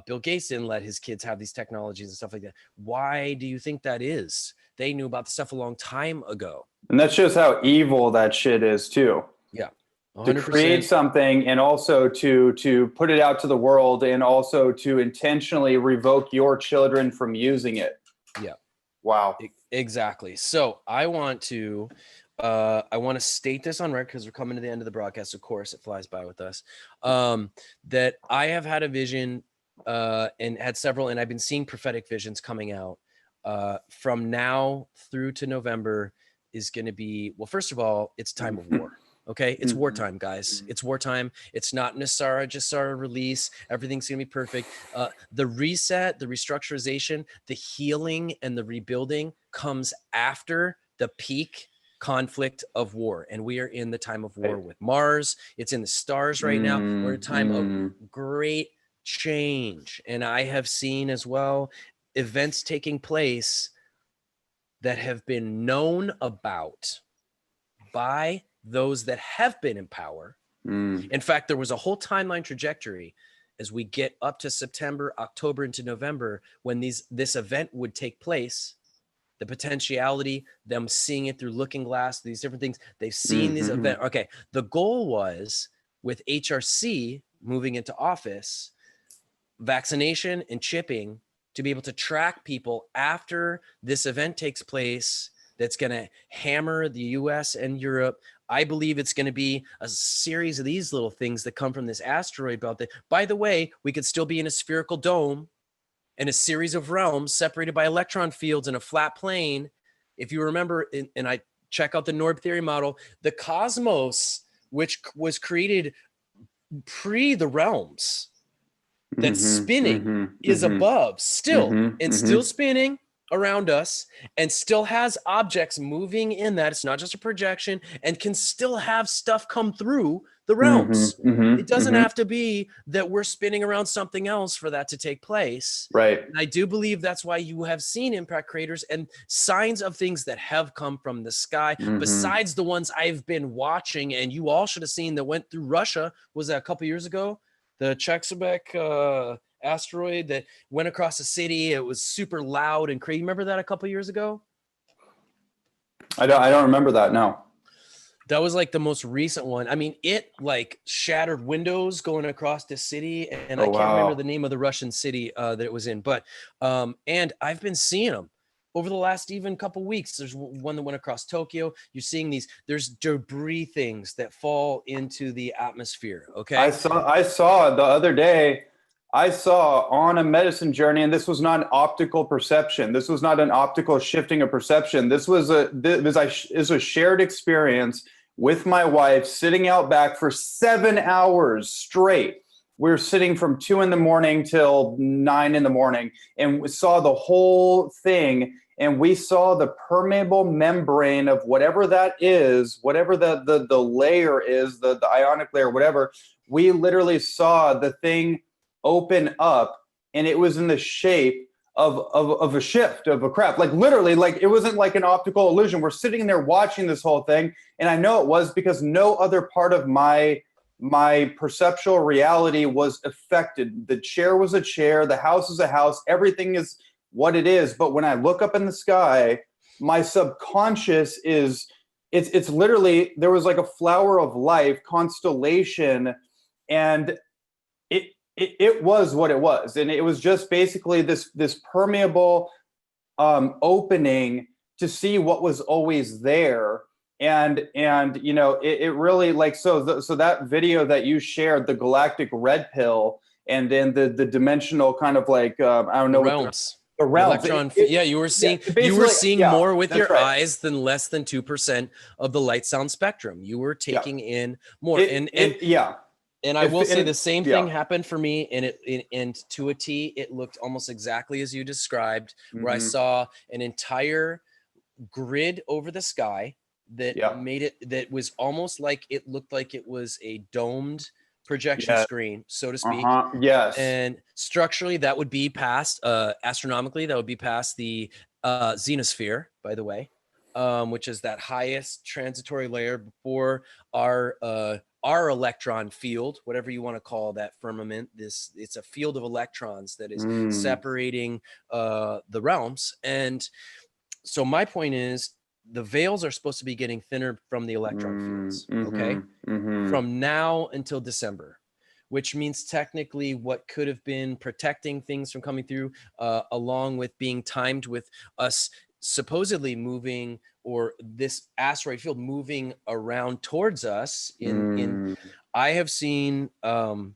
Bill Gates didn't let his kids have these technologies and stuff like that? Why do you think that is? They knew about the stuff a long time ago. And that shows how evil that shit is too. Yeah. 100%. To create something and also to put it out to the world and also to intentionally revoke your children from using it. Yeah. Wow. Exactly. So I want to state this on record because we're coming to the end of the broadcast. Of course, it flies by with us. That I have had a vision and had several, and I've been seeing prophetic visions coming out from now through to November is going to be, well, first of all, it's time of war. Okay. It's wartime, guys. It's wartime. It's not Nasara Jasara release. Everything's going to be perfect. The reset, the restructurization, the healing and the rebuilding comes after the peak conflict of war. And we are in the time of war with Mars. It's in the stars right now. We're in a time of great change. And I have seen as well events taking place that have been known about by those that have been in power. In fact, there was a whole timeline trajectory as we get up to September, October into November, when this event would take place, the potentiality, them seeing it through looking glass, these different things, they've seen these events. Okay. The goal was with HRC moving into office, vaccination and chipping to be able to track people after this event takes place. That's going to hammer the US and Europe. I believe it's going to be a series of these little things that come from this asteroid belt that, by the way, we could still be in a spherical dome and a series of realms separated by electron fields in a flat plane. If you remember, and I check out the Norb theory model, the cosmos, which was created pre the realms, that's spinning is above still and still spinning around us and still has objects moving in that. It's not just a projection and can still have stuff come through the realms. It doesn't have to be that we're spinning around something else for that to take place. Right. And I do believe that's why you have seen impact craters and signs of things that have come from the sky besides the ones I've been watching. And you all should have seen that went through Russia. Was that a couple years ago? The Chekhovek asteroid that went across the city. It was super loud and crazy. Remember that a couple years ago? I don't remember that. No. That was like the most recent one. I mean, it like shattered windows going across the city, and I can't remember the name of the Russian city that it was in. But and I've been seeing them over the last even couple weeks. There's one that went across Tokyo. You're seeing these. There's debris things that fall into the atmosphere. Okay. I saw the other day. I saw on a medicine journey, and this was not an optical perception. This was not an optical shifting of perception. This was a shared experience with my wife sitting out back for 7 hours straight. We were sitting from 2 a.m. till 9 a.m. and we saw the whole thing. And we saw the permeable membrane of whatever that is, whatever the layer is, the ionic layer, whatever. We literally saw the thing open up, and it was in the shape of a shift of a craft. Like literally, like it wasn't like an optical illusion. We're sitting there watching this whole thing, and I know it was because no other part of my perceptual reality was affected. The chair was a chair, the house is a house, everything is what it is. But when I look up in the sky, my subconscious it's literally, there was like a flower of life constellation, and it was what it was. And it was just basically this permeable opening to see what was always there. and you know, it really like, so that video that you shared, the galactic red pill, and then the dimensional kind of like, I don't know, Realms. the realms. Electron. Yeah, you were seeing yeah, more with that's your right. eyes than less than 2% of the light sound spectrum. You were taking in more. And I will say the same thing happened for me, and to a T, it looked almost exactly as you described, where I saw an entire grid over the sky that made it, that was almost like it looked like it was a domed projection screen, so to speak. Yes. And structurally, that would be past, astronomically, that would be past the xenosphere, by the way, which is that highest transitory layer before our electron field, whatever you want to call that firmament. It's a field of electrons that is separating the realms. And so my point is, the veils are supposed to be getting thinner from the electron fields, okay? From now until December, which means technically what could have been protecting things from coming through, along with being timed with us supposedly moving, or this asteroid field moving around towards us in I have seen that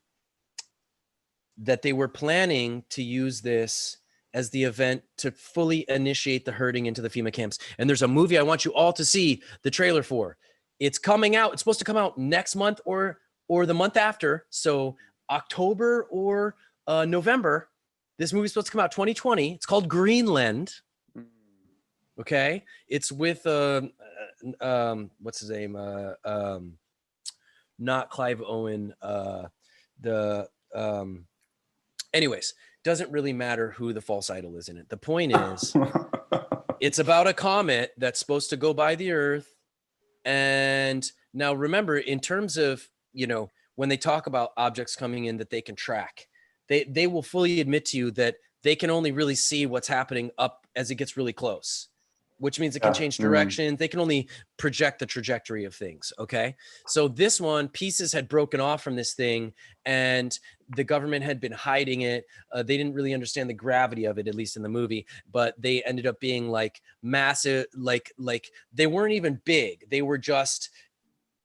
they were planning to use this as the event to fully initiate the herding into the FEMA camps. And there's a movie I want you all to see the trailer for. It's coming out. It's supposed to come out next month or the month after. So October or November. This movie's supposed to come out 2020. It's called Greenland. Okay. It's with what's his name? Not Clive Owen. Anyways, doesn't really matter who the false idol is in it. The point is, it's about a comet that's supposed to go by the Earth. And now remember, in terms of, you know, when they talk about objects coming in that they can track, they will fully admit to you that they can only really see what's happening up as it gets really close, which means it can change direction. They can only project the trajectory of things, okay? So this one, pieces had broken off from this thing, and the government had been hiding it. They didn't really understand the gravity of it, at least in the movie, but they ended up being like massive, like they weren't even big. They were just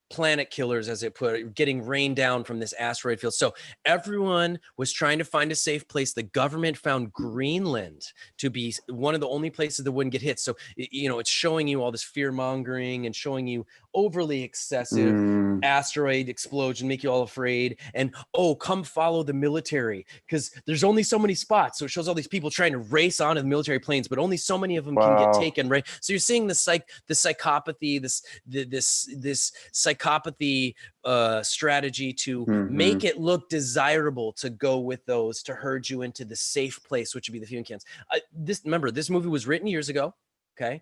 planet killers, as it put, getting rained down from this asteroid field. So everyone was trying to find a safe place. The government found Greenland to be one of the only places that wouldn't get hit. So, you know, it's showing you all this fear mongering and showing you overly excessive asteroid explosion, make you all afraid. And, oh, come follow the military, because there's only so many spots. So it shows all these people trying to race onto the military planes, but only so many of them can get taken, right? So you're seeing the psychopathy, this psychopathy strategy to make it look desirable to go with those, to herd you into the safe place, which would be the FEMA camps. Remember, this movie was written years ago. Okay.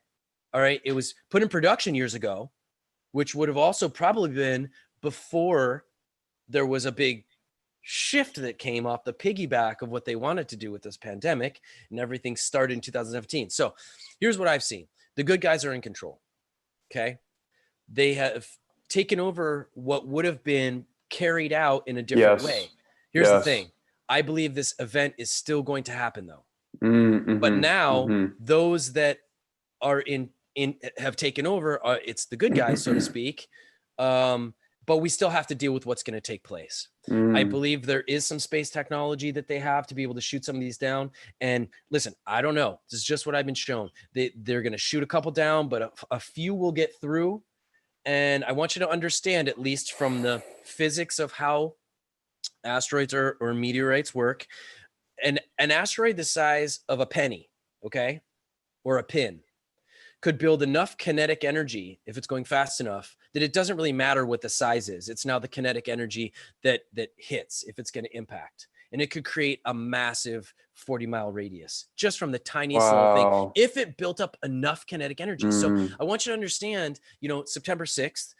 All right. It was put in production years ago, which would have also probably been before there was a big shift that came off the piggyback of what they wanted to do with this pandemic, and everything started in 2017. So here's what I've seen. The good guys are in control. Okay. They have taken over what would have been carried out in a different way. Here's the thing. I believe this event is still going to happen, though. But now those that are have taken over, it's the good guys, so to speak. But we still have to deal with what's going to take place. I believe there is some space technology that they have to be able to shoot some of these down. And listen, I don't know. This is just what I've been shown. They're going to shoot a couple down, but a few will get through. And I want you to understand, at least from the physics of how asteroids or meteorites work, an asteroid the size of a penny, okay, or a pin, could build enough kinetic energy, if it's going fast enough, that it doesn't really matter what the size is. It's now the kinetic energy that hits, if it's going to impact. And it could create a massive 40-mile radius just from the tiniest little thing, if it built up enough kinetic energy. So I want you to understand, you know, September 6th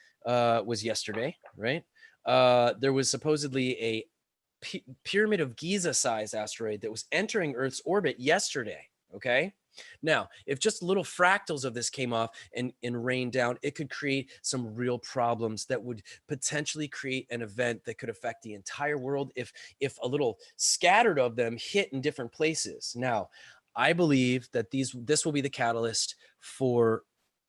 was yesterday, right? There was supposedly a Pyramid of Giza-sized asteroid that was entering Earth's orbit yesterday, okay? Now, if just little fractals of this came off and rained down, it could create some real problems that would potentially create an event that could affect the entire world if a little scattered of them hit in different places. Now, I believe that this will be the catalyst for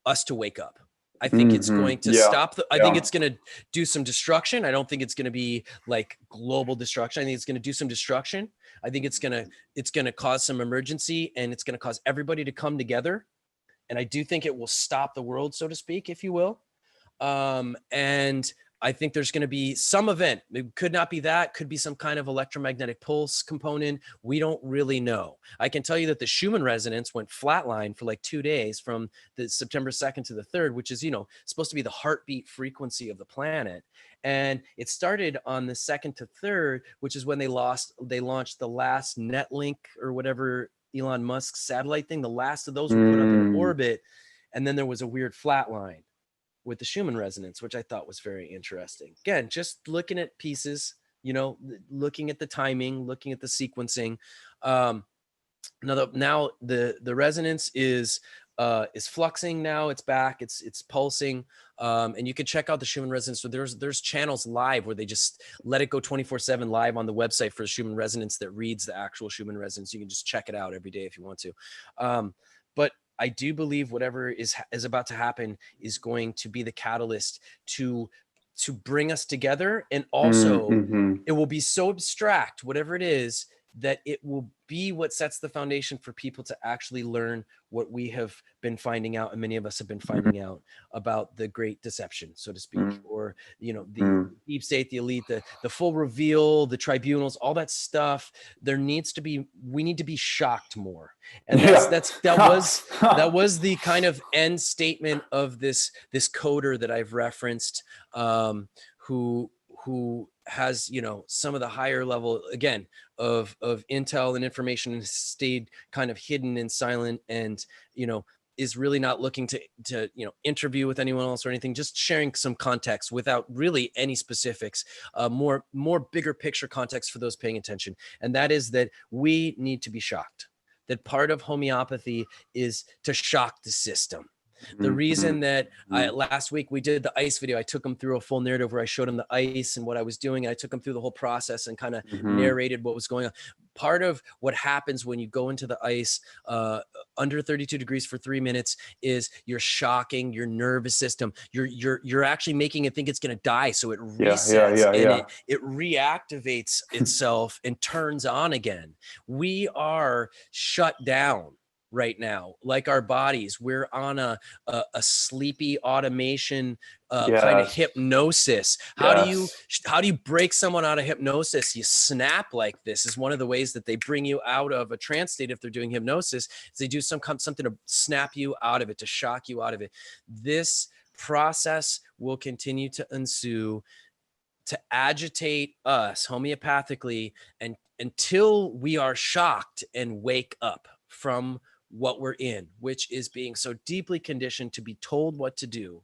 us to wake up. I think it's going to Yeah. stop I think it's going to do some destruction. I don't think it's going to be like global destruction. I think it's going to do some destruction. I think it's going to cause some emergency, and it's going to cause everybody to come together. And I do think it will stop the world, so to speak, if you will. And I think there's going to be some event. It could not be that, could be some kind of electromagnetic pulse component. We don't really know. I can tell you that the Schumann resonance went flatline for like 2 days from the September 2nd to the 3rd, which is, supposed to be the heartbeat frequency of the planet. And it started on the 2nd to 3rd, which is when they launched the last Netlink or whatever Elon Musk's satellite thing. The last of those were put up in orbit. And then there was a weird flatline with the Schumann resonance, which I thought was very interesting. Again, just looking at pieces, looking at the timing, looking at the sequencing. Now the resonance is fluxing now. It's back. It's pulsing. And you can check out the Schumann resonance. So there's channels live where they just let it go 24/7 live on the website for the Schumann resonance that reads the actual Schumann resonance. You can just check it out every day if you want to. But I do believe whatever is about to happen is going to be the catalyst to bring us together. And also it will be so abstract, whatever it is, that it will be what sets the foundation for people to actually learn what we have been finding out, and many of us have been finding out about the great deception, so to speak, or the deep state, the elite, the full reveal, the tribunals, all that stuff. We need to be shocked more, and that was the kind of end statement of this coder that I've referenced, who has some of the higher level again of intel and information, and stayed kind of hidden and silent, and is really not looking to interview with anyone else or anything, just sharing some context without really any specifics, more bigger picture context for those paying attention. And that is that we need to be shocked, that part of homeopathy is to shock the system. The reason that last week we did the ice video, I took them through a full narrative where I showed them the ice and what I was doing. And I took them through the whole process and kind of narrated what was going on. Part of what happens when you go into the ice under 32 degrees for 3 minutes is you're shocking your nervous system. You're actually making it think it's going to die. So it resets it reactivates itself and turns on again. We are shut down right now, like our bodies. We're on a sleepy automation kind of hypnosis. How do you break someone out of hypnosis? You snap like this is one of the ways that they bring you out of a trance state. If they're doing hypnosis, is they do something to snap you out of it, to shock you out of it. This process will continue to ensue, to agitate us homeopathically, and until we are shocked and wake up from what we're in, which is being so deeply conditioned to be told what to do,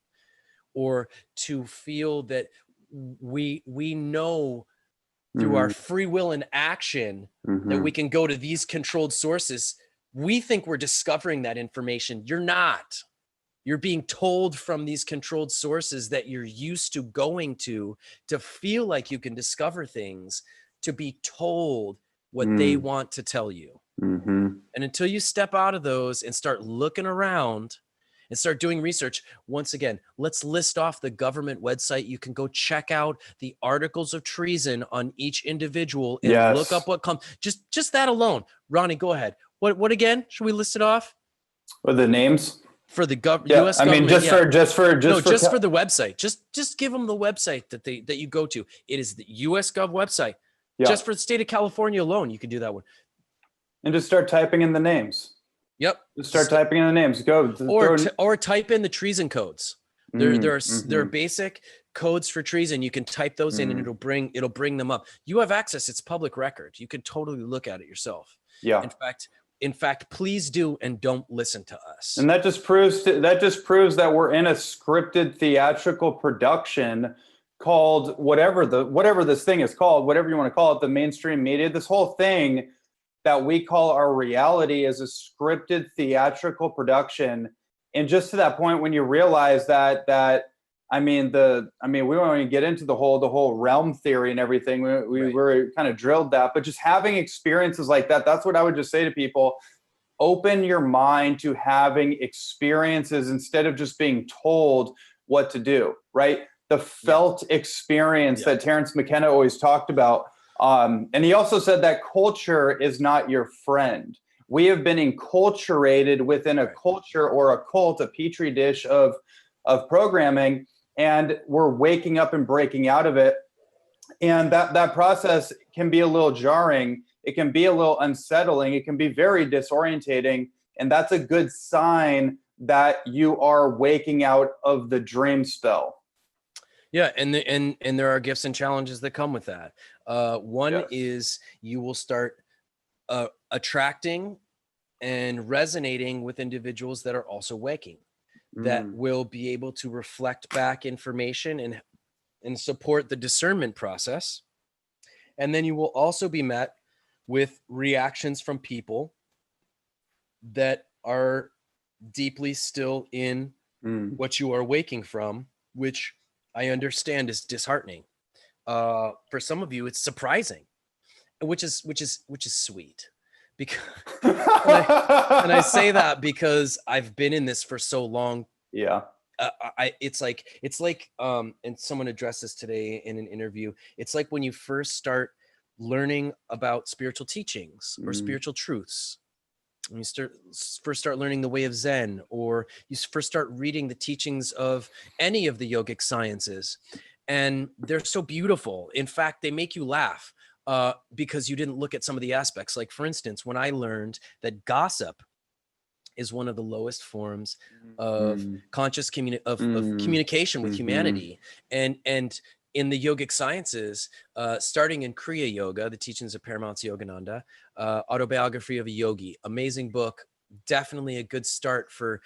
or to feel that we know through our free will and action that we can go to these controlled sources. We think we're discovering that information. You're not. You're being told from these controlled sources that you're used to going to feel like you can discover things, to be told what they want to tell you. And until you step out of those and start looking around and start doing research, once again, let's list off the government website. You can go check out the articles of treason on each individual and look up what comes. Just that alone. Ronnie, go ahead. What again? Should we list it off? Or the names For the U.S. government? Just for the website. Just give them the website that you go to. It is the U.S. Gov website. Just for the state of California alone, you can do that one. And just start typing in the names. Yep. Just start typing in the names. Go. Or type in the treason codes. There are basic codes for treason. You can type those in and it'll bring them up. You have access. It's public record. You can totally look at it yourself. Yeah. In fact, please do, and don't listen to us. And that just proves that we're in a scripted theatrical production called whatever this thing is called, whatever you want to call it, the mainstream media. This whole thing that we call our reality is a scripted theatrical production. And just to that point, when you realize that we won't even get into the whole realm theory and everything. We were kind of drilled that, but just having experiences like that, that's what I would just say to people. open your mind to having experiences instead of just being told what to do, right? The felt experience that Terence McKenna always talked about. And he also said that culture is not your friend. We have been enculturated within a culture or a cult, a petri dish of programming, and we're waking up and breaking out of it. And that process can be a little jarring. It can be a little unsettling. It can be very disorientating. And that's a good sign that you are waking out of the dream spell. Yeah, and there are gifts and challenges that come with that. One is you will start attracting and resonating with individuals that are also waking, that will be able to reflect back information and support the discernment process. And then you will also be met with reactions from people that are deeply still in what you are waking from, which I understand is disheartening. For some of you, it's surprising, which is sweet. Because and I say that because I've been in this for so long. Yeah. It's like and someone addressed this today in an interview. It's like when you first start learning about spiritual teachings or spiritual truths. When you first start learning the way of Zen, or you first start reading the teachings of any of the yogic sciences, and they're so beautiful. In fact, they make you laugh because you didn't look at some of the aspects. Like, for instance, when I learned that gossip is one of the lowest forms of conscious communication with humanity, and in the yogic sciences, starting in Kriya Yoga, the teachings of Paramahansa Yogananda, Autobiography of a Yogi, amazing book, definitely a good start for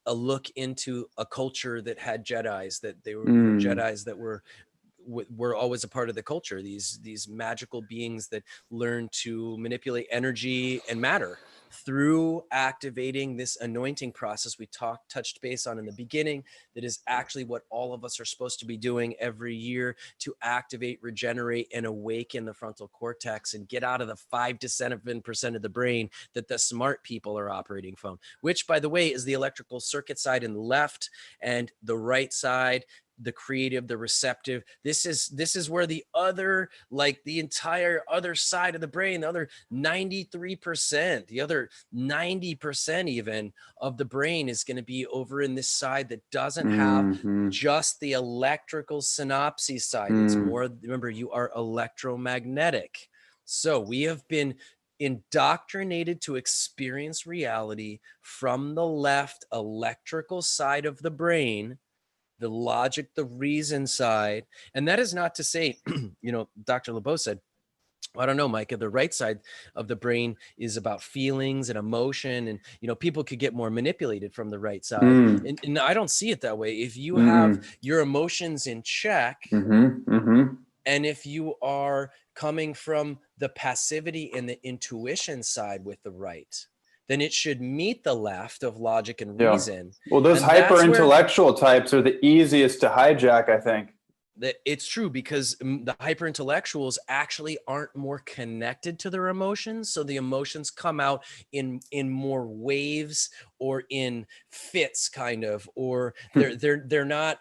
a look into a culture that had Jedis, that they were Jedis that were always a part of the culture, these magical beings that learn to manipulate energy and matter through activating this anointing process we touched base on in the beginning, that is actually what all of us are supposed to be doing every year to activate, regenerate, and awaken the frontal cortex and get out of the 5 to 7% of the brain that the smart people are operating from, which, by the way, is the electrical circuit side in the left, and the right side, the creative, the receptive. This is where the other, like the entire other side of the brain, the other 93%, the other 90% even of the brain is going to be over in this side that doesn't have just the electrical synapses side. It's more, remember, you are electromagnetic. So we have been indoctrinated to experience reality from the left electrical side of the brain, the logic, the reason side. And that is not to say, Dr. LeBeau said, I don't know, Micah, the right side of the brain is about feelings and emotion. And, people could get more manipulated from the right side. And I don't see it that way. If you have your emotions in check, and if you are coming from the passivity and the intuition side with the right, then it should meet the left of logic and reason. Well, those hyper-intellectual types are the easiest to hijack, I think. It's true, because the hyper-intellectuals actually aren't more connected to their emotions. So the emotions come out in more waves or in fits, kind of, or they're not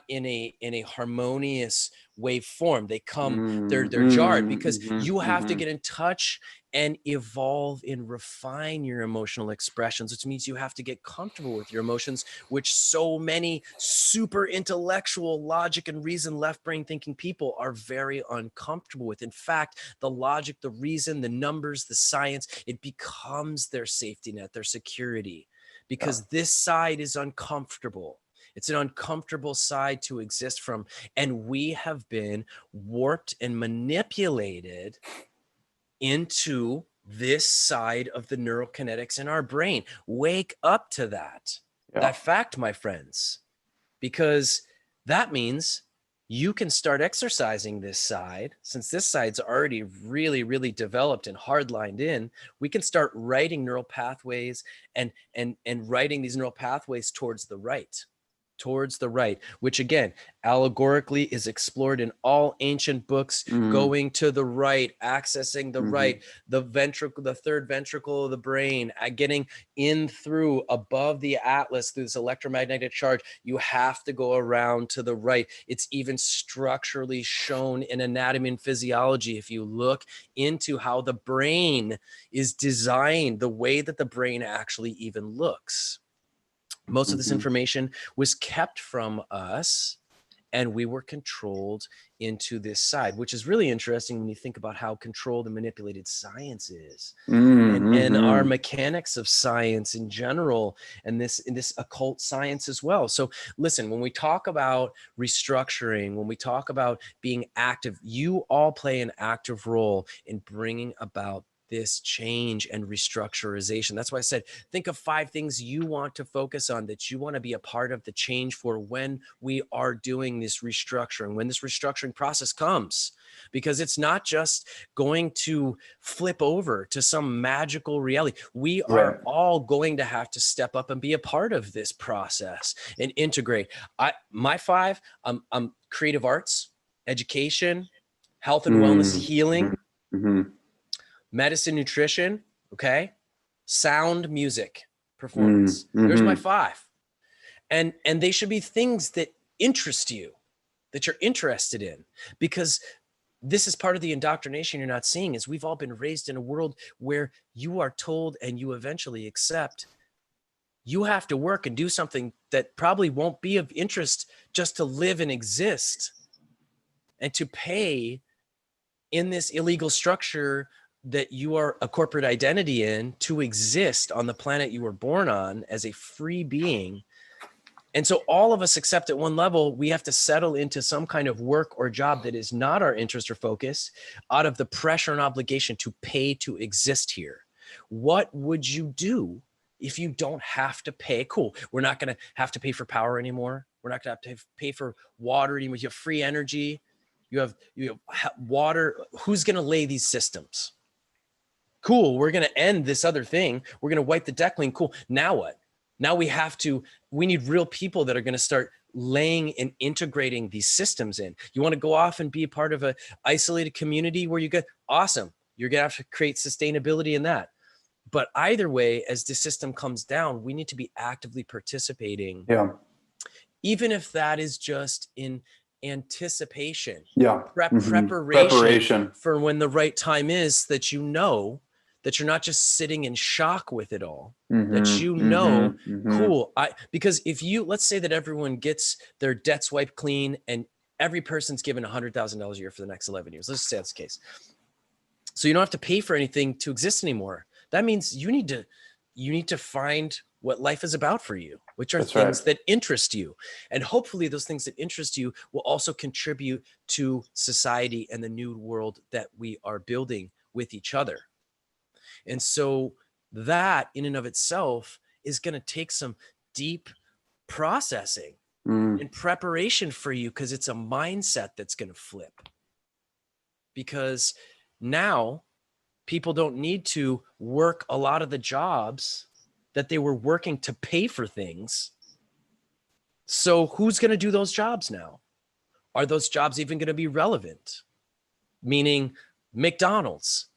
in a harmonious wave form. They come, they're jarred, because you have to get in touch and evolve and refine your emotional expressions, which means you have to get comfortable with your emotions, which so many super intellectual, logic and reason, left brain thinking people are very uncomfortable with. In fact, the logic, the reason, the numbers, the science, it becomes their safety net, their security, because this side is uncomfortable. It's an uncomfortable side to exist from. And we have been warped and manipulated into this side of the neurokinetics in our brain. Wake up to that fact, my friends, because that means you can start exercising this side. Since this side's already really, really developed and hardlined in, we can start writing neural pathways and writing these neural pathways towards the right. towards the right, which again, allegorically is explored in all ancient books, going to the right, accessing the right, the ventricle, the third ventricle of the brain, getting in through above the atlas through this electromagnetic charge. You have to go around to the right. It's even structurally shown in anatomy and physiology. If you look into how the brain is designed, the way that the brain actually even looks. Most of this information was kept from us, and we were controlled into this side, which is really interesting when you think about how controlled and manipulated science is, and our mechanics of science in general, and this occult science as well. So listen, when we talk about restructuring, when we talk about being active, you all play an active role in bringing about this change and restructurization. That's why I said, think of 5 things you want to focus on, that you want to be a part of the change for when we are doing this restructuring, when this restructuring process comes, because it's not just going to flip over to some magical reality. We are all going to have to step up and be a part of this process and integrate. My 5, I'm creative arts, education, health and wellness, healing, medicine, nutrition, okay? Sound, music, performance. There's my 5. And they should be things that interest you, that you're interested in, because this is part of the indoctrination you're not seeing. Is we've all been raised in a world where you are told, and you eventually accept, you have to work and do something that probably won't be of interest just to live and exist, and to pay in this illegal structure that you are a corporate identity in, to exist on the planet you were born on as a free being. And so all of us, except at one level, we have to settle into some kind of work or job that is not our interest or focus, out of the pressure and obligation to pay to exist here. What would you do if you don't have to pay? Cool. We're not going to have to pay for power anymore. We're not going to have to pay for water anymore. You have free energy. You have water. Who's going to lay these systems? Cool. We're going to end this other thing. We're going to wipe the deck clean. Cool. Now what? Now we need real people that are going to start laying and integrating these systems in. You want to go off and be a part of a isolated community where you get awesome. You're going to have to create sustainability in that. But either way, as the system comes down, we need to be actively participating. Yeah. Even if that is just in anticipation. Yeah. Preparation for when the right time is, that you know that you're not just sitting in shock with it all, that you know, cool. Because if let's say that everyone gets their debts wiped clean and every person's given $100,000 a year for the next 11 years. Let's just say that's the case. So you don't have to pay for anything to exist anymore. That means you need to find what life is about for you, which are things that interest you. And hopefully those things that interest you will also contribute to society and the new world that we are building with each other. And so that in and of itself is going to take some deep processing and preparation for you, because it's a mindset that's going to flip. Because now people don't need to work a lot of the jobs that they were working to pay for things. So who's going to do those jobs now? Are those jobs even going to be relevant? Meaning McDonald's.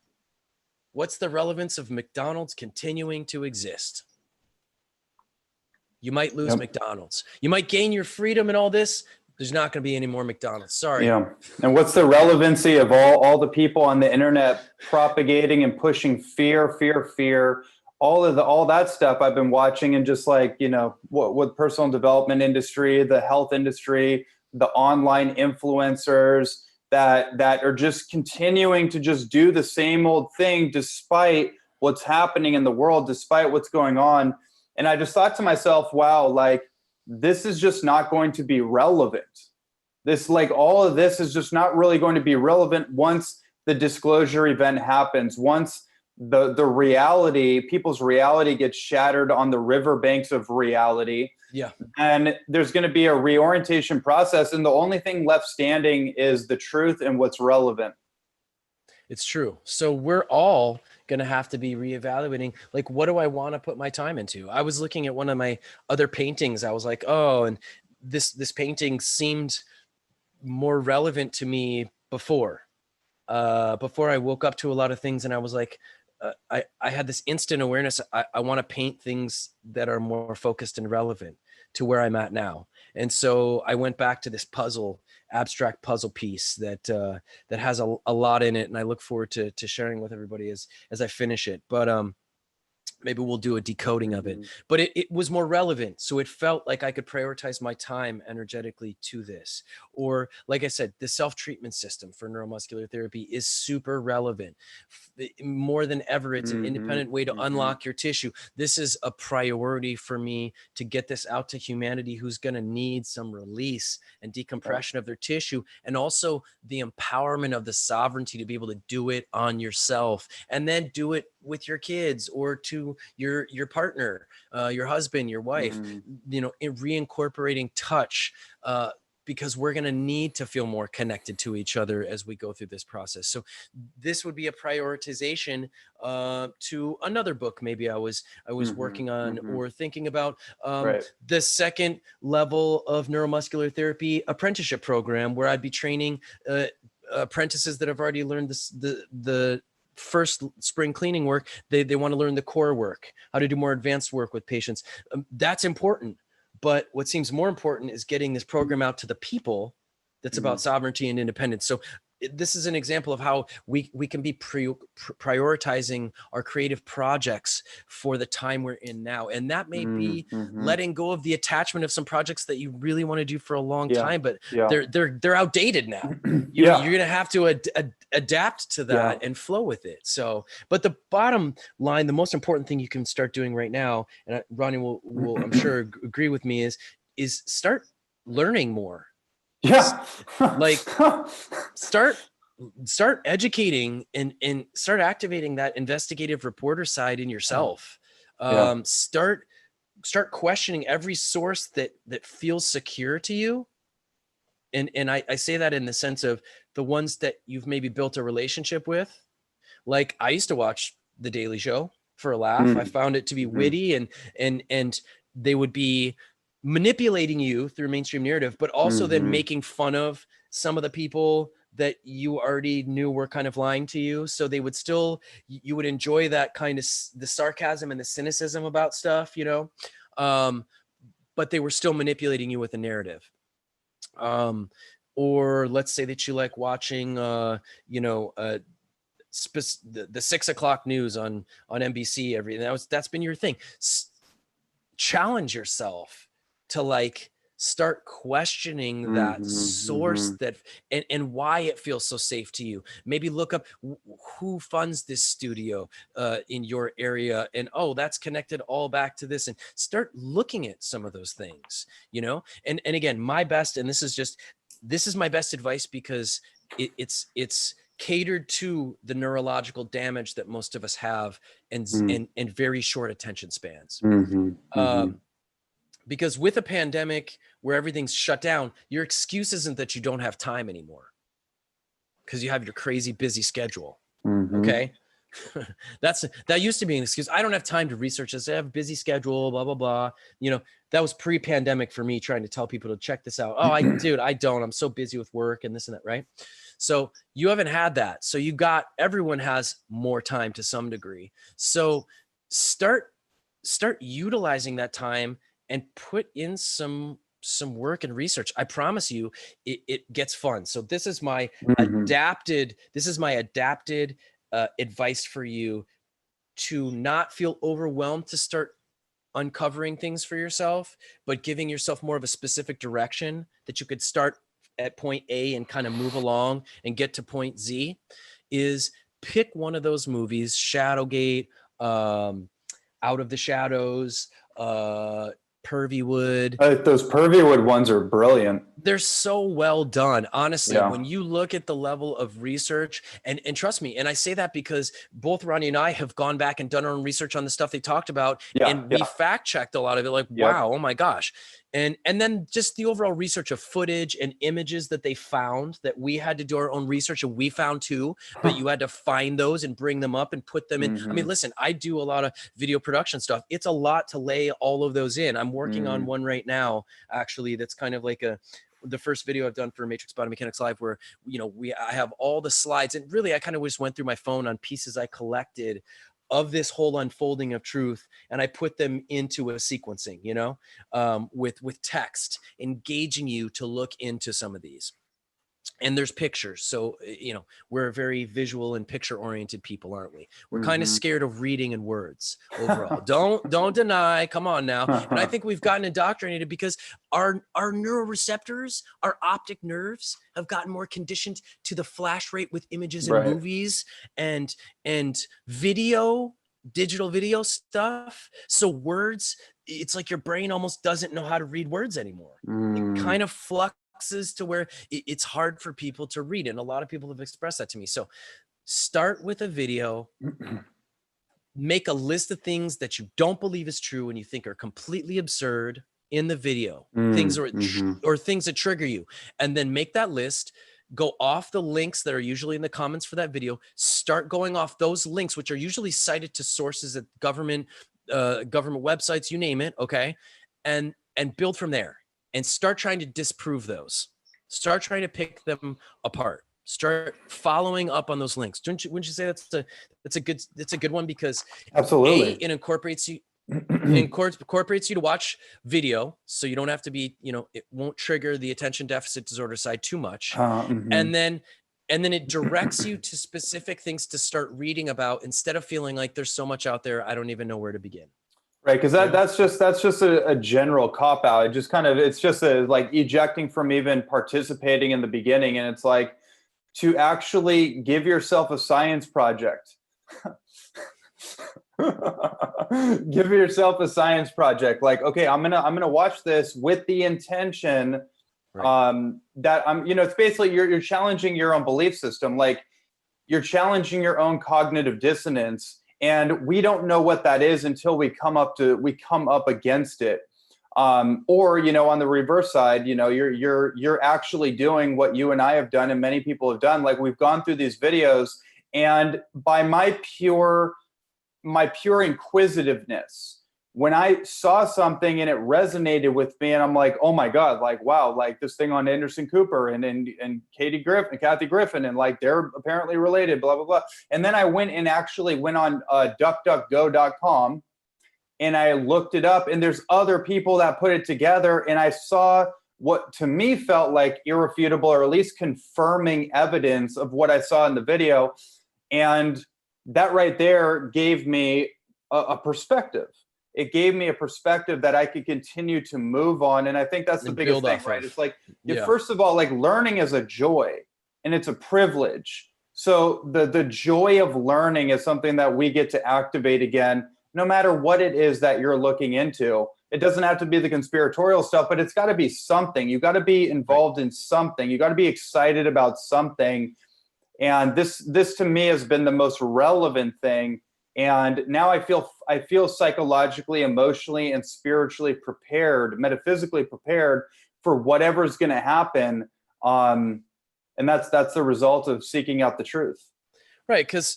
What's the relevance of McDonald's continuing to exist? You might lose McDonald's. You might gain your freedom and all this. There's not going to be any more McDonald's. Sorry. Yeah. And what's the relevancy of all the people on the internet propagating and pushing fear, all that stuff I've been watching, and just like, what personal development industry, the health industry, the online influencers that are just continuing to just do the same old thing despite what's happening in the world, despite what's going on. And I just thought to myself, wow, like, this is just not going to be relevant. All of this is just not really going to be relevant once the disclosure event happens, once the reality, people's reality gets shattered on the riverbanks of reality. Yeah. And there's going to be a reorientation process. And the only thing left standing is the truth and what's relevant. It's true. So we're all going to have to be reevaluating, like, what do I want to put my time into? I was looking at one of my other paintings. I was like, oh, and this painting seemed more relevant to me before I woke up to a lot of things, and I was like, I had this instant awareness. I want to paint things that are more focused and relevant to where I'm at now. And so I went back to this abstract puzzle piece that has a lot in it. And I look forward to sharing with everybody as I finish it. But maybe we'll do a decoding of it, but it was more relevant. So it felt like I could prioritize my time energetically to this. Or like I said, the self-treatment system for neuromuscular therapy is super relevant. More than ever, it's an independent way to unlock your tissue. This is a priority for me to get this out to humanity who's going to need some release and decompression of their tissue, and also the empowerment of the sovereignty to be able to do it on yourself, and then do it with your kids or to your partner, your husband, your wife, reincorporating touch, because we're going to need to feel more connected to each other as we go through this process. So this would be a prioritization to another book maybe I was working on or thinking about. The second level of neuromuscular therapy apprenticeship program, where I'd be training apprentices that have already learned the first spring cleaning work. They want to learn the core work, how to do more advanced work with patients. That's important. But what seems more important is getting this program out to the people that's about sovereignty and independence. So this is an example of how we can be prioritizing our creative projects for the time we're in now. And that may be letting go of the attachment of some projects that you really want to do for a long time, but they're outdated now. You're going to have to adapt to that and flow with it. So, but the bottom line, the most important thing you can start doing right now, and Ronnie will I'm sure agree with me, is start learning more. Like start educating and start activating that investigative reporter side in yourself. Start questioning every source that feels secure to you. And I say that in the sense of the ones that you've maybe built a relationship with. Like I used to watch The Daily Show for a laugh. I found it to be witty and they would be manipulating you through mainstream narrative, but also then making fun of some of the people that you already knew were kind of lying to you. So they would still, you would enjoy that kind of the sarcasm and the cynicism about stuff, but they were still manipulating you with a narrative. Or let's say that you like watching, the 6 o'clock news on NBC that's been your thing. Challenge yourself to like start questioning that source that and why it feels so safe to you. Maybe look up who funds this studio in your area, and that's connected all back to this, and start looking at some of those things, and again, my best, and this is my best advice because it's catered to the neurological damage that most of us have and very short attention spans. Because with a pandemic where everything's shut down, your excuse isn't that you don't have time anymore because you have your crazy busy schedule. Okay. That used to be an excuse. I don't have time to research this. I have a busy schedule, blah, blah, blah. That was pre-pandemic for me trying to tell people to check this out. I don't, I'm so busy with work and this and that. Right. So you haven't had that. So everyone has more time to some degree. So start utilizing that time and put in some work and research. I promise you it gets fun. So this is my adapted advice for you to not feel overwhelmed, to start uncovering things for yourself, but giving yourself more of a specific direction that you could start at point A and kind of move along and get to point Z. Is pick one of those movies, Shadowgate, Out of the Shadows, Purvywood. Those Purvywood ones are brilliant. They're so well done. Honestly, when you look at the level of research, and trust me, and I say that because both Ronnie and I have gone back and done our own research on the stuff they talked about, and we fact checked a lot of it, like, wow, oh my gosh. And then just the overall research of footage and images that they found, that we had to do our own research and we found too, but you had to find those and bring them up and put them in. I mean, listen, I do a lot of video production stuff. It's a lot to lay all of those in. I'm working on one right now, actually, that's kind of like the first video I've done for Matrix Biomechanics Live, where, you know, I have all the slides, and really I kind of just went through my phone on pieces I collected of this whole unfolding of truth, and I put them into a sequencing, you know, with text, engaging you to look into some of these. And there's pictures. So, you know, we're very visual and picture oriented people, aren't we? We're kind of scared of reading and words overall. Don't deny, come on now. And I think we've gotten indoctrinated because our neuroreceptors, our optic nerves have gotten more conditioned to the flash rate with images and movies and video, digital video stuff. So words, it's like your brain almost doesn't know how to read words anymore. It kind of fluxes to where it's hard for people to read. And a lot of people have expressed that to me. So start with a video, make a list of things that you don't believe is true and you think are completely absurd in the video, things or things that trigger you, and then make that list. Go off the links that are usually in the comments for that video. Start going off those links, which are usually cited to sources at government websites, you name it. Okay. And build from there and start trying to disprove those. Start trying to pick them apart. Start following up on those links. Wouldn't you say that's a good one? Because absolutely, it incorporates you. Incorporates you to watch video, so you don't have to be, you know, it won't trigger the attention deficit disorder side too much. And then it directs you to specific things to start reading about instead of feeling like there's so much out there, I don't even know where to begin. Right, because that's just a general cop out. It just kind of, it's just like ejecting from even participating in the beginning, and it's like to actually give yourself a science project. Give yourself a science project. Like, okay, I'm gonna watch this with the intention that I'm, you know, it's basically you're challenging your own belief system. Like you're challenging your own cognitive dissonance, and we don't know what that is until we come up against it. Or, you know, on the reverse side, you know, you're actually doing what you and I have done and many people have done. Like we've gone through these videos, and by my pure inquisitiveness, when I saw something and it resonated with me, and I'm like, oh my God, like, wow, like this thing on Anderson Cooper and Kathy Griffin, and like they're apparently related, blah, blah, blah. And then I went on duckduckgo.com and I looked it up, and there's other people that put it together, and I saw what to me felt like irrefutable or at least confirming evidence of what I saw in the video. And that right there gave me a perspective. It gave me a perspective that I could continue to move on. And I think that's the biggest thing, right? It's like, first of all, like learning is a joy and it's a privilege. So the joy of learning is something that we get to activate again, no matter what it is that you're looking into. It doesn't have to be the conspiratorial stuff, but it's got to be something. You got to be involved in something. You got to be excited about something. And this to me has been the most relevant thing. And now I feel psychologically, emotionally, and spiritually prepared, metaphysically prepared for whatever's going to happen. And that's the result of seeking out the truth. Right, because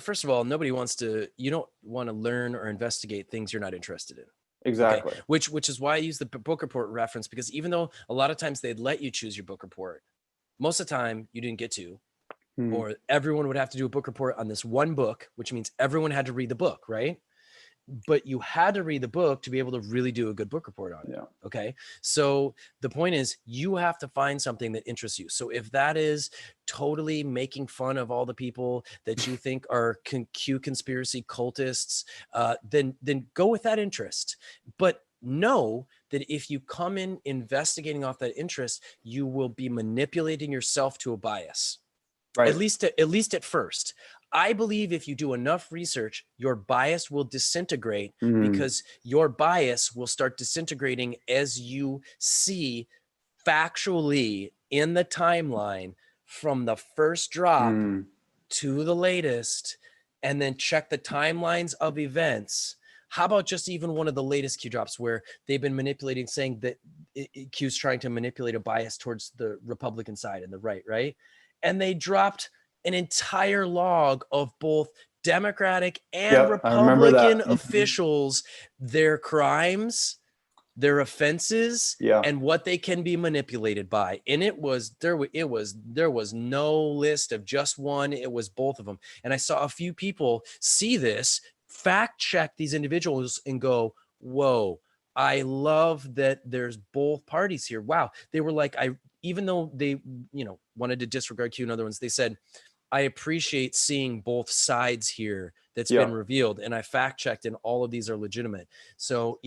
first of all, you don't want to learn or investigate things you're not interested in. Exactly. Okay? Which is why I use the book report reference, because even though a lot of times they'd let you choose your book report, most of the time you didn't get to. Or everyone would have to do a book report on this one book, which means everyone had to read the book, right? But you had to read the book to be able to really do a good book report on it. Yeah. Okay. So the point is, you have to find something that interests you. So if that is totally making fun of all the people that you think are Q conspiracy cultists, then go with that interest. But know that if you come in investigating off that interest, you will be manipulating yourself to a bias. Right. At least at first. I believe if you do enough research, your bias will disintegrate because your bias will start disintegrating as you see factually in the timeline from the first drop to the latest, and then check the timelines of events. How about just even one of the latest Q drops where they've been manipulating, saying that Q's trying to manipulate a bias towards the Republican side and the right? And they dropped an entire log of both Democratic and Republican officials, their crimes, their offenses Yeah. and what they can be manipulated by. And there was no list of just one, it was both of them. And I saw a few people see this, fact check these individuals and go, whoa, I love that there's both parties here. Wow. They were like, even though they, wanted to disregard Q and other ones, they said, I appreciate seeing both sides here that's been revealed. And I fact checked and all of these are legitimate. So,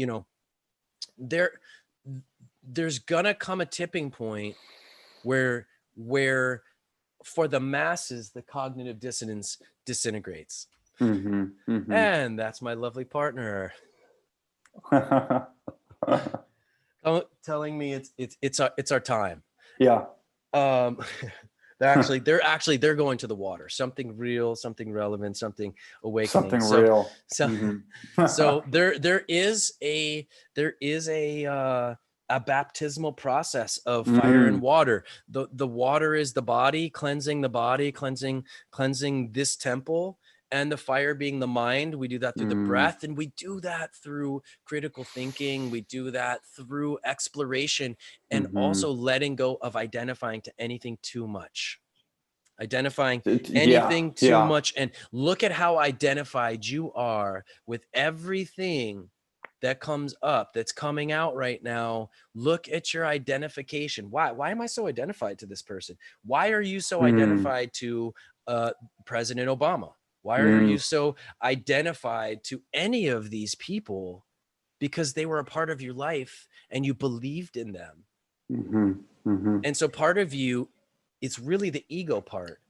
there's gonna come a tipping point where for the masses, the cognitive dissonance disintegrates. And that's my lovely partner telling me it's our time. Yeah. They're going to the water, something real, something relevant, something awakening, Something real. So there is a baptismal process of fire and water. The water is the body, cleansing this temple, and the fire being the mind. We do that through the breath, and we do that through critical thinking. We do that through exploration, and also letting go of identifying to anything too much. Identifying anything too much. And look at how identified you are with everything that comes up, that's coming out right now. Look at your identification. Why am I so identified to this person? Why are you so identified to President Obama? Why are you so identified to any of these people? Because they were a part of your life and you believed in them. And so part of you, it's really the ego part,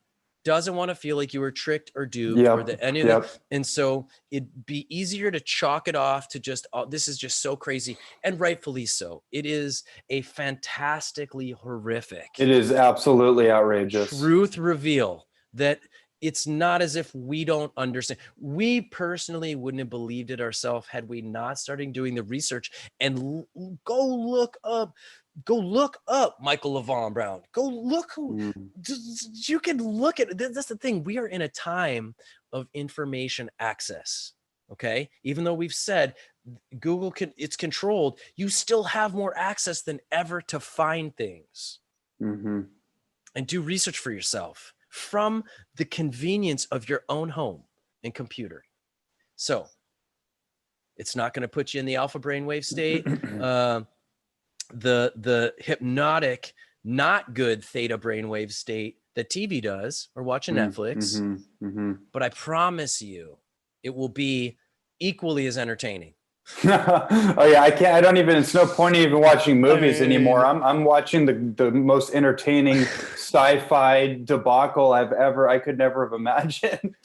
doesn't want to feel like you were tricked or duped or that any of that. And so it'd be easier to chalk it off to just, oh, this is just so crazy, and rightfully so. It is a fantastically horrific. It is absolutely outrageous. Truth Reveal that it's not as if we don't understand. We personally wouldn't have believed it ourselves had we not started doing the research and go look up Michael LaVon Brown. Go look who you can look at. That's the thing. We are in a time of information access. Okay. Even though we've said Google it's controlled, you still have more access than ever to find things and do research for yourself from the convenience of your own home and computer. So it's not going to put you in the alpha brainwave state. The hypnotic, not good theta brainwave state that TV does, or watching Netflix. But I promise you, it will be equally as entertaining. Oh yeah, I don't even, it's no point in even watching movies anymore. I'm watching the most entertaining sci-fi debacle I could never have imagined.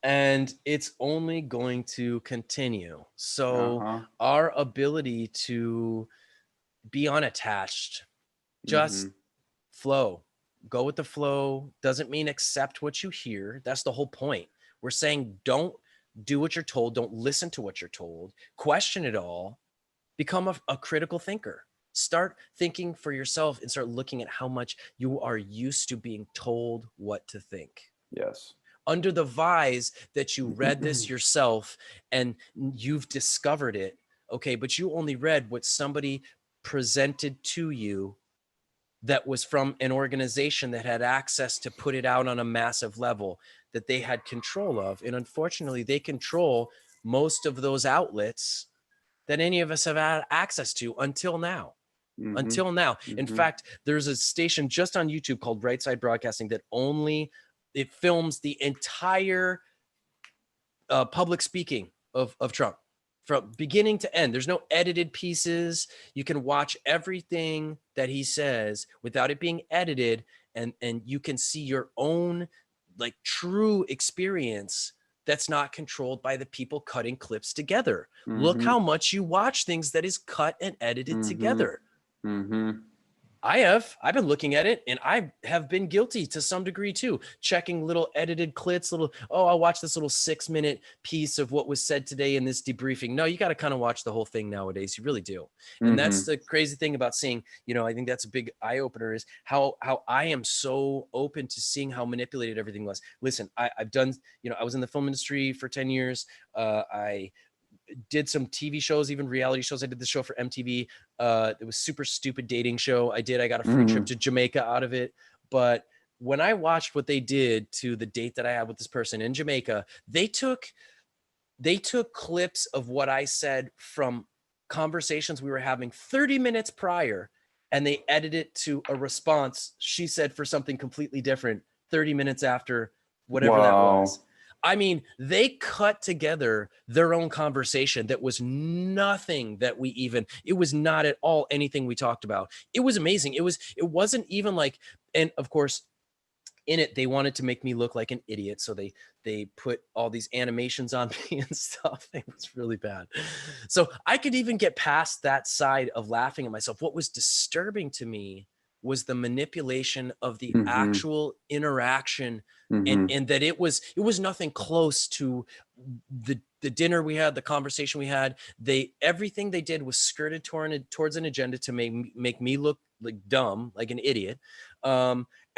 And it's only going to continue. So our ability to be unattached, just flow, go with the flow, doesn't mean accept what you hear. That's the whole point. We're saying don't do what you're told. Don't listen to what you're told. Question it all. Become a critical thinker. Start thinking for yourself and start looking at how much you are used to being told what to think. Yes. Under the vise that you read this yourself and you've discovered it. Okay, but you only read what somebody presented to you that was from an organization that had access to put it out on a massive level that they had control of. And unfortunately, they control most of those outlets that any of us have had access to until now. Until now. In fact, there's a station just on YouTube called Right Side Broadcasting that it films the entire public speaking of Trump from beginning to end. There's no edited pieces. You can watch everything that he says without it being edited, and you can see your own like true experience that's not controlled by the people cutting clips together. Look how much you watch things that is cut and edited together. I've been looking at it, and I have been guilty to some degree too, checking little edited clips, I'll watch this little 6-minute piece of what was said today in this debriefing. No, you got to kind of watch the whole thing nowadays. You really do. And that's the crazy thing about seeing, I think that's a big eye opener is how I am so open to seeing how manipulated everything was. Listen, I've done, I was in the film industry for 10 years. I did some TV shows, even reality shows. I did the show for MTV. It was super stupid dating show. I got a free trip to Jamaica out of it. But when I watched what they did to the date that I had with this person in Jamaica, they took clips of what I said from conversations we were having 30 minutes prior, and they edited it to a response she said for something completely different 30 minutes after whatever that was. I mean, they cut together their own conversation that was nothing that it was not at all anything we talked about. It was amazing. It wasn't even like, and of course, in it, they wanted to make me look like an idiot. So they put all these animations on me and stuff. It was really bad. So I could even get past that side of laughing at myself. What was disturbing to me was the manipulation of the actual interaction, and that it was nothing close to the dinner we had, the conversation we had. Everything they did was skirted towards an agenda to make me look like dumb, like an idiot.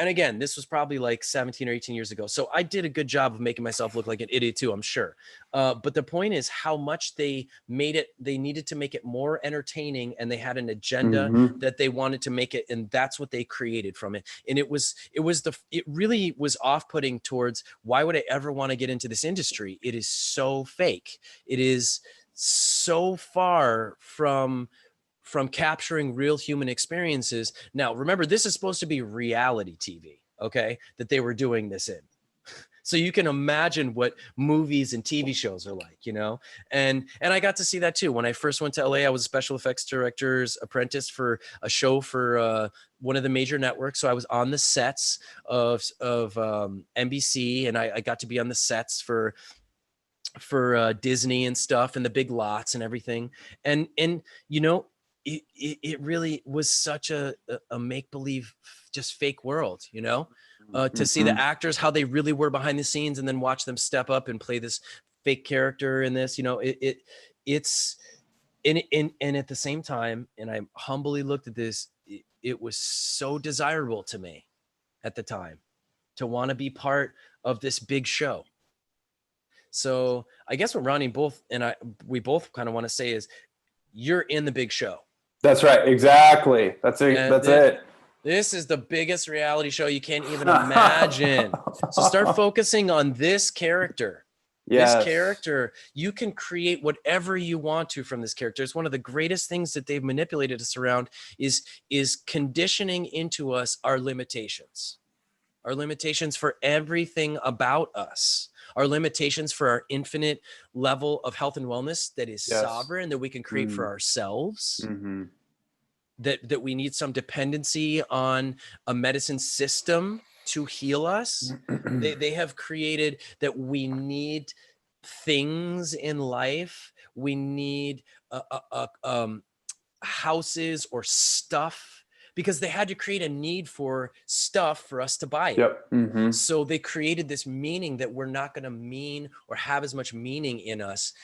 And again, this was probably like 17 or 18 years ago. So I did a good job of making myself look like an idiot too, I'm sure. But the point is how much they needed to make it more entertaining, and they had an agenda that they wanted to make it. And that's what they created from it. And it really was off-putting towards, why would I ever want to get into this industry? It is so fake. It is so far from capturing real human experiences. Now, remember, this is supposed to be reality TV, okay, that they were doing this in. So you can imagine what movies and TV shows are like, you know? And I got to see that too. When I first went to LA, I was a special effects director's apprentice for a show for one of the major networks. So I was on the sets of NBC, and I got to be on the sets for Disney and stuff, and the big lots and everything. And you know, it really was such a make-believe, just fake world, you know, to see the actors, how they really were behind the scenes, and then watch them step up and play this fake character in this, you know, it's and at the same time, and I humbly looked at this, it was so desirable to me at the time to want to be part of this big show. So I guess what Ronnie we both kind of want to say is, you're in the big show. That's right. Exactly. That's it. It. This is the biggest reality show you can't even imagine. So start focusing on this character. Yes. This character, you can create whatever you want to from this character. It's one of the greatest things that they've manipulated us around is conditioning into us our limitations for everything about us. Our limitations for our infinite level of health and wellness that is sovereign, that we can create for ourselves, that we need some dependency on a medicine system to heal us. They have created that we need things in life. We need houses or stuff, because they had to create a need for stuff for us to buy it. Yep. So they created this meaning that we're not going to mean or have as much meaning in us,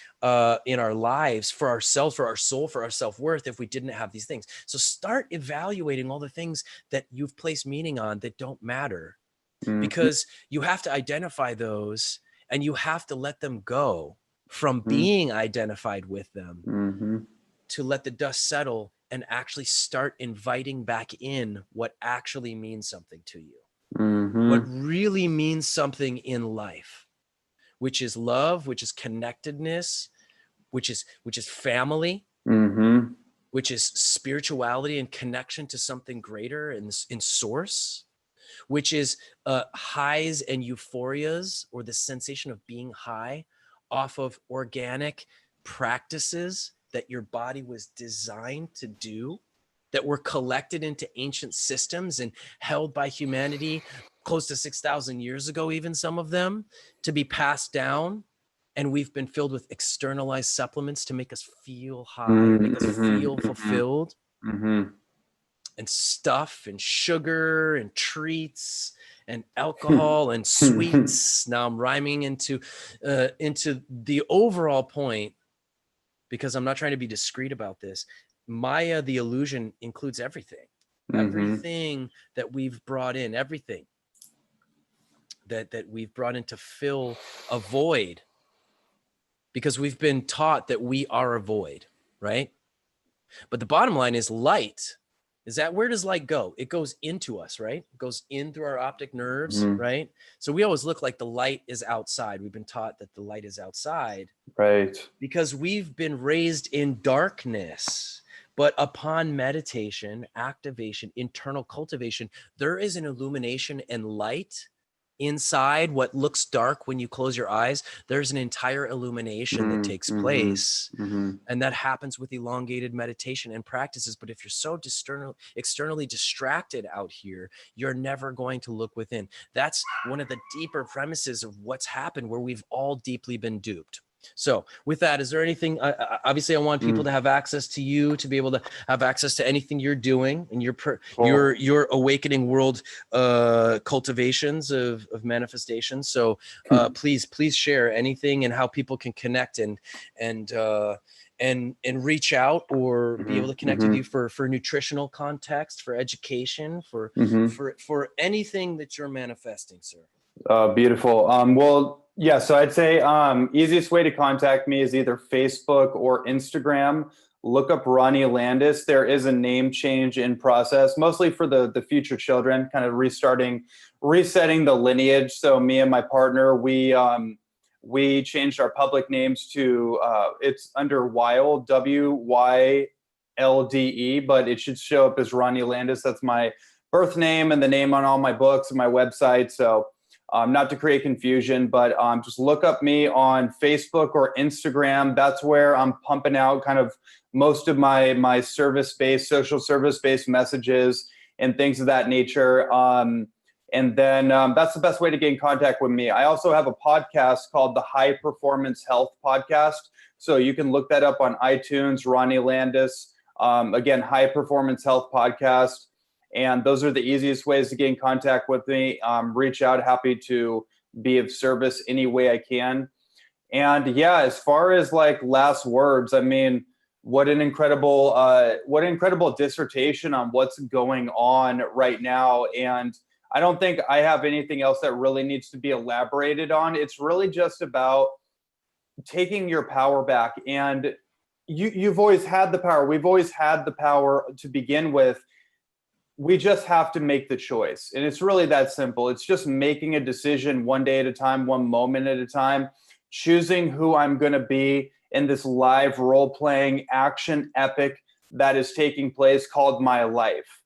in our lives, for ourselves, for our soul, for our self-worth, if we didn't have these things. So start evaluating all the things that you've placed meaning on that don't matter, because you have to identify those, and you have to let them go from being identified with them, to let the dust settle and actually start inviting back in what actually means something to you, what really means something in life, which is love, which is connectedness, which is family, which is spirituality and connection to something greater in source, which is highs and euphorias, or the sensation of being high off of organic practices that your body was designed to do, that were collected into ancient systems and held by humanity close to 6,000 years ago, even some of them, to be passed down. And we've been filled with externalized supplements to make us feel high, make us feel fulfilled, and stuff and sugar and treats and alcohol and sweets. Now I'm rhyming into the overall point, because I'm not trying to be discreet about this. Maya, the illusion, includes everything. Everything that we've brought in, everything that we've brought in to fill a void because we've been taught that we are a void, right? But the bottom line is light. Is that where does light go? It goes into us, right? It goes in through our optic nerves, right? So we always look like the light is outside. We've been taught that the light is outside, Right. because we've been raised in darkness. But upon meditation, activation, internal cultivation, there is an illumination and light inside what looks dark when you close your eyes. There's an entire illumination that takes place. And that happens with elongated meditation and practices. But if you're so externally distracted out here, you're never going to look within. That's one of the deeper premises of what's happened, where we've all deeply been duped. So with that, is there anything, obviously I want people to have access to you, to be able to have access to anything you're doing and your awakening world cultivations of manifestations. So please share anything and how people can connect and reach out, or be able to connect with you for nutritional context, for education, for anything that you're manifesting, sir. Beautiful. Well, yeah, so I'd say easiest way to contact me is either Facebook or Instagram. Look up Ronnie Landis. There is a name change in process, mostly for the future children, kind of resetting the lineage. So me and my partner, we changed our public names to it's under Wilde, WYLDE, but it should show up as Ronnie Landis. That's my birth name and the name on all my books and my website. So not to create confusion, but just look up me on Facebook or Instagram. That's where I'm pumping out kind of most of my service-based, social service-based messages and things of that nature. And then that's the best way to get in contact with me. I also have a podcast called the High Performance Health Podcast. So you can look that up on iTunes, Ronnie Landis. Again, High Performance Health Podcast. And those are the easiest ways to get in contact with me. Reach out, happy to be of service any way I can. And yeah, as far as like last words, I mean, what an incredible dissertation on what's going on right now. And I don't think I have anything else that really needs to be elaborated on. It's really just about taking your power back. And you've always had the power. We've always had the power to begin with. We just have to make the choice. And it's really that simple. It's just making a decision one day at a time, one moment at a time, choosing who I'm going to be in this live role-playing action epic that is taking place called my life.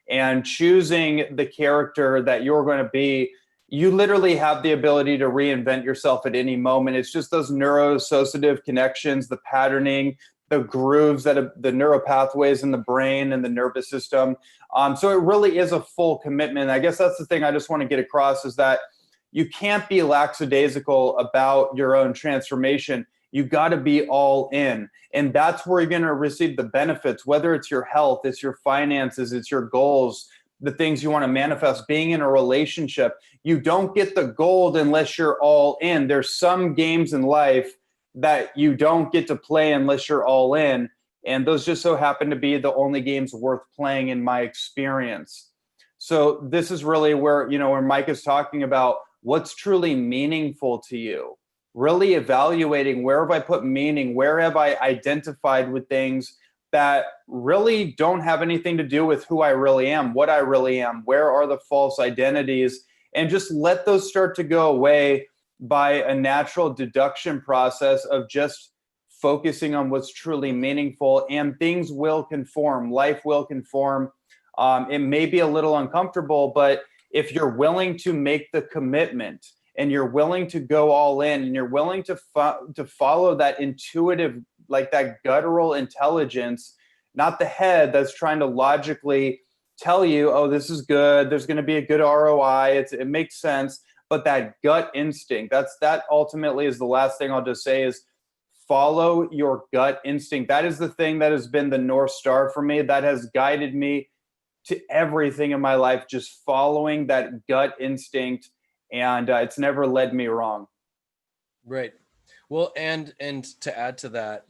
And choosing the character that you're going to be, you literally have the ability to reinvent yourself at any moment. It's just those neuroassociative connections, the patterning, the grooves the neural pathways in the brain and the nervous system. So it really is a full commitment. I guess that's the thing I just want to get across, is that you can't be lackadaisical about your own transformation. You got to be all in. And that's where you're going to receive the benefits, whether it's your health, it's your finances, it's your goals, the things you want to manifest, being in a relationship. You don't get the gold unless you're all in. There's some games in life that you don't get to play unless you're all in. And those just so happen to be the only games worth playing in my experience. So this is really where, where Mike is talking about what's truly meaningful to you, really evaluating where have I put meaning, where have I identified with things that really don't have anything to do with who I really am, what I really am, where are the false identities, and just let those start to go away by a natural deduction process of just focusing on what's truly meaningful, and things will conform. Life will conform. It may be a little uncomfortable, but if you're willing to make the commitment and you're willing to go all in and you're willing to follow that intuitive, like that guttural intelligence, not the head that's trying to logically tell you, oh, this is good, there's going to be a good ROI, it makes sense. But that gut instinct, that ultimately is the last thing I'll just say, is follow your gut instinct. That is the thing that has been the North Star for me, that has guided me to everything in my life, just following that gut instinct. And it's never led me wrong. Right. Well, and to add to that,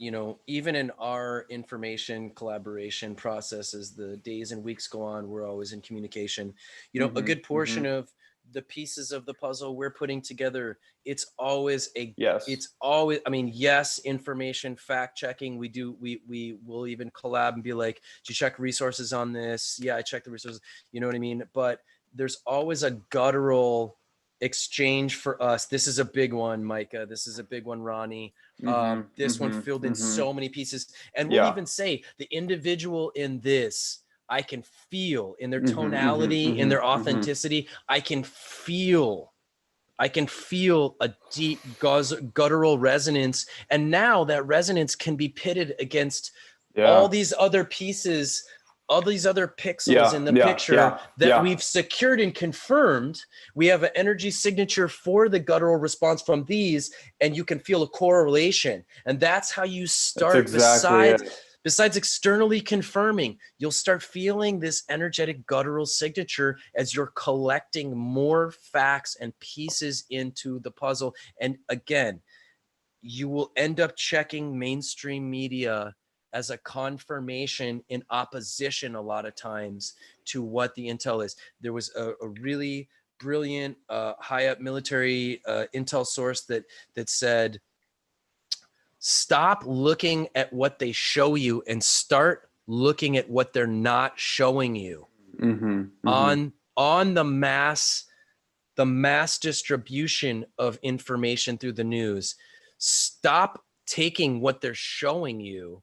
even in our information collaboration process, as the days and weeks go on, we're always in communication. A good portion of the pieces of the puzzle we're putting together, it's always Yes. I mean, yes, information, fact checking. We will even collab and be like, did you check resources on this? Yeah, I checked the resources. You know what I mean? But there's always a guttural exchange for us. This is a big one, Micah. This is a big one, Ronnie. This one filled in so many pieces. And we'll even say the individual in this, I can feel in their tonality, in their authenticity. I can feel a deep guttural resonance. And now that resonance can be pitted against all these other pieces, all these other pixels in the picture that we've secured and confirmed. We have an energy signature for the guttural response from these, and you can feel a correlation. And that's how you start. Besides externally confirming, you'll start feeling this energetic guttural signature as you're collecting more facts and pieces into the puzzle. And again, you will end up checking mainstream media as a confirmation in opposition a lot of times to what the intel is. There was a really brilliant high up military intel source that said, stop looking at what they show you and start looking at what they're not showing you. On the mass distribution of information through the news. Stop taking what they're showing you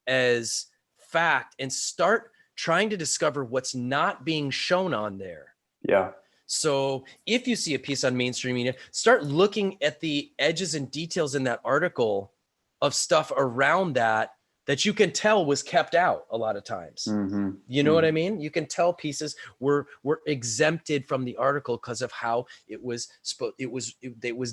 as fact and start trying to discover what's not being shown on there. Yeah. So if you see a piece on mainstream media, start looking at the edges and details in that article of stuff around that you can tell was kept out a lot of times. You know what I mean? You can tell pieces were exempted from the article because of how it was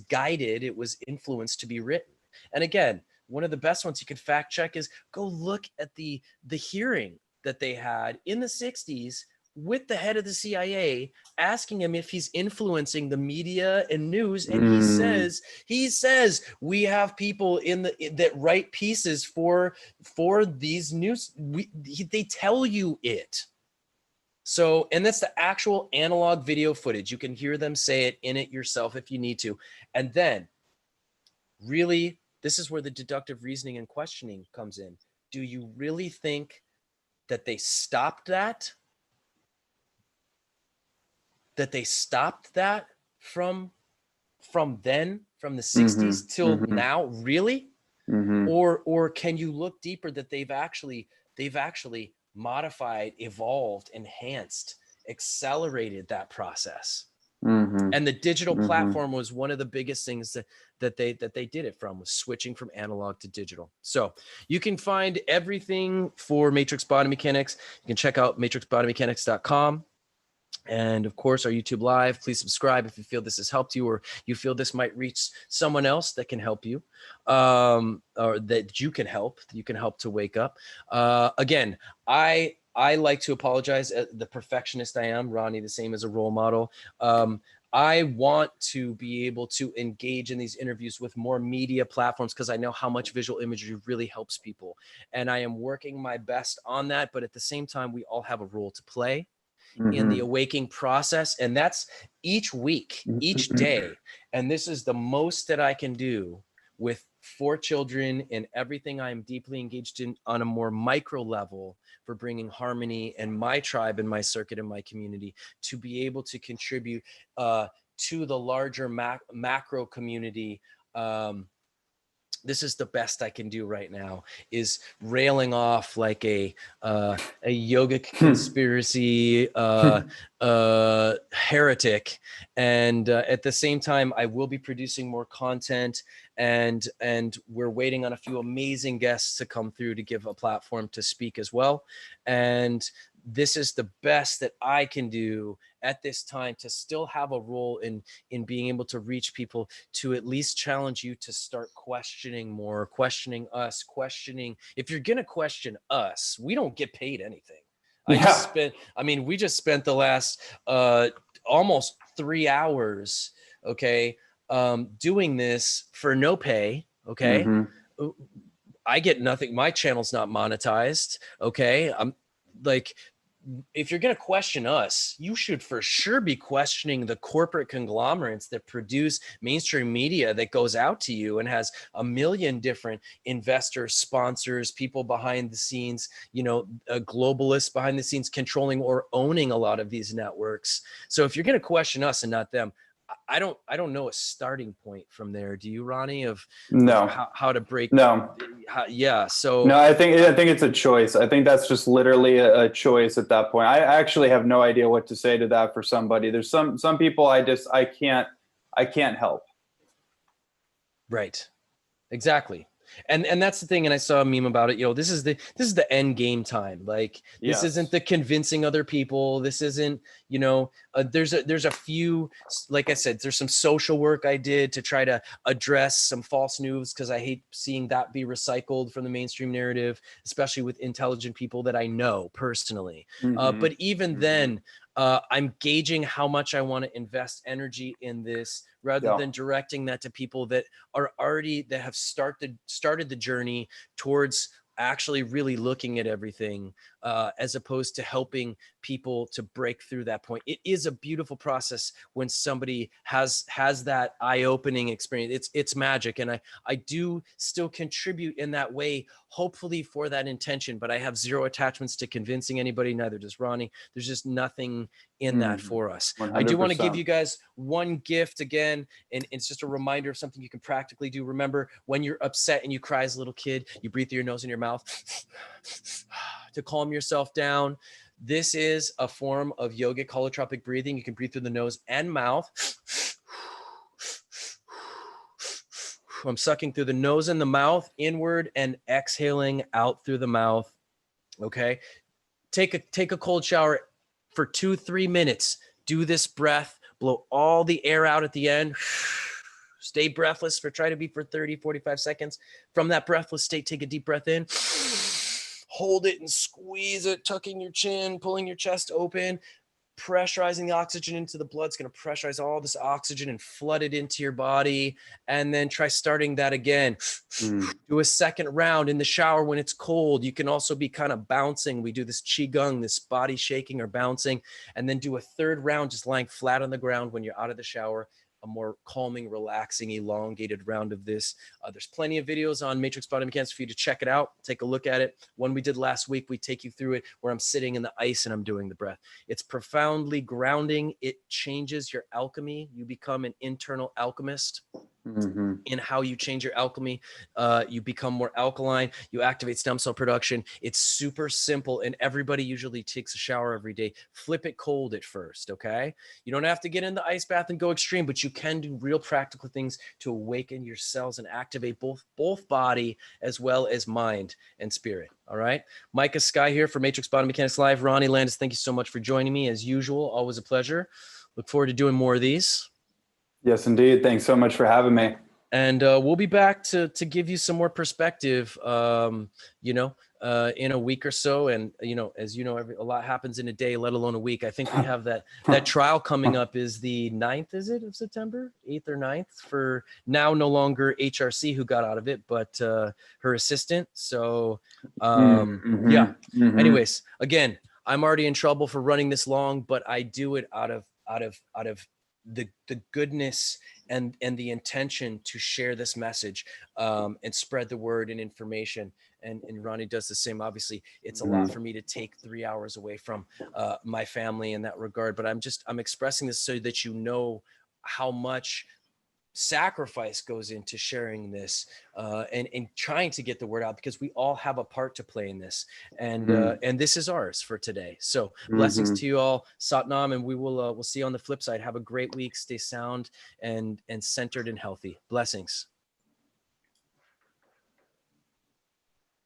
guided, it was influenced to be written. And again, one of the best ones you can fact check is go look at the hearing that they had in the 60s with the head of the CIA, asking him if he's influencing the media and news. And he says, we have people that write pieces for these news. They tell you it. So, and that's the actual analog video footage. You can hear them say it in it yourself if you need to. And then really, this is where the deductive reasoning and questioning comes in. Do you really think that they stopped that? That they stopped that from then, from the 60s till now, really? Or can you look deeper that they've actually modified, evolved, enhanced, accelerated that process? And the digital platform was one of the biggest things that they did it from, was switching from analog to digital. So you can find everything for Matrix Body Mechanics. You can check out matrixbodymechanics.com. And of course, our YouTube Live. Please subscribe if you feel this has helped you, or you feel this might reach someone else that can help you, or that you can help to wake up. Again, I like to apologize. The perfectionist I am, Ronnie, the same as a role model. I want to be able to engage in these interviews with more media platforms because I know how much visual imagery really helps people. And I am working my best on that. But at the same time, we all have a role to play in the awakening process. And that's each week, each day. And this is the most that I can do with 4 children and everything I am deeply engaged in on a more micro level for bringing harmony in my tribe and my circuit and my community to be able to contribute to the larger macro community. This is the best I can do right now, is railing off like a yogic conspiracy heretic. And at the same time, I will be producing more content, and we're waiting on a few amazing guests to come through to give a platform to speak as well. And this is the best that I can do at this time to still have a role in being able to reach people, to at least challenge you to start questioning more, questioning us, questioning. If you're going to question us, we don't get paid anything. We just spent the last almost 3 hours, okay, doing this for no pay, okay? I get nothing. My channel's not monetized, okay? I'm like, if you're going to question us, you should for sure be questioning the corporate conglomerates that produce mainstream media that goes out to you and has a million different investors, sponsors, people behind the scenes, globalists behind the scenes controlling or owning a lot of these networks. So if you're going to question us and not them, I don't know a starting point from there. Do you, Ronnie, of No. how to break? No. So no, I think it's a choice. I think that's just literally a choice at that point. I actually have no idea what to say to that for somebody. There's some people I can't help. Right. Exactly. And that's the thing. And I saw a meme about it. This is the end game time. Like this isn't the convincing other people. This isn't, there's a few, like I said, there's some social work I did to try to address some false news, because I hate seeing that be recycled from the mainstream narrative, especially with intelligent people that I know personally. But even then, I'm gauging how much I want to invest energy in this, rather than directing that to people that have started the journey towards actually really looking at everything, as opposed to helping people to break through that point. It is a beautiful process when somebody has that eye-opening experience. It's magic, and I do still contribute in that way, hopefully for that intention, but I have zero attachments to convincing anybody, neither does Ronnie. There's just nothing in that for us. 100%. I do want to give you guys one gift again, and it's just a reminder of something you can practically do. Remember, when you're upset and you cry as a little kid, you breathe through your nose and your mouth to calm yourself down. This is a form of yogic holotropic breathing. You can breathe through the nose and mouth. I'm sucking through the nose and the mouth inward and exhaling out through the mouth. Okay. Take a cold shower for 2-3 minutes. Do this breath, blow all the air out at the end. Stay breathless try to be for 30-45 seconds. From that breathless state, take a deep breath in. Hold it and squeeze it, tucking your chin, pulling your chest open, pressurizing the oxygen into the blood. It's going to pressurize all this oxygen and flood it into your body. And then try starting that again. Do a second round in the shower when it's cold. You can also be kind of bouncing. We do this qigong, this body shaking or bouncing, and then do a third round just lying flat on the ground when you're out of the shower. A more calming, relaxing, elongated round of this. There's plenty of videos on Matrix Body Mechanics for you to check it out. Take a look at it. One we did last week, we take you through it where I'm sitting in the ice and I'm doing the breath. It's profoundly grounding. It changes your alchemy. You become an internal alchemist. In how you change your alchemy. You become more alkaline. You activate stem cell production. It's super simple, and everybody usually takes a shower every day. Flip it cold at first, okay? You don't have to get in the ice bath and go extreme, but you can do real practical things to awaken your cells and activate both body as well as mind and spirit. All right. Micah Sky here for Matrix Body Mechanics Live. Ronnie Landis, thank you so much for joining me as usual. Always a pleasure. Look forward to doing more of these. Yes, indeed. Thanks so much for having me. And we'll be back to give you some more perspective, in a week or so. And, as you know, a lot happens in a day, let alone a week. I think we have that trial coming up is the 9th, is it, of September? 8th or 9th for now no longer HRC who got out of it, but her assistant. So, anyways, again, I'm already in trouble for running this long, but I do it out of the goodness and the intention to share this message and spread the word and information. And Ronnie does the same. Obviously, it's a lot for me to take 3 hours away from my family in that regard. But I'm expressing this so that you know how much sacrifice goes into sharing this and trying to get the word out, because we all have a part to play in this, and this is ours for today. So blessings to you all, Satnam, and we'll see you on the flip side. Have a great week. Stay sound and centered and healthy. Blessings.